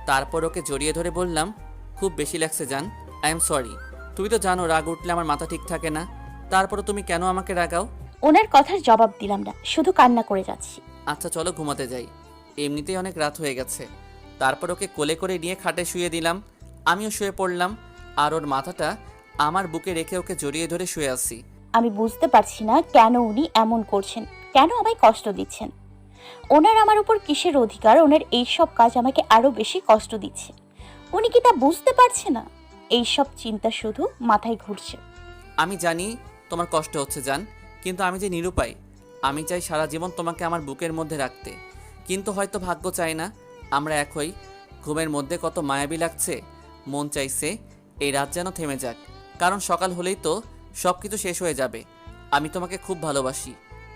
তারপর ওকে জড়িয়ে ধরে বললাম, খুব বেশি লাগছে জান, আই এম সরি। তুমি তো জানো রাগ উঠলে আমার মাথা ঠিক থাকে না, তারপরও তুমি কেন আমাকে রাগাও? ওনার কথার জবাব দিলাম না, শুধু কান্না করে যাচ্ছি। আচ্ছা চলো ঘুমাতে যাই, এমনিতেই অনেক রাত হয়ে গেছে। তারপর ওকে কোলে করে নিয়ে খাটে শুয়ে দিলাম। আমিও শুয়ে পড়লাম আর ওর মাথাটা আমার বুকে রেখে ওকে জড়িয়ে ধরে শুয়ে আসি। আমি বুঝতে পারছি না কেন উনি এমন করছেন, কেন আমায় কষ্ট দিচ্ছেন। ওনার আমার উপর কিসের অধিকার? ওনার এইসব কাজ আমাকে আরো বেশি কষ্ট দিচ্ছে। উনি কি তা বুঝতে পারছে না? এইসব চিন্তা শুধু মাথায় ঘুরছে। আমি জানি তোমার কষ্ট হচ্ছে জান, কিন্তু আমি যে নিরুপায়। আমি চাই সারা জীবন তোমাকে আমার বুকের মধ্যে রাখতে, কিন্তু হয়তো ভাগ্য চায় না আমরা এক হই। ঘুমের মধ্যে কত মায়াবী লাগছে, মন চাইছে এই রাত যেন থেমে যাক, কারণ সকাল হলেই তো সব কিছু শেষ হয়ে যাবে। আমি তোমাকে খুব ভালোবাসি,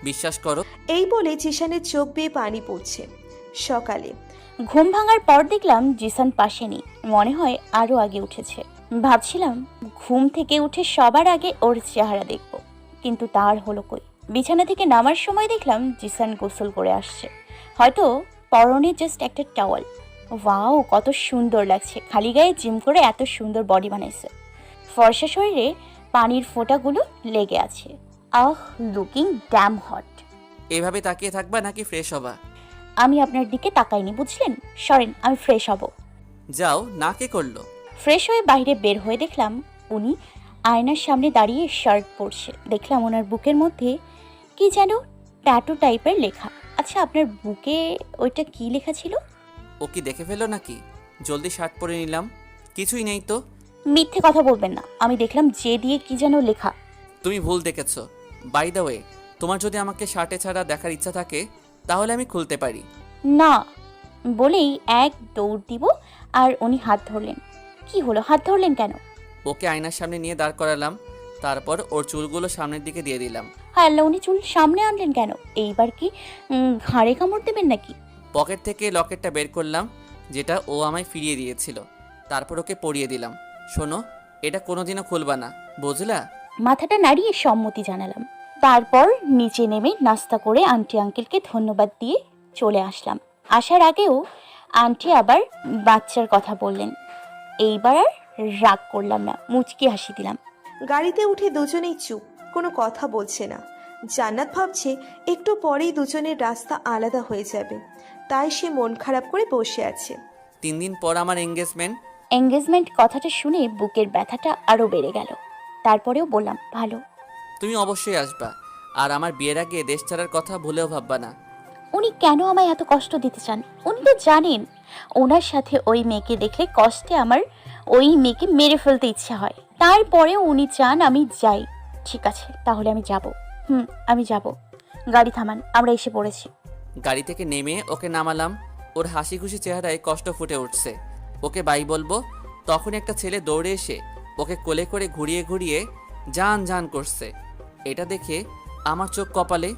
বিশ্বাস করো। এই বলে জিসানের চোখ বেয়ে পানি পড়ছে। সকালে ঘুম ভাঙার পর দেখলাম জিসান পাশে নেই, মনে হয় আরো আগে উঠেছে। ভাবছিলাম ঘুম থেকে উঠে সবার আগে ওর চেহারা দেখব, কিন্তু তার হলো কই। বিছানা থেকে নামার সময় দেখলাম জিসান গোসল করে আসছে, হয়তো পরনে জাস্ট একটা টাওয়াল। ওয়াও, কত সুন্দর লাগছে, খালি গায়ে জিম করে এত সুন্দর বডি বানাইছে। ফর্সা শরীরে পানির ফোঁটাগুলো লেগে আছে। Looking damn hot. এভাবে তাকিয়ে থাকবা নাকি ফ্রেশ হবা? আমি আপনার দিকে তাকাইনি, বুঝলেন? সরেন, আমি ফ্রেশ হব। যাও না, কে করলো? ফ্রেশ হয়ে বাইরে বের হয়ে দেখলাম উনি আয়নার সামনে দাঁড়িয়ে শার্ট পরছে। দেখলাম ওনার বুকের মধ্যে কি যেন ট্যাটু টাইপের লেখা। আচ্ছা, আপনার বুকে ওইটা কি লেখা ছিল? ও কি দেখে ফেলো নাকি? জলদি শার্ট পরে নিলাম। কিছুই নেই তো। মিথ্যে কথা বলবেন না, আমি দেখলাম যে দিয়ে কি যেন লেখা। তুমি ভুল দেখেছো। বাই দ্য ওয়ে, তোমার যদি আমাকে শার্টে ছাড়া দেখার ইচ্ছা থাকে তাহলে আমি খুলতে পারি। না বলেই এক দৌড় দিব আর উনি হাত ধরলেন। কি হলো, হাত ধরলেন কেন? ওকে আয়নার সামনে নিয়ে দাঁড় করালাম, তারপর ওর চুলগুলো সামনের দিকে দিয়ে দিলাম। হ্যাঁ আল্লাহ, উনি চুল সামনে আনলেন কেন? এইবার কি ঘাড়ে কামড় দেবেন নাকি? পকেট থেকে লকেটটা বের করলাম, যেটা ও আমায় ফিরিয়ে দিয়েছিল। তারপর ওকে পরিয়ে দিলাম। শোনো, এটা কোনোদিনও খুলবা না, বুঝলা? মাথাটা নাড়িয়ে সম্মতি জানালাম। তারপর নিচে নেমে নাস্তা করে আন্টি আঙ্কেলকে ধন্যবাদ দিয়ে চলে আসলাম। আসার আগেও আন্টি আবার বাচ্চার কথা বললেন। এইবার আর রাগ করলাম না, মুচকি হাসি দিলাম। গাড়িতে উঠে দুজনেই চুপ, কোনো কথা বলছে না। জান্নাত ভাবছে একটু পরেই দুজনের রাস্তা আলাদা হয়ে যাবে, তাই সে মন খারাপ করে বসে আছে। 3 দিন পর আমার এঙ্গেজমেন্ট। এঙ্গেজমেন্ট কথাটা শুনে বুকের ব্যথাটা আরো বেড়ে গেল। তারপরেও বললাম, ভালো। তুমি অবশ্যই আসবা, আর আমার বিয়ের আগে দেশ ছাড়ার কথা ভুলেও ভাববা না। উনি কেন আমায় এত কষ্ট দিতে চান? উনি তো জানেন ওনার সাথে ওই মেয়েকে দেখলে কষ্টে আমার ওই মেয়েকে মেরে ফেলতে ইচ্ছে হয়। তারপরেও উনি চান আমি যাই। ঠিক আছে, তাহলে আমি যাব। আমি যাব। গাড়ি থামান, আমরা এসে পড়েছি। গাড়ি থেকে নেমে ওকে নামালাম। ওর হাসি খুশি চেহারায় কষ্ট ফুটে উঠছে। ওকে বাই বলবো, তখন একটা ছেলে দৌড়ে এসে ওকে কোলে করে ঘুরিয়ে ঘুরিয়ে জান জান করছে। এটা দেখে আমার চোখ কপালে।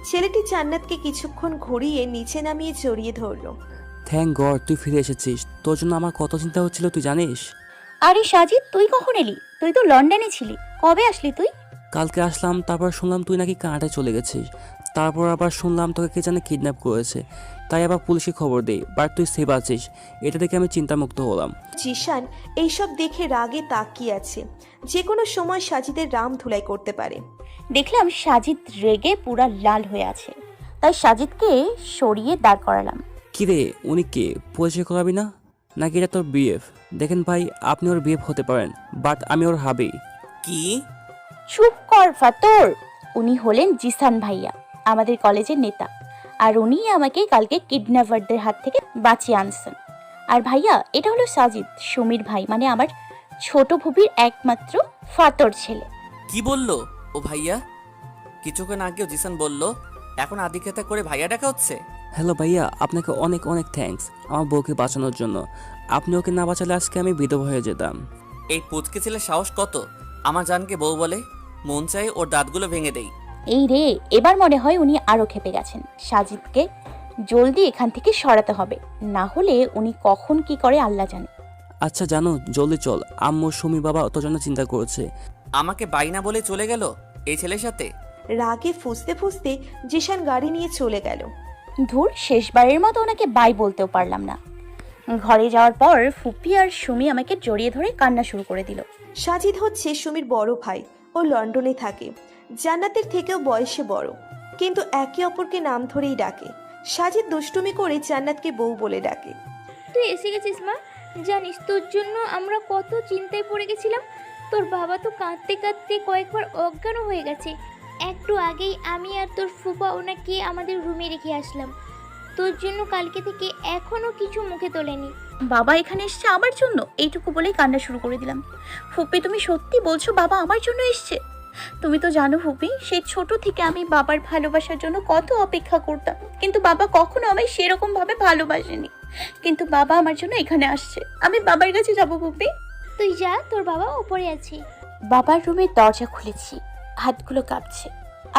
ছেলেটি জান্নাতকে কিছুক্ষণ ঘুরিয়ে নিচে নামিয়ে জড়িয়ে ধরলো। থ্যাংক গড তুই ফিরে এসেছিস। তোর জন্য আমার কত চিন্তা হচ্ছিল তুই জানিস। আরে সাজিদ, তুই কখন এলি? তুই তো লন্ডনে ছিলি, কবে আসলি তুই? কালকে আসলাম, তারপর শুনলাম তুই নাকি কানাডায় চলে গেছিস। তারপর আবার শুনলাম তোকে কে জানে কিডন্যাপ করেছে, তাই আবার পুলিশে খবর দেই, বাট তুই সেভ আছিস, এটা দেখে আমি চিন্তামুক্ত হলাম। জিশান এইসব দেখে রাগে তাকিয়ে আছে, যে কোনো সময় সাজিদের রাম ধুলাই করতে পারে। দেখলাম সাজিদ রেগে পুরা লাল হয়ে আছে, তাই সাজিদকে সরিয়ে দাঁড় করালাম। কিরে উনি কে, পরিচয় করাবি না? নাকি এটা তোর বিএফ? দেখেন ভাই, আপনি ওর বিএফ হতে পারেন, বাট আমি ওর হাবি। কি? চুপ কর ফাতর। উনি হলেন জিসান ভাইয়া, আমাদের কলেজের নেতা, আর উনি আমাকে কালকে কিডন্যাপারদের হাত থেকে বাঁচিয়ে আনছেন। আর ভাইয়া, এটা হলো সাজিদ, সুমির ভাই, মানে আমার ছোট ভুবির একমাত্র ফাতর ছেলে। কি বললো ও ভাইয়া? কিছুক্ষণ আগেও জিসান বলল, এখন আদিক্ষেতা করে ভাইয়া ডাকা হচ্ছে। হ্যালো ভাইয়া, আপনাকে অনেক অনেক থ্যাঙ্কস আমার বউকে বাঁচানোর জন্য। আপনি ওকে না বাঁচালে আজকে আমি বিধবা হয়ে যেতাম। এই পুচকে ছেলের সাহস কত আমার জানকে বউ বলে? মন চাই ওর দাঁতগুলো ভেঙে দেই। এই রে, এবার মনে হয় উনি আরো খেপে গেছেন। সাজিদকে জলদি এখান থেকে সরাতে হবে, না হলে উনি কখন কি করে আল্লাহ জানে। আচ্ছা জানো, জলদি চল, আম্মু সুমি বাবা তোর জন্য চিন্তা করছে। আমাকে বাইনা বলে চলে গেল এই ছেলের সাথে। রাগে ফুঁসতে ফুঁসতে জিশান গাড়ি নিয়ে চলে গেল। ধুর, শেষবারের মতো ওনাকে বাই বলতেও পারলাম না। ঘরে যাওয়ার পর ফুপি আর সুমি আমাকে জড়িয়ে ধরে কান্না শুরু করে দিল। সাজিদ হচ্ছে সুমির বড় ভাই, ও লন্ডনে থাকে, জান্নাতের থেকেও বয়সে বড়, কিন্তু একে অপরকে নাম ধরেই ডাকে। সাজিদ দুষ্টুমি করে জান্নাতকে বউ বলে ডাকে। তুই এসে গেছিস মা, জানিস তোর জন্য আমরা কত চিন্তায় পড়ে গেছিলাম। তোর বাবা তো কাঁদতে কাঁদতে কয়েকবার অজ্ঞানও হয়ে গেছে। একটু আগেই আমি আর তোর ফুপা ওনাকে আমাদের রুমে রেখে আসলাম। তোর জন্য কালকে থেকে এখনো কিছু মুখে তোলেনি। বাবা এখানে এসছে আমার জন্য, এইটুকু বলেই কান্না শুরু করে দিলাম। ফুপি, তুমি সত্যি বলছো বাবা আমার জন্য এসছে? তুমি তো জানো ফুপি, সেই ছোট থেকে আমি বাবার ভালোবাসার জন্য কত অপেক্ষা করতাম, কিন্তু বাবা কখনো আমায় সেরকম ভাবে ভালোবাসেনি। কিন্তু বাবা আমার জন্য এখানে আসছে, আমি বাবার কাছে যাবো ফুপি। তুই যা, তোর বাবা উপরে আছে। বাবার রুমের দরজা খুলেছি, হাতগুলো কাঁপছে।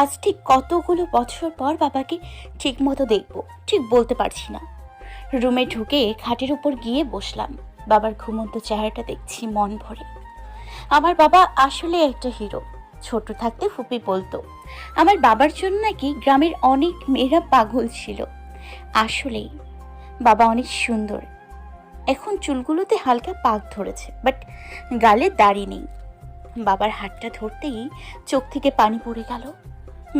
আজ ঠিক কতগুলো বছর পর বাবাকে ঠিক মতো দেখবো, ঠিক বলতে পারছি না। রুমে ঢুকে খাটের উপর গিয়ে বসলাম। বাবার ঘুমন্ত চেহারাটা দেখছি মন ভরে। আমার বাবা আসলে একটা হিরো। ছোট থাকতে ফুপি বলতো আমার বাবার জন্য নাকি গ্রামের অনেক মেয়েরা পাগল ছিল। আসলেই বাবা অনেক সুন্দর। এখন চুলগুলোতে হালকা পাক ধরেছে, বাট গালে দাড়ি নেই। বাবার হাতটা ধরতেই চোখ থেকে পানি পড়ে গেল।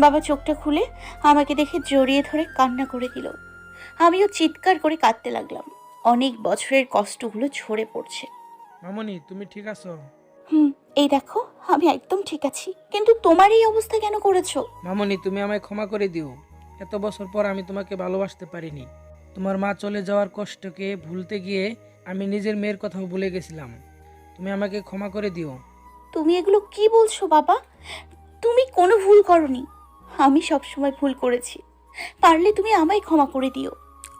বাবা চোখটা খুলে আমাকে দেখে জড়িয়ে ধরে কান্না করে দিল। আমিও চিৎকার করে কাঁদতে লাগলাম। অনেক বছরের কষ্টগুলো ঝরে পড়ছে। মামনি, তুমি ঠিক আছো? এই দেখো, আমি একদম ঠিক আছি, কিন্তু তোমার এই অবস্থা কেন করেছো? মামনি, তুমি আমায় ক্ষমা করে দিও। এত বছর পর আমি তোমাকে ভালোবাসতে পারিনি। তোমার মা চলে যাওয়ার কষ্টকে ভুলতে গিয়ে আমি নিজের মেয়ের কথাও ভুলে গেছিলাম। তুমি আমাকে ক্ষমা করে দিও। তুমি এগুলো কি বলছো বাবা? তুমি কোনো ভুল করনি। আমি সবসময় ভুল করেছি, পারলে তুমি আমায় ক্ষমা করে দিও।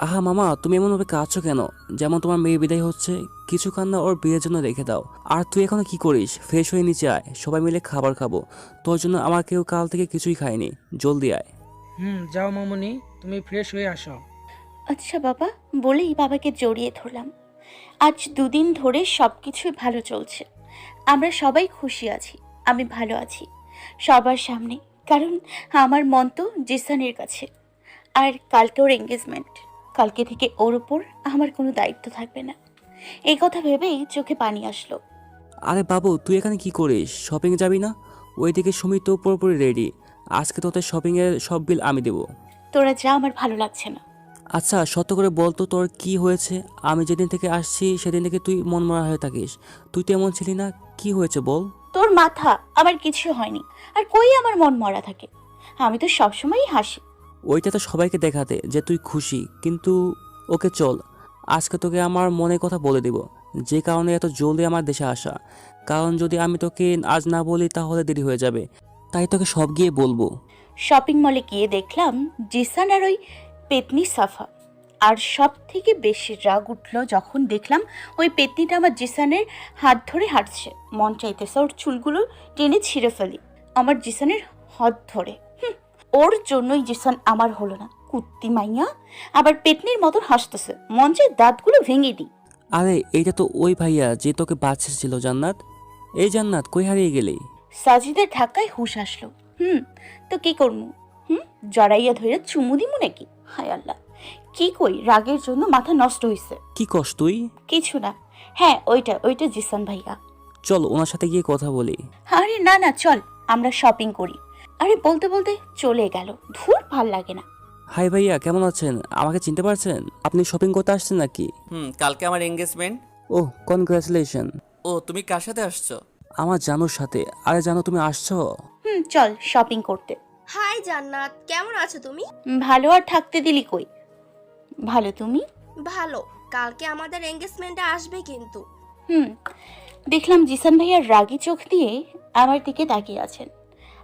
আহা মামা, তুমি এমনভাবে কাঁদছো কেন? যেমন তোমার মেয়ে বিদায় হচ্ছে, কিছু কান্না ওর বিয়ের জন্য রেখে দাও। আর তুই এখনো কি করিস? ফ্রেশ হয়ে নিচে আয়, সবাই মিলে খাবার খাবো। তোর জন্য আমার কেউ কাল থেকে কিছুই খায়নি, জলদি আয়। যাও মামনি, তুমি ফ্রেশ হয়ে আসো। আচ্ছা বাবা, বলেই বাবাকে জড়িয়ে ধরলাম। আজ 2 দিন ধরে সব কিছুই ভালো চলছে। আমরা সবাই খুশি আছি, আমি ভালো আছি সবার সামনে, কারণ আমার মন তো জিসানের কাছে। আর কালকে ওর এঙ্গেজমেন্ট, কালকে থেকে ওর ওপর আমার কোনো দায়িত্ব থাকবে না। এই কথা ভেবেই চোখে পানি আসলো। আরে বাবু, তুই এখানে কি করিস? শপিং যাবি না? ওইদিকে সুমি তো পুরোপুরি রেডি। আজকে তোদের শপিংয়ের সব বিল আমি দেবো। তোরা যা, আমার ভালো লাগছে না। আচ্ছা সত্য করে বলতো তোর কি হয়েছে? আমি যেদিন থেকে আসছি সেদিন থেকে তুই মনমরা হয়ে থাকিস। তুই তো এমন ছিলি না, কি হয়েছে বল? তোর মাথা, আমার কিছু হয়নি। আর কই আমার মন মরা থাকে? আমি তো সবসময়ই হাসি। ওইটা তো সবাইকে দেখাতে যে তুই খুশি, কিন্তু ওকে চল, আজকে তোকে আমার মনের কথা বলে দিব, যে কারণে এত জলদি আমার দেশে আসা। কারণ যদি আমি তোকে আজ না বলি তাহলে দেরি হয়ে যাবে, তাই তোকে সব গিয়ে বলবো। শপিং মলে গিয়ে দেখলাম জিসান আর ওই পেতনি সাফা আর সব থেকে বেশি রাগ উঠল যখন দেখলাম ওই পেতনিটা আমার জিসানের হাত ধরে হাঁটছে। মন চাইতেছে ওর চুলগুলো টেনে ছিঁড়ে ফেলি আমার জিসানের হাত ধরে। ওর জন্যই জিসান আমার হলো না, কুত্তি মাইয়া। আবার পেতনির মতন হাসতেছে, মন চাই দাঁতগুলো ভেঙে দিই। আরে এইটা তো ওই ভাইয়া যে তোকে বাঁচিয়েছিল জান্নাত। এই জান্নাত, কই হারিয়ে গেলি? সাজিদের ধাক্কায় হুঁশ আসলো। তো কি করবো? জড়াইয়া ধইরা চুমু দিমু নাকি? হায় আল্লাহ, কি কই, রাগের জন্য মাথা নষ্ট হইছে। কি কস তুই? কিছু না। হ্যাঁ, ওইটা জিসান ভাইয়া। চল ওনার সাথে গিয়ে কথা বলি। আরে না না, চল আমরা শপিং করি। আরে বলতে বলতে চলে গেল। ধুর, ভাল লাগে না। হাই ভাইয়া, কেমন আছেন? আমাকে চিনতে পারছেন? আপনি শপিং করতে আসছেন নাকি? কালকে আমার এঙ্গেজমেন্ট। ওহ, কনগ্রাচুলেশন। ও, তুমি কার সাথে আসছো? আমার জানুর সাথে। আরে জানো, তুমি আসছো? চল শপিং করতে। হাই জান্নাত, কেমন আছো তুমি? ভালো আর থাকতে দিলি কই? ভালো, তুমি? ভালো। কালকে আমাদের এঙ্গেজমেন্টে আসবে কিন্তু। দেখলাম জিসান ভাইয়ার রাগী চোখ দিয়ে আমার দিকে তাকিয়ে আছেন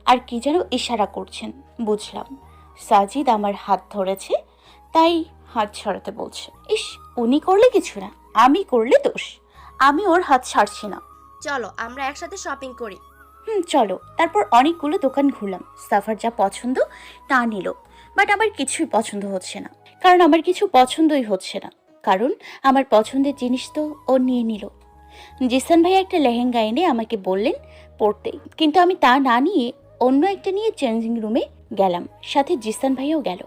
আর কি যেন ইশারা করছেন। বুঝলাম সাজিদ আমার হাত ধরেছে, তাই হাত ছড়াতে বলছে। ইস, উনি করলে কিছু না, আমি করলে দোষ। আমি ওর হাত ছাড়ছি না। চলো আমরা একসাথে শপিং করি। চলো। তারপর অনেকগুলো দোকান ঘুরলাম। সাফার যা পছন্দ তা নিল, বাট আমার কিছুই পছন্দ হচ্ছে না। কারণ আমার কিছু পছন্দই হচ্ছে না, কারণ আমার পছন্দের জিনিস তো ও নিয়ে নিল। জিসান ভাই একটা লেহেঙ্গা এনে আমাকে বললেন পরতে, কিন্তু আমি তা না নিয়ে অন্য একটা নিয়ে চেঞ্জিং রুমে গেলাম। সাথে জিসান ভাইও গেল।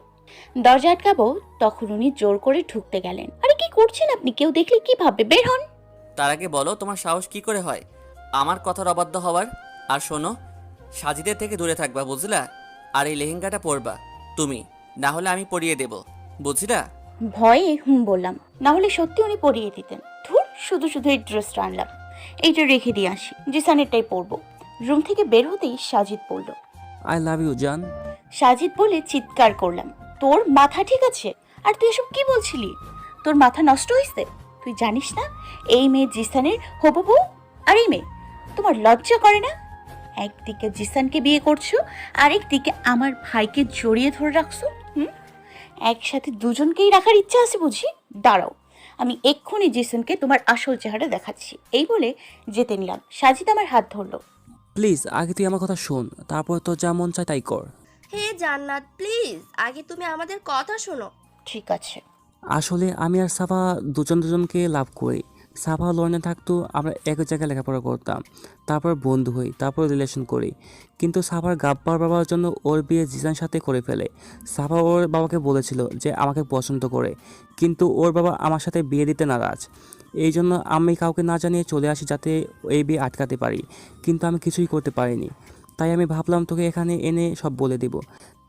দরজা আটকাবো, তখন উনি জোর করে ঢুকতে গেলেন। আরে কি করছেন আপনি? কেউ দেখলে কি ভাববে? বের হন। তার আগে বলো, তোমার সাহস কি করে হয় আমার কথার অবাধ্য হওয়ার? আর শোনো, সাজিদের থেকে দূরে থাকবা, বুঝলা? আর এই লেহেঙ্গাটা পরবা তুমি, না হলে আমি পরিয়ে দেব, বুঝলা? ভয়ে বললাম, না হলে সত্যি উনি পরিয়ে দিতেন। ধুর, শুধু শুধু এই ড্রেসটা আনলাম, এইটা রেখে দিয়ে আসি, জিসানেরটাই পরবো। রুম থেকে বের হতেই সাজিদ বলল, আই লাভ ইউ জান। সাজিদ বলে চিৎকার করলাম, তোর মাথা ঠিক আছে? আর তুই এসব কি বলছিলি? তোর মাথা নষ্ট হয়েছে? তুই জানিস না এই মেয়ে জিসানের হবু বউ? আর এই মেয়ে, তোমার লজ্জা করে না? একদিকে জিসানকে বিয়ে করছো, আরেকদিকে আমার ভাইকে জড়িয়ে ধরে রাখছো। একসাথে দুজনকেই রাখার ইচ্ছা আছে বুঝি? দাঁড়াও, আমি এক্ষুনি জিসানকে তোমার আসল চেহারা দেখাচ্ছি। এই বলে যেতে নিলাম। সাজিদ আমার হাত ধরলো। প্লিজ আগে তুই আমার কথা শোন, তারপর তো যা মন চায় তাই কর। হে জান্নাত, প্লিজ আগে তুমি আমাদের কথা শোনো। ঠিক আছে। আসলে আমি আর সাফা দুজনকে লাভ করি। সাফা লন্ডনে থাকতো, আমরা একই জায়গায় লেখাপড়া করতাম, তারপর বন্ধু হই, তারপর রিলেশন করি। কিন্তু সাফার গাব্বার বাবার জন্য ওর বিয়ে জিসানের সাথে করে ফেলে। সাফা ওর বাবাকে বলেছিল যে আমাকে পছন্দ করে, কিন্তু ওর বাবা আমার সাথে বিয়ে দিতে নারাজ। এই জন্য আমি কাউকে না জানিয়ে চলে আসি যাতে এই বিয়ে আটকাতে পারি, কিন্তু আমি কিছুই করতে পারিনি। তাই আমি ভাবলাম তোকে এখানে এনে সব বলে দেব,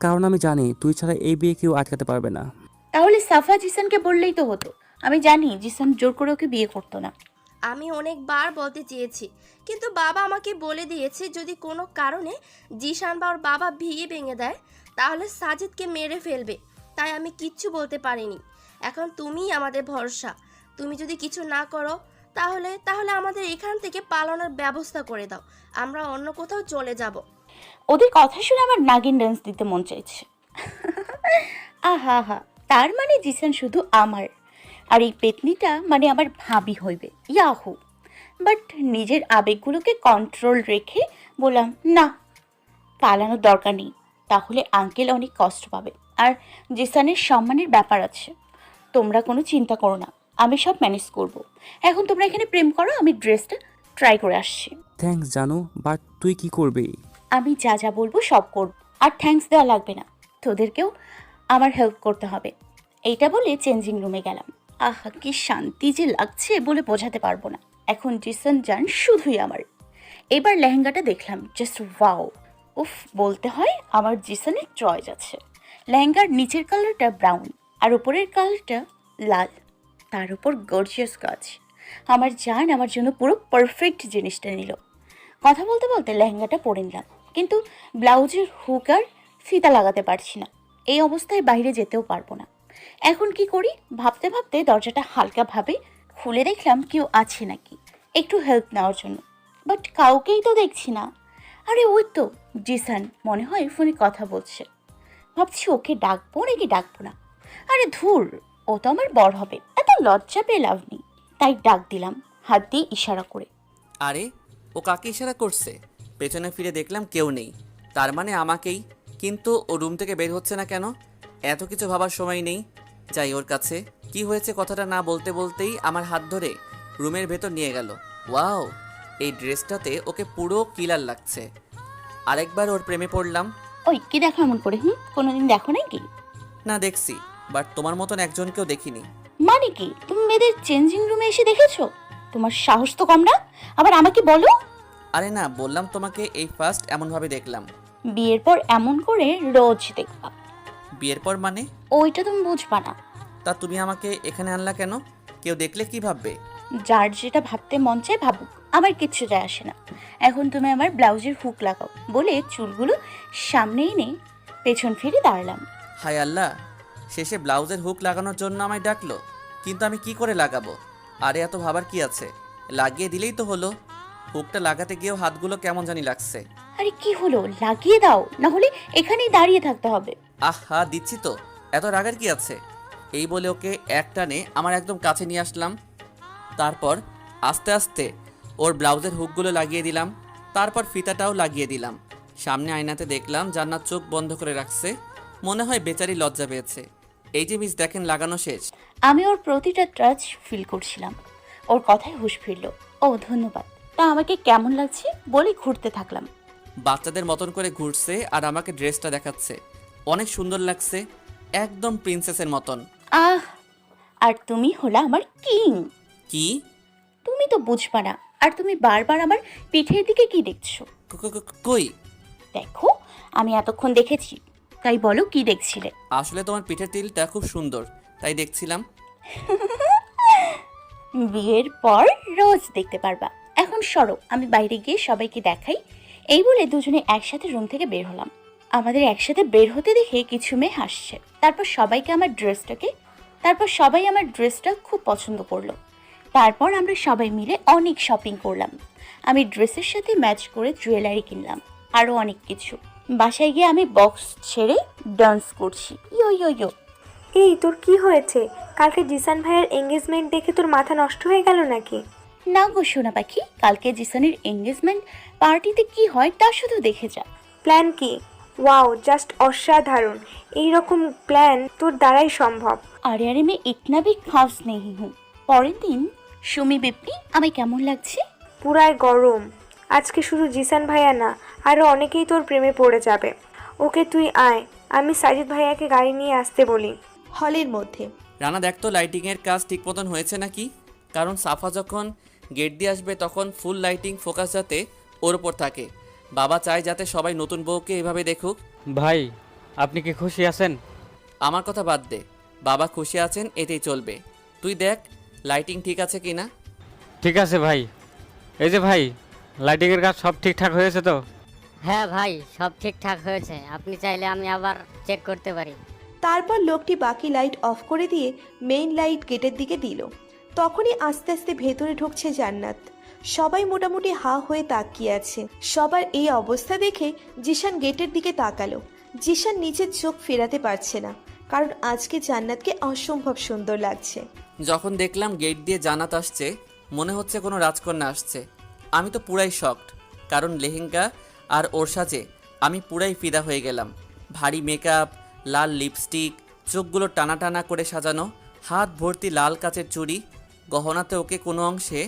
কারণ আমি জানি তুই ছাড়া এই বিয়ে কেউ আটকাতে পারবে না। তাহলে সাফা জিসানকে বললেই তো হতো। আমি জানি জিসান জোর করে ওকে বিয়ে করতো না। আমি অনেকবার বলতে চেয়েছি, কিন্তু বাবা আমাকে বলে দিয়েছে যদি কোনো কারণে জিসান বা ওর বাবা বিয়ে ভেঙে দেয় তাহলে সাজিদকে মেরে ফেলবে। তাই আমি কিচ্ছু বলতে পারিনি। এখন তুমিই আমাদের ভরসা। তুমি যদি কিছু না করো তাহলে আমাদের এখান থেকে পালানোর ব্যবস্থা করে দাও, আমরা অন্য কোথাও চলে যাব। ওদের কথা শুনে আমার নাগিন ডান্স দিতে মন চাইছে। আহা হা, তার মানে জিসান শুধু আমার, আর এই পেতনিটা মানে আমার ভাবি হইবে। ইয়াহু! বাট নিজের আবেগগুলোকে কন্ট্রোল রেখে বললাম, না, পালানোর দরকার নেই, তাহলে আঙ্কেল অনেক কষ্ট পাবে, আর জিসানের সম্মানের ব্যাপার আছে। তোমরা কোনো চিন্তা করো না, আমি সব ম্যানেজ করব। এখন তোমরা এখানে প্রেম করো, আমি ড্রেসটা ট্রাই করে আসছি। থ্যাঙ্কস জানু, বাট তুই কি করবি? আমি যা যা বলবো সব করব, আর থ্যাঙ্কস দেওয়া লাগবে না, তোদেরকেও আমার হেল্প করতে হবে। এইটা বলে চেঞ্জিং রুমে গেলাম। আহা, কি শান্তি যে লাগছে বলে বোঝাতে পারবো না। এখন জিসান জান শুধুই আমার। এবার লেহেঙ্গাটা দেখলাম, জাস্ট ওয়াও। উফ, বলতে হয় আমার জিসানের চয়েস আছে। লেহেঙ্গার নিচের কালারটা ব্রাউন আর উপরের কালারটা লাল, তার উপর গর্জিয়াস কাজ। আমার জান আমার জন্য পুরো পারফেক্ট জিনিসটা নিল। কথা বলতে বলতে লেহেঙ্গাটা পরে নিলাম, কিন্তু ব্লাউজের হুক আর ফিতা লাগাতে পারছি না। এই অবস্থায় বাইরে যেতেও পারবো না। এখন কি করি ভাবতে ভাবতে দরজাটা হালকাভাবে খুলে দেখলাম কেউ আছে নাকি একটু হেল্প নেওয়ার জন্য, বাট কাউকেই তো দেখছি না। আরে ওই তো জিসান, মনে হয় ফোনে কথা বলছে। ভাবছি ওকে ডাকবো নাকি ডাকবো না। আরে ধুর, ও তো আমার বর হবে, এত লজ্জা পেয়ে লাভ নেই। তাই ডাক দিলাম হাত দিয়ে ইশারা করে। আরে ও কাকে ইশারা করছে? পেছনে ফিরে দেখলাম কেউ নেই, তার মানে আমাকেই। কিন্তু ও রুম থেকে বের হচ্ছে না কেন? এত কিছু ভাবার সময় নেই, যাই ওর কাছে। কি হয়েছে কথাটা না বলতে বলতেই আমার হাত ধরে রুমের ভেতর নিয়ে গেল। ওয়াও, এই ড্রেসটাতে ওকে পুরো কিলার লাগছে। আরেকবার ওর প্রেমে পড়লাম। ওই কি দেখো এমন করে? কোনোদিন দেখো নাকি? না দেখছি, বাট তোমার মতন একজনকেও দেখিনি। মানে কি, তুমি মেয়েদের চেঞ্জিং রুমে এসে দেখেছো? তোমার সাহস তো কম না, আবার আমাকে বলো। আরে না, বললাম তোমাকে এই ফার্স্ট এমনভাবে দেখলাম। বিয়ের পর এমন করে রোজ দেখবা? বিয়ের পর মানে? ওইটা তুমি বুঝবা না। তা তুমি আমাকে এখানে আনলা কেন? কেউ দেখলে কি ভাববে? যার যেটা ভাবতে মন চায় ভাবুক, আমার কিচ্ছু যায় আসে না। এখন তুমি আমার ব্লাউজের হুক লাগাও বলে চুলগুলো সামনে এনে পেছন ফিরে দাঁড়ালাম। হায় আল্লাহ, শেষে ব্লাউজের হুক লাগানোর জন্য আমায় ডাকলো, কিন্তু আমি কি করে লাগাবো? আরে এত ভাবার কি আছে, লাগিয়ে দিলেই তো হলো। হুকটা লাগাতে গিয়েও হাতগুলো কেমন জানি লাগছে। আরে কি হলো, লাগিয়ে দাও, না হলে এখানেই দাঁড়িয়ে থাকতে হবে। আহা, দিচ্ছি তো, এত রাগের কি আছে? এই বলে ওকে এক টানে আমার একদম কাছে নিয়ে আসলাম। তারপর আস্তে আস্তে ওর ব্লাউজের হুকগুলো লাগিয়ে দিলাম, তারপর ফিতাটাও লাগিয়ে দিলাম। সামনে আয়নাতে দেখলাম জান্নাত চোখ বন্ধ করে রাখছে, মনে হয় বেচারি লজ্জা পেয়েছে। এই যে মিস দেখেন, লাগানো শেষ। আমি ওর প্রতিটা টাচ ফিল করছিলাম। ওর কথায় হুঁশ ফিরল। ও ধন্যবাদ। তা আমাকে কেমন লাগছে বলে ঘুরতে থাকলাম। বাচ্চাদের মতন করে ঘুরছে আর আমাকে ড্রেসটা দেখাচ্ছে। অনেক সুন্দর লাগছে, একদম প্রিন্সেসের মতন। আহ, আর তুমি হলা আমার কিং। কি? তুমি তো বুঝবা না। আর তুমি বারবার আমার পিঠের দিকে কি দেখছো? কই? দেখো, আমি এতক্ষণ দেখেছি, তাই বলো কি দেখছিলে? আসলে তোমার পিঠের তিলটা খুব সুন্দর, তাই দেখছিলাম। বিয়ের পর রোজ দেখতে পারবা। এখন সরো, আমি বাইরে গিয়ে সবাইকে দেখাই। এই বলে দুজনে একসাথে রুম থেকে বের হলাম। আমাদের একসাথে বের হতে দেখে কিছু মেয়ে হাসছে। তারপর সবাই আমার ড্রেসটা খুব পছন্দ করলো। তারপর আমরা সবাই মিলে অনেক শপিং করলাম। আমি ড্রেসের সাথে ম্যাচ করে জুয়েলারি কিনলাম, আরও অনেক কিছু। বাসায় গিয়ে আমি বক্স ছেড়ে ডান্স করছি। ইয়ো ইয়ো ইয়ো। এই তোর কি হয়েছে? কালকে জিসান ভাইয়ের এঙ্গেজমেন্ট দেখে তোর মাথা নষ্ট হয়ে গেল নাকি? না গো সোনা পাখি, কালকে জিসানের এঙ্গেজমেন্ট পার্টিতে কি হয় তা শুধু দেখে যা। প্ল্যান কি? ওয়াও, জাস্ট অসাধারণ। এইরকম প্ল্যান তোর দ্বারাই সম্ভব। আরে আরে, मैं इतना भी खास नहीं हूँ। পরের দিন সুমি বেপি, আমি কেমন লাগছে? পুরাই গরম। আজকে শুধু জিসান ভাইয়া না, আরও অনেকেই তোর প্রেমে পড়ে যাবে। ওকে তুই আয়, আমি সাজিদ ভাইয়াকে গাড়ি নিয়ে আসতে বলি। হলের মধ্যে রানা, দেখ তো লাইটিংয়ের কাজ ঠিক মতন হয়েছে নাকি? কারণ সাফা যখন গেট দিয়ে আসবে তখন ফুল লাইটিং ফোকাস যাতে ওর ওপর থাকে। বাবা চায় যাতে সবাই নতুন বউকে এভাবে দেখুক। ভাই, আপনি কি খুশি আছেন? আমার কথা বাদ দে, বাবা খুশি আছেন এতেই চলবে। তুই দেখ লাইটিং ঠিক আছে কি না। ঠিক আছে ভাই। এই যে ভাই, লাইটিংয়ের কাজ সব ঠিকঠাক হয়েছে তো? হ্যাঁ ভাই, সব ঠিকঠাক হয়েছে। আপনি চাইলে আমি আবার চেক করতে পারি। তারপর লোকটি বাকি লাইট অফ করে দিয়ে মেইন লাইট গেটের দিকে দিল। তখনই আস্তে আস্তে ভেতরে ঢুকছে জান্নাত। সবাই মোটামুটি হা হয়ে তাকিয়ে আছে। সবার এই অবস্থা দেখে জিশান গেটের দিকে তাকালো। জিশান নিজের চোখ ফেরাতে পারছে না, কারণ আজকে জান্নাতকে অসম্ভব সুন্দর লাগছে। যখন দেখলাম গেট দিয়ে জান্নাত আসছে, মনে হচ্ছে কোনো রাজকন্যা আসছে। আমি তো পুরাই শকড, কারণ লেহেঙ্গা আর ওর সাজে আমি পুরাই ফিদা হয়ে গেলাম। ভারী মেকআপ, লাল লিপস্টিক, চোখগুলো টানা টানা করে সাজানো, হাত ভর্তি লাল কাচের চুড়ি, গহনাতে ওকে কোনো অংশে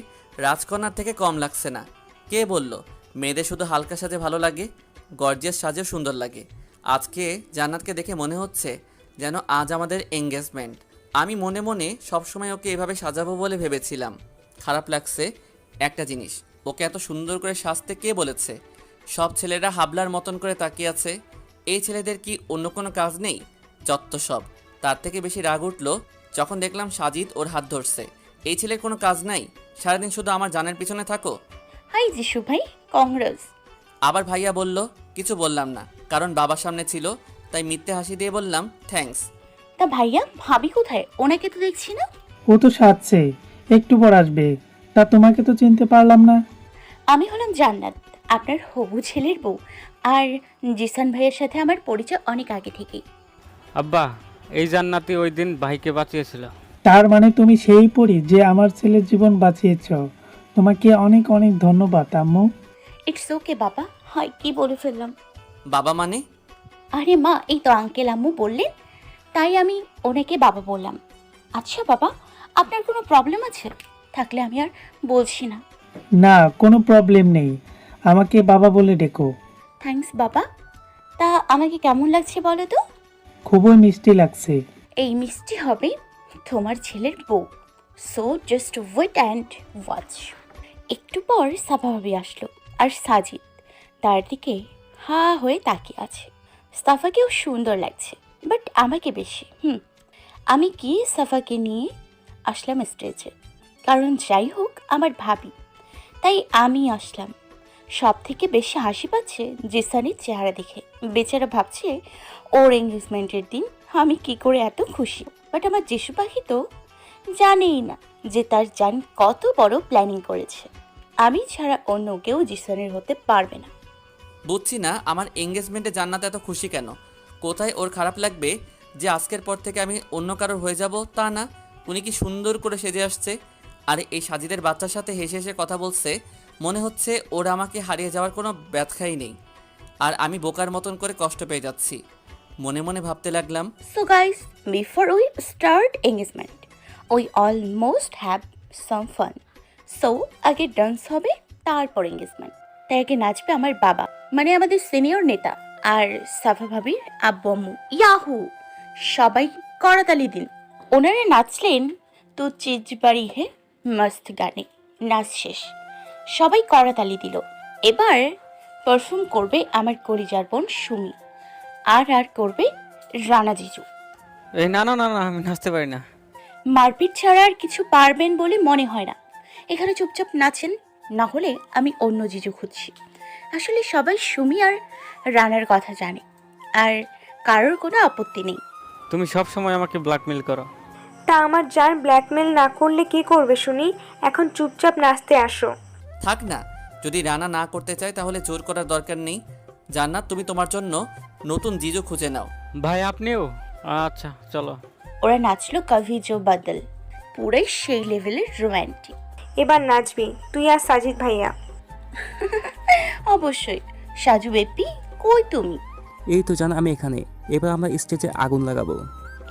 রাজকন্যার থেকে কম লাগছে না। কে বলল মেয়েদের শুধু হালকা সাজে ভালো লাগে? গর্জিয়াস সাজেও সুন্দর লাগে। আজকে জান্নাতকে দেখে মনে হচ্ছে যেন আজ আমাদের এঙ্গেজমেন্ট। আমি মনে মনে সবসময় ওকে এভাবে সাজাবো বলে ভেবেছিলাম। খারাপ লাগছে একটা জিনিস, ওকে এত সুন্দর করে সাজতে কে বলেছে? সব ছেলেরা হাবলার মতন করে তাকিয়ে আছে। এই ছেলেদের কি অন্য কোনো কাজ নেই? যত সব। তার থেকে বেশি রাগ উঠল যখন দেখলাম সাজিদ ওর হাত ধরছে। এই ছেলের কোনো কাজ নাই, সারাদিন শুধু আমার জানের পিছনে থাকো। হাই যিশু ভাই, কংগ্রেস। আবার ভাইয়া বলল, কিছু বললাম না, কারণ বাবার সামনে ছিল, তাই মিথ্যে হাসি দিয়ে বললাম থ্যাঙ্কস। তা ভাইয়া, ভাবি কোথায়? ওনাকে তো দেখছি না। ও তো সাজছে, একটু পর আসবে। তা তোমাকে তো চিনতে পারলাম না। আমি হলাম জান্নাত, আপনার হবু ছেলের বউ। আর জিসান ভাইয়ের সাথে আমার পরিচয় অনেক আগে থেকেই। আব্বা, এই জান্নাতি ওই দিন ভাইকে বাঁচিয়েছিল। তার মানে তুমি সেই পরি যে আমার ছেলের জীবন বাঁচিয়েছ। তোমাকে অনেক অনেক ধন্যবাদ আম্মু। ইটস ওকে বাবা। হয় কি বলে ফেললাম। বাবা মানে? আরে মা, এই তো আঙ্কেল আম্মু বললেন, তাই আমি ওনাকে বাবা বললাম। আচ্ছা বাবা, আপনার কোনো প্রবলেম আছে? থাকলে আমি আর বলছি না। না, কোনো প্রবলেম নেই, আমাকে বাবা বলে ডেকো। থ্যাঙ্কস বাবা। তা আমাকে কেমন লাগছে বলো তো? খুবই মিষ্টি লাগছে। এই মিষ্টি হবে তোমার ছেলের বউ। So just wait and watch. একটু পর সাফা ভাবি আসলো, আর সাজিদ তার দিকে হা হয়ে তাকিয়ে আছে। সাফাকেও সুন্দর লাগছে, বাট আমাকে বেশি। আমি কি সাফাকে নিয়ে আসলাম স্টেজে, কারণ যাই হোক আমার ভাবি, তাই আমি আসলাম। সব থেকে বেশি হাসি পাচ্ছে জিসানের চেহারা দেখে। বেচারা ভাবছে ওর এঙ্গেজমেন্টের দিন আমি কি করে এত খুশি। বাট আমার যিশু পাখি তো জানেই না যে তার জান কত বড় প্ল্যানিং করেছে। আমি ছাড়া অন্য কেউ জিসানের হতে পারবে না। বুঝছি না আমার এঙ্গেজমেন্টে জান্নাত এত খুশি কেন? কোথায় ওর খারাপ লাগবে যে আজকের পর থেকে আমি অন্য কারোর হয়ে যাব? তা না, উনি কি সুন্দর করে সেজে আসছে, আর এই সাজিদের বাচ্চার সাথে হেসে হেসে কথা বলছে। মনে হচ্ছে ওরা আমাকে হারিয়ে যাওয়ার কোনো ব্যথাই নেই, আর আমি বোকার মতন করে কষ্ট পেয়ে যাচ্ছি। মনে মনে ভাবতে লাগলাম, so guys, before we start engagement we almost have some fun. So আগে ডান্স হবে, তারপর এঙ্গেজমেন্ট। তাই আগে নাচবে আমার বাবা, মানে আমাদের সিনিয়র নেতা, আর সাফা ভাবির আব্বু আম্মু। ইয়াহু, সবাই করতালি দিন। ওনারা নাচলেন তো চিজ বাড়ি হে মস্ত গানে। নাচ শেষ, সবাই করতালি দিল। এবার পারফর্ম করবে আমার কলিজার বোন সুমি, আর করবে রানা জিজু। এই না না না না, আমি নাচতে পারি না। মারপিট ছাড়া আর কিছু পারবেন বলে মনে হয় না। এখানে চুপচাপ নাচেন, না হলে আমি অন্য জিজু খুঁজছি। আসলে সবাই সুমি আর রানার কথা জানে, আর কারোর কোনো আপত্তি নেই। তুমি সব সময় আমাকে ব্ল্যাকমেল করো। তা আমার জান ব্ল্যাকমেল না করলে কি করবে শুনি? এখন চুপচাপ নাচতে আসো। থাক না, যদি রানা না করতে চায় তাহলে জোর করার দরকার নেই। জান্নাত, তুমি তোমার জন্য নতুন জিজু খুঁজে নাও। ভাই আপনিও? আচ্ছা চলো। ওরা নাচলো কভি জো বদল, পুরাই সেই লেভেলের রোম্যান্টিক। এবার নাচবি তুই আর সাজিদ ভাইয়া। অবশ্যই। সাজু বেপি, কই তুমি? এই তো জান, আমি এখানে। এবার আমরা স্টেজে আগুন লাগাবো।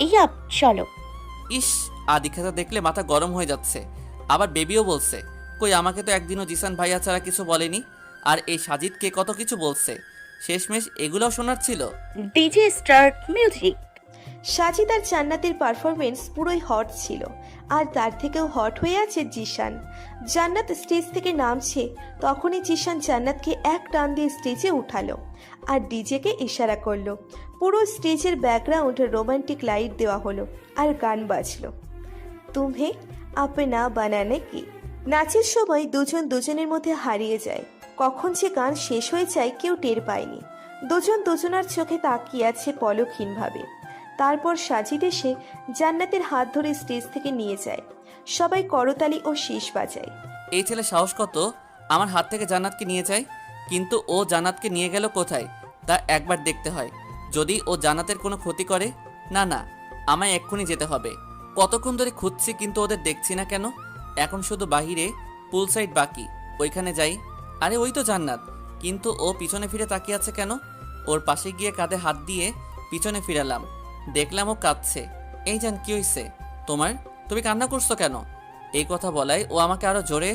ইয়া, চলো। ইস, আদিখ্যাতা দেখলে মাথা গরম হয়ে যাচ্ছে। আবার বেবিও বলছে। কই, আমাকে তো একদিনও জিসান ভাইয়া ছাড়া কিছু বলেনি। আর এই সাজিদকে কত কিছু বলছে, শেষমেশ এগুলোও শোনার ছিল। DJ start music. সাজিদ আর জান্নাতের পারফরমেন্স পুরোই হট ছিল, আর তার থেকেও হট হয়ে আছে জিশান। জান্নাত স্টেজ থেকে নামছে, তখনই জিশান জান্নাতকে এক টান দিয়ে স্টেজে উঠালো আর ডিজেকে ইশারা করলো। পুরো স্টেজের ব্যাকগ্রাউন্ড রোমান্টিক লাইট দেওয়া হলো আর গান বাজলো, তুমহে আপনা বানানে কি। নাচের সময় দুজন দুজনের মধ্যে হারিয়ে যায়। কখন যে গান শেষ হয়ে যায় কেউ টের পায়নি। দুজন দুজনার চোখে তাকিয়ে আছে পলকহীনভাবে। তারপর সাজিদ এসে জান্নাতের হাত ধরে স্টেজ থেকে নিয়ে যায়। সবাই করতালি ও শীষ বাজায়। এই ছেলে সাহস কত আমার হাত থেকে জান্নাতকে নিয়ে যায়, কিন্তু ও জান্নাতকে নিয়ে গেল কোথায় তা একবার দেখতে হয়। যদি ও জান্নাতের কোনো ক্ষতি করে, না না, আমায় এক্ষুনি যেতে হবে। কতক্ষণ ধরে খুঁজছি কিন্তু ওদের দেখছি না কেন। এখন শুধু বাহিরে পুল সাইড বাকি, ওইখানে যাই। আরে ওই তো জান্নাত, কিন্তু ও পিছনে ফিরে তাকিয়ে আছে কেন? ওর পাশে গিয়ে কাঁধে হাত দিয়ে পিছনে ফিরালাম, দেখলাম ও কাঁদছে। এই জান, কি হয়েছে তোমার? তুমি কান্না করছো কেন? এই কথা বলাই ও আমাকে আরো জোরে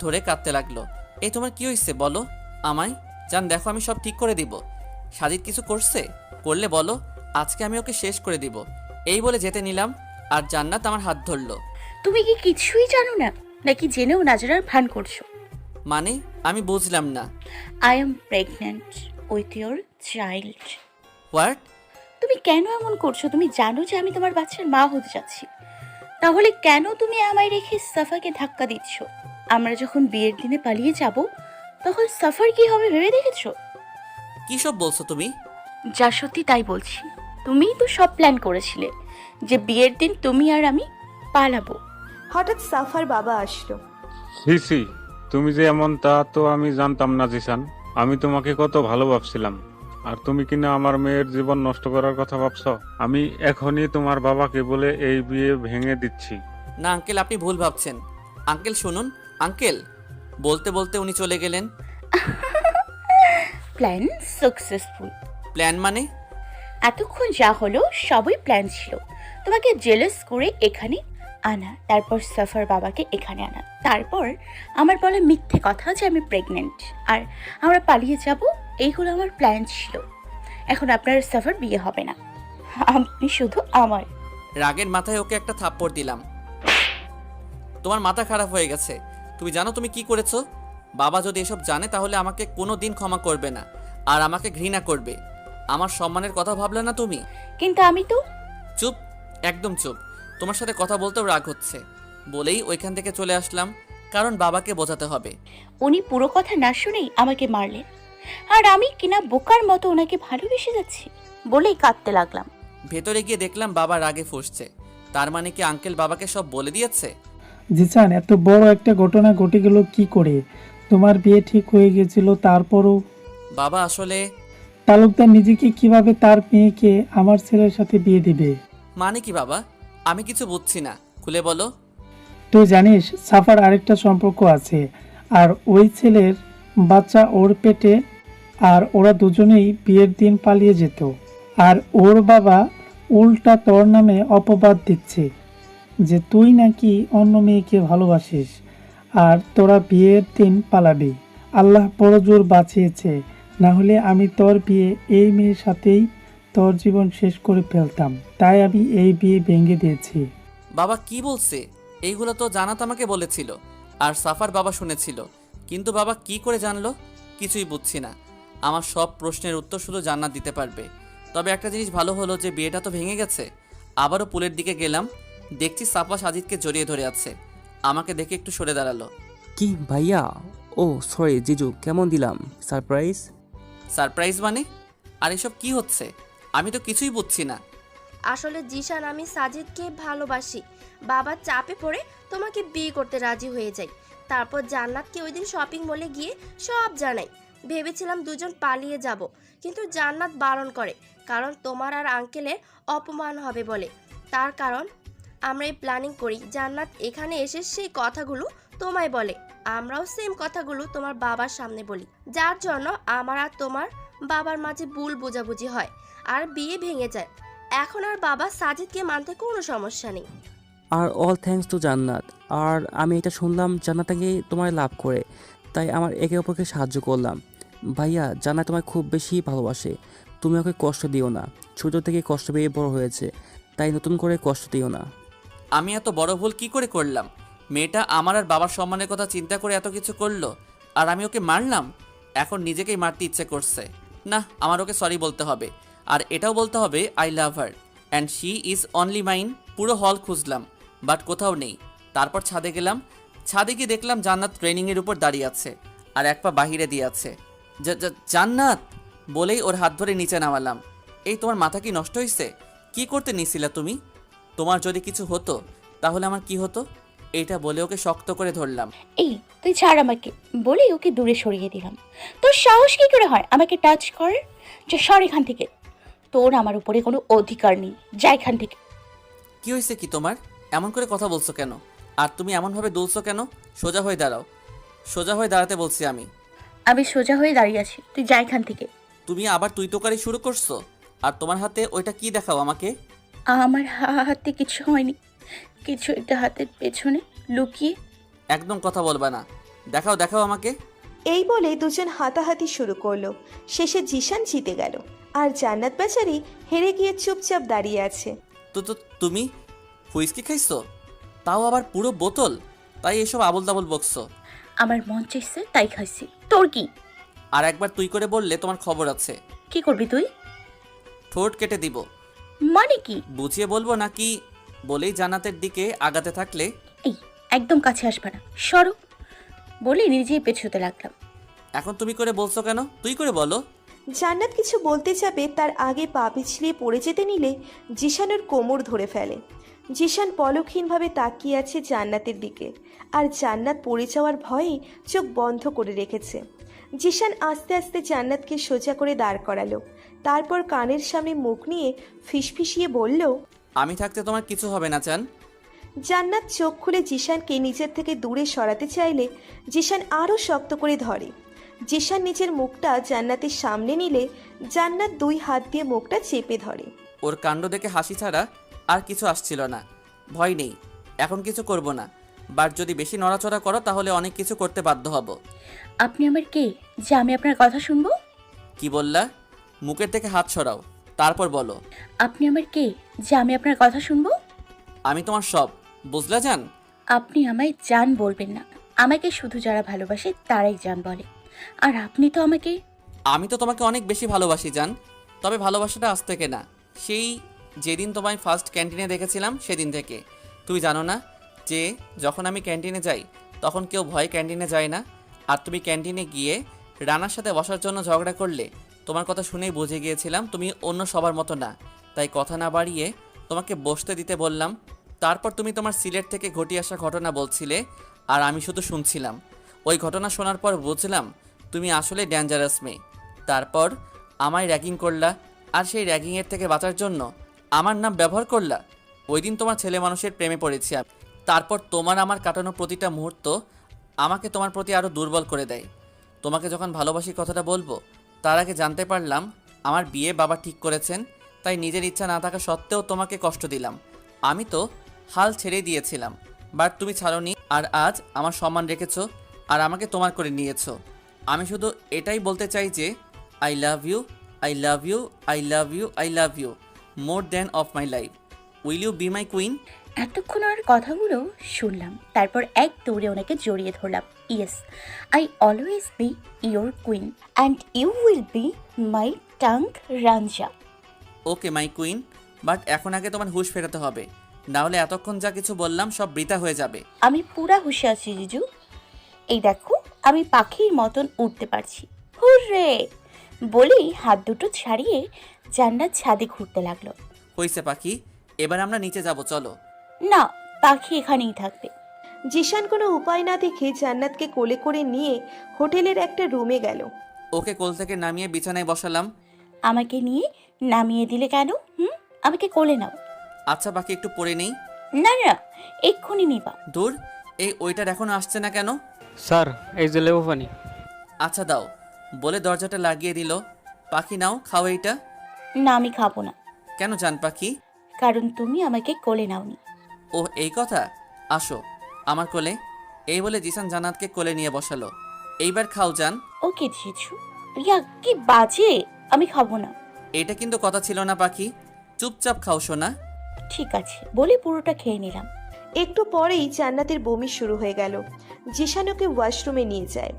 ধরে কাঁদতে লাগলো। এই তোমার কি হয়েছে বলো আমায়। জান দেখো, আমি সব ঠিক করে দিব। সাজিদ কিছু করছে? করলে বলো, আজকে আমি ওকে শেষ করে দিব। এই বলে যেতে নিলাম, আর জান্নাত আমার হাত ধরলো। তুমি কি কিছুই জানো না, নাকি জেনেও না জানার ভান করছো? মানে আমি বুঝলাম না। I am pregnant with your child. What? তুমি কেন এমন করছো? তুমি জানো যে আমি তোমার বাচ্চার মা হতে যাচ্ছি, তাহলে কেন তুমি আমায় রেখে সাফাকে ধাক্কা দিচ্ছ? আমরা যখন বিয়ের দিনে পালিয়ে যাব, তখন সাফার কি হবে ভেবে দেখেছো? কি সব বলছো তুমি? যা সত্যি তাই বলছি। তুমিই তো সব প্ল্যান করেছিলে যে বিয়ের দিন তুমি আর আমি পালাবো। হঠাৎ সাফার বাবা আসলো। হিসি, তুমি যে এমন তা তো আমি জানতাম না জিসান। আমি তোমাকে কত ভালো ভাবছিলাম। আর তুমি কিনা আমার মেয়ের জীবন নষ্ট করার কথা ভাবছো? আমি এখনই তোমার বাবাকে বলে এই বিয়ে ভেঙে দিচ্ছি। না আঙ্কেল, আপনি ভুল ভাবছেন। আঙ্কেল শুনুন, আঙ্কেল। বলতে বলতে উনি চলে গেলেন। Plan successful. প্ল্যান মানে? এতক্ষণ যা হলো সবই প্ল্যান ছিল। তোমাকে জেলাস করে এখানে আনা, তারপর সাফার বাবাকে এখানে আনা, তারপর আমার বলা মিথ্যে কথা যে আমি প্রেগনেন্ট আর আমরা পালিয়ে যাব, এইগুলো আমার প্ল্যান ছিল। এখন আপনার সাফার বিয়ে হবে না, আপনি শুধু আমার। রাগের মাথায় ওকে একটা থাপ্পড় দিলাম। তোমার মাথা খারাপ হয়ে গেছে। তুমি জানো তুমি কি করেছো? বাবা যদি এসব জানে তাহলে আমাকে কোনো দিন ক্ষমা করবে না আর আমাকে ঘৃণা করবে। আমার সম্মানের কথা ভাবলে না তুমি? কিন্তু আমি তো। চুপ, একদম চুপ। তোমার সাথে কথা বলতেও রাগ হচ্ছে বলেই ওইখান থেকে চলে আসলাম, কারণ বাবাকে বোঝাতে হবে। উনি পুরো কথা না শুনেই আমাকে মারলেন, আর আমি কিনা বোকার মতো ওনাকে ভালোবেসে যাচ্ছি বলেই কাঁদতে লাগলাম। ভেতরে গিয়ে দেখলাম বাবা রাগে ফুঁসছে। তার মানে কি আঙ্কেল বাবাকে সব বলে দিয়েছে? জিসান, এত বড় একটা ঘটনা ঘটে গেল কি করে? তোমার বিয়ে ঠিক হয়ে গেছিল, তারপরও বাবা আসলে তালুকদার নিজেকে কিভাবে তার মেয়েকে আমার ছেলের সাথে বিয়ে দিবে? মানে কি বাবা? আমি কিছু বুঝছি না, খুলে বলো। তুই জানিস সাফার আরেকটা সম্পর্ক আছে, আর ওই ছেলের বাচ্চা ওর পেটে, আর ওরা দুজনেই বিয়ের দিন পালিয়ে যেত। আর ওর বাবা উল্টা তোর নামে অপবাদ দিচ্ছে যে তুই নাকি অন্য মেয়েকে ভালোবাসিস আর তোরা বিয়ের দিন পালাবি। আল্লাহ বড় জোর বাঁচিয়েছে, না হলে আমি তোর বিয়ে এই মেয়ের সাথেই তোর জীবন শেষ করে ফেলতাম। তাই আমি এই বিয়ে ভেঙে দিয়েছি। বাবা কি বলছে? এইগুলো তো জানাত আমাকে বলেছিল আর সাফার বাবা শুনেছিল, কিন্তু বাবা কি করে জানলো? কিছুই বুঝছি না। আমার সব প্রশ্নের উত্তর শুধু জান্নাত দিতে পারবে। তবে একটা জিনিস ভালো হলো যে বিয়েটা তো ভেঙে গেছে। আবারও পুলের দিকে গেলাম, দেখছি সাফা সাজিদকে জড়িয়ে ধরে আছে। আমাকে দেখে একটু সরে দাঁড়ালো। কি ভাইয়া? ও সরি জিজু, কেমন দিলাম সারপ্রাইজ? সারপ্রাইজ মানে? আর এসব কি হচ্ছে? আমি তো কিছুই বুঝছি না। আসলে জিশান, আমি সাজিদকে ভালোবাসি। বাবা চাপে পড়ে তোমাকে বিয়ে করতে রাজি হয়ে যাই। তারপর জান্নাতকে ওই দিন শপিং মলে গিয়ে সব জানাই। ভেবেছিলাম দুজন পালিয়ে যাব, কিন্তু জান্নাত বারণ করে, কারণ তোমার আর আঙ্কেলের অপমান হবে বলে। তার কারণ আমরা এই প্ল্যানিং করি। জান্নাত এখানে এসে সেই কথাগুলো তোমায় বলে, আমরাও সেম কথাগুলো তোমার বাবার সামনে বলি, যার জন্য আমার আর তোমার বাবার মাঝে ভুল বোঝাবুঝি হয় আর বিয়ে ভেঙে যায়। এখন আর বাবা সাজিদকে মানতে কোনো সমস্যা নেই। আর অল থ্যাঙ্কস টু জান্নাত। আর আমি এটা শুনলাম জান্নাতকে তোমার লাভ করে, তাই আমার একে অপরকে সাহায্য করলাম। ভাইয়া, জান্নাত তোমায় খুব বেশি ভালোবাসে, তুমি ওকে কষ্ট দিও না। ছোট থেকে কষ্ট পেয়ে বড় হয়েছে, তাই নতুন করে কষ্ট দিও না। আমি এত বড় ভুল কি করে করলাম? মেয়েটা আমার আর বাবার সম্মানের কথা চিন্তা করে এত কিছু করলো, আর আমি ওকে মারলাম। এখন নিজেকেই মারতে ইচ্ছে করছে। না, আমার ওকে সরি বলতে হবে, আর এটাও বলতে হবে I love her and she is only mine. পুরো হল খুঁজলাম, বাট কোথাও নেই। তারপর ছাদে গেলাম। ছাদে গিয়ে দেখলাম জান্নাত ট্রেনিংয়ের উপর দাঁড়িয়ে আছে আর এক পা বাহিরে দিয়ে আছে। জান্নাত বলেই ওর হাত ধরে নিচে নামালাম। এই তোমার মাথা কি নষ্ট হয়েছে? কি করতে নিয়েছিলা তুমি? তোমার যদি কিছু হতো তাহলে আমার কি হতো? এইটা বলে ওকে শক্ত করে ধরলাম। এই তুই ছাড় আমাকে বলেই ওকে দূরে সরিয়ে দিলাম। তোর সাহস কি করে হয় আমাকে টাচ করার? যে সর এখান থেকে, তোর আমার উপরে কোনো অধিকার নেই, যা এখান থেকে। কি হয়েছে কি তোমার? এমন করে কথা বলছো কেন? আর তুমি এমনভাবে দুলছো কেন? সোজা হয়ে দাঁড়াও। সোজা হয়ে দাঁড়াতে বলছি আমি। আমি সোজা হয়ে দাঁড়িয়ে আছি, তুই যা এখান থেকে। তুমি আবার তুই তোকারি শুরু করছো? আর তোমার হাতে ওইটা কি দেখাও আমাকে? আমার হাতে কিছু হয়নি, কিছু একটা হাতের পেছনে লুকিয়ে। একদম কথা বলবা না। দেখাও দেখাও আমাকে। এই বলে দুজন হাতাহাতি শুরু করলো। শেষে জিশান জিতে গেল, আর জান্নাত বেচারি হেরে গিয়ে চুপচাপ দাঁড়িয়ে আছে। তো তুমি হুইস্কি খাইছো? তাও আবার পুরো বোতল? তাই এসব আবল তাবল বকছো? আমার মন চাইছে তাই খাইছি, তোর কি? আর একবার তুই করে বললে তোমার খবর আছে। কি করবি তুই? ঠোঁট কেটে দিব। মানে কি? বুঝিয়ে বলবো নাকি? বলেই জান্নাতের দিকে আগাতে থাকলে। এই একদম কাছে আসবে না, সরো বলে নিজেই পেছোতে লাগলাম। এখন তুমি করে বলছো কেন? তুই করে বলো। জান্নাত কিছু বলতে যাবে তার আগে পা পিছলিয়ে পড়ে যেতে নিলে জিশানের কোমর ধরে ফেলে। জিশান পলকহীনভাবে তাকিয়ে আছে জান্নাতের দিকে, আর জান্নাত পড়ে যাওয়ার ভয়ে চোখ বন্ধ করে রেখেছে। জিশান আস্তে আস্তে জান্নাতকে সোজা করে দাঁড় করালো, তারপর কানের সামনে মুখ নিয়ে ফিসফিসিয়ে বলল, আমি থাকতে তোমার কিছু হবে না চান। জান্নাত চোখ খুলে জিশানকে নিজের থেকে দূরে সরাতে চাইলে জিশান আরও শক্ত করে ধরে। জিশান নিজের মুখটা জান্নাতের সামনে নিলে জান্নাত 2 হাত দিয়ে মুখটা চেপে ধরে। ওর কাণ্ড দেখে হাসি ছাড়া আর কিছু আসছিল না। ভয় নেই, এখন কিছু করব না, বাট যদি বেশি নড়াচড়া করো তাহলে অনেক কিছু করতে বাধ্য হব। আপনি আমার কে যে আমি আপনার কথা শুনবো? কি বললা? মুখের থেকে হাত সরাও, তারপর বলো। আপনি আমার কে যে আমি আপনার কথা শুনবো? আমি তোমার সব, বুঝলা জান? আপনি আমায় জান বলবেন না। আমাকে শুধু যারা ভালোবাসে তারাই জান বলে, আর আপনি তো আমাকে। আমি তো তোমাকে অনেক বেশি ভালোবাসি জান, তবে ভালোবাসাটা আজ থেকে না, সেই যেদিন তোমায় ফার্স্ট ক্যান্টিনে দেখেছিলাম সেদিন থেকে। তুমি জানো না যে যখন আমি ক্যান্টিনে যাই তখন কেউ ভয়ে ক্যান্টিনে যায় না, আর তুমি ক্যান্টিনে গিয়ে রানার সাথে বসার জন্য ঝগড়া করলে তোমার কথা শুনেই বুঝে গিয়েছিলাম তুমি অন্য সবার মতো না, তাই কথা না বাড়িয়ে তোমাকে বসতে দিতে বললাম। তারপর তুমি তোমার সিলেট থেকে ঘটে আসা ঘটনা বলছিলে, আর আমি শুধু শুনছিলাম। ওই ঘটনা শোনার পর বুঝলাম তুমি আসলে ডেঞ্জারাস মেয়ে। তারপর আমায় র্যাগিং করলা, আর সেই র্যাগিংয়ের থেকে বাঁচার জন্য আমার নাম ব্যবহার করলা। ওই দিন তোমার ছেলে মানুষের প্রেমে পড়েছি আমি। তারপর তোমার আমার কাটানো প্রতিটা মুহূর্ত আমাকে তোমার প্রতি আরও দুর্বল করে দেয়। তোমাকে যখন ভালোবাসি কথাটা বলবো তার আগে জানতে পারলাম আমার বিয়ে বাবা ঠিক করেছেন, তাই নিজের ইচ্ছা না থাকা সত্ত্বেও তোমাকে কষ্ট দিলাম। আমি তো হাল ছেড়ে দিয়েছিলাম, বাট তুমি ছাড়োনি, আর আজ আমার সম্মান রেখেছো আর আমাকে তোমার করে নিয়েছো। আমি শুধু এটাই বলতে চাই যে I love you, I love you, I love you, I love you more than of my life. Will you be my queen? এতক্ষণ ওর কথাগুলো শুনলাম, তারপর এক দৌড়ে ওনাকে জড়িয়ে ধরলাম। Yes, I always be your queen and you will be my টাং Ranjha. Okay my queen, but এখন আগে তোমার হুঁশ ফেরাতে হবে, নাহলে এতক্ষণ যা কিছু বললাম সব বৃথা হয়ে যাবে। আমি পুরা হুঁশে আছি জিজু। এই দেখো আমি পাখির মতন উঠতে পারছি। হুররে বলেই হাত দুটো ছাড়িয়ে জান্নাত ছাদে ঘুরতে লাগলো। হইছে পাখি, এবার আমরা নিচে যাব, চলো। না, পাখি এখানেই থাকবে। জিশান কোনো উপায় না দেখে জান্নাতকে কোলে করে নিয়ে হোটেলের একটা রুমে গেল। ওকে কোল থেকে নামিয়ে বিছানায় বসালাম। আমাকে নিয়ে নামিয়ে দিলে কেন? আমাকে কোলে নাও। আচ্ছা বাকি একটু পরে নেই। না না, এক্ষুনি নিবা। দূর, এই ওইটার এখনো আসছে না কেন? স্যার এই যে লেবু পানি। আচ্ছা দাও বলে দরজাটা লাগিয়ে দিল। পাখি নাও, খাও এইটা। না, আমি খাবো না। কেন জান পাখি? কারণ তুমি আমাকে কোলে নাওনি। ও এই কথা, আসো আমার কোলে। এই বলে জিসান জান্নাতকে কোলে নিয়ে বসালো। এইবার খাও জান। ওকে জিজু। রিয়া কি বাজে, আমি খাবো না। এটা কিন্তু কথা ছিল না পাখি, চুপচাপ খাও সোনা। ঠিক আছে বলে পুরোটা খেয়ে নিলাম। একটু পরেই জান্নাতের বমি শুরু হয়ে গেল। জিশান ওকে ওয়াশরুমে নিয়ে যায়।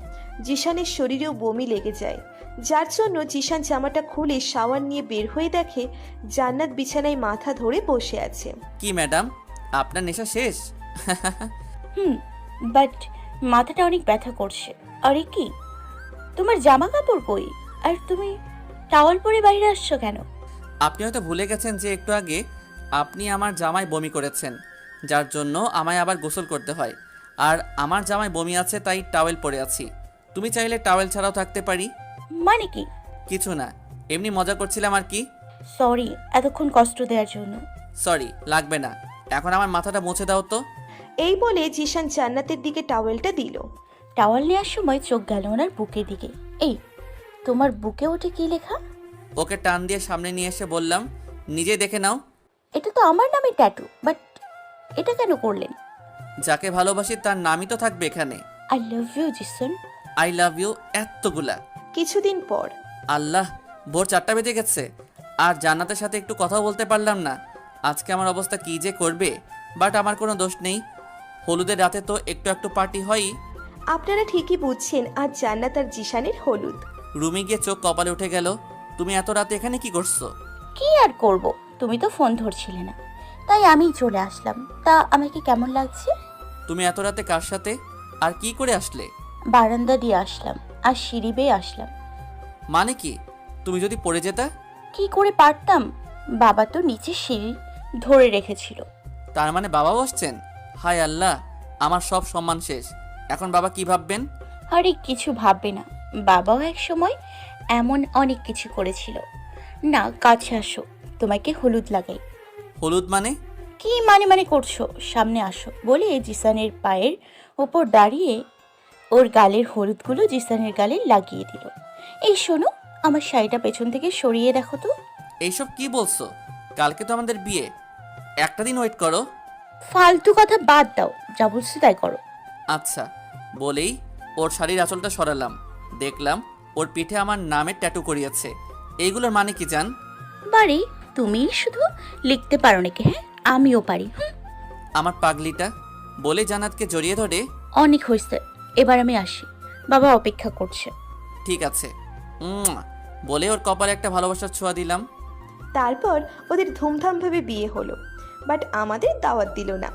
জিশানের শরীরেও বমি লেগে যায়, যার জন্য জিশান জামাটা খুলে শাওয়ার নিয়ে বের হয়ে দেখে জান্নাত বিছানায় মাথা ধরে বসে আছে। কি ম্যাডাম, আপনার নেশা শেষ? বাট মাথাটা অনেক ব্যথা করছে। আরে কি, তোমার জামা কাপড় কই? আর তুমি টাওয়াল পরে বাইরে আসছো কেন? আপনি হয়তো ভুলে গেছেন যে একটু আগে আপনি আমার জামায় বমি করেছেন, যার জন্য আমায় আবার গোসল করতে হয়। আর আমার জামায় বমি আছে তাই টাওয়েল পরে আছি। তুমি চাইলে টাওয়েল ছাড়াও থাকতে পারি। মানে কি? কিছু না, এমনি মজা করছিলাম আর কি। সরি এতক্ষণ কষ্ট দেওয়ার জন্য। সরি লাগবে না, এখন আমার মাথাটা মুছে দাও তো। এই বলে জিশান জান্নাতের দিকে টাওয়েলটা দিল। টাওয়াল নেওয়ার সময় চোখ গেল ওনার বুকের দিকে। এই তোমার বুকে ওটা কি লেখা? ওকে টান দিয়ে সামনে নিয়ে এসে বললাম, নিজে দেখে নাও। এটা তো আমার নামে ট্যাটু, বাট এটা কেন করলেন? যাকে ভালোবাসি তার নামই তো থাকবে এখানে। I love you Jison. I love you এতগুলা। কিছুদিন পর। আল্লাহ, ভোর 4টা বেজে গেছে আর জান্নাতের সাথে একটু কথাও বলতে পারলাম না। আজকে আমার অবস্থা কি যে করবে, বাট আমার কোনো দোষ নেই। হলুদের রাতে তো একটু একটু পার্টি হয়ই। আপনারা ঠিকই বুঝছেন, আজ জান্নাত আর জিশানের হলুদ। রুমে গিয়ে চোখ কপালে উঠে গেল। তুমি এত রাতে এখানে কি করছো? কি আর করব, তুমি তো ফোন ধরছিলে না, তাই আমি চলে আসলাম। তা আমাকে কেমন লাগছে? তুমি এত রাতে কার সাথে আর কি করে আসলে? বারান্দা দিয়ে আসলাম আর সিঁড়ি বেয়ে আসলাম। মানে কি, তুমি যদি পড়ে যেতা? কি করে পারতাম, বাবা তো নিচে সিঁড়ি ধরে রেখেছিল। তার মানে বাবাও আসছেন? হায় আল্লাহ, আমার সব সম্মান শেষ। এখন বাবা কি ভাববেন? আরে কিছু ভাববে না, বাবাও এক সময় এমন অনেক কিছু করেছিল। না, কাছে আসো, তোমাকে হলুদ লাগাই। হলুদ মানে? কি মানে করছো? সামনে আসো বলে জিসানের পায়ের ওপর দাঁড়িয়ে ওর গালের হলুদগুলো জিসানের গালে লাগিয়ে দিল। এই শোনো, আমার শাড়িটা পেছন থেকে সরিয়ে দেখো তো। এইসব কি বলছো? কালকে তো আমাদের বিয়ে, একটা দিন ওয়েট করো। ফালতু কথা বাদ দাও, যা বলছি তাই করো। আচ্ছা। বলেই ওর শাড়ির আঁচলটা সরালাম, দেখলাম ওর পিঠে আমার নামের ট্যাটু করিয়েছে। এইগুলোর মানে কি জান? বাড়ি তুমি শুধু লিখতে পারো নাকি? হ্যাঁ, আমিও পারি। আমার পাগলিটা। বলে জান্নাতকে জড়িয়ে ধরে, অনেক হয়েছে, এবার আমি আসি, বাবা অপেক্ষা করছে। ঠিক আছে বলে ওর কপালে একটা ভালোবাসার ছোঁয়া দিলাম। তারপর ওদের ধুমধামভাবে বিয়ে হলো, বাট আমাদের দাওয়াত দিল না।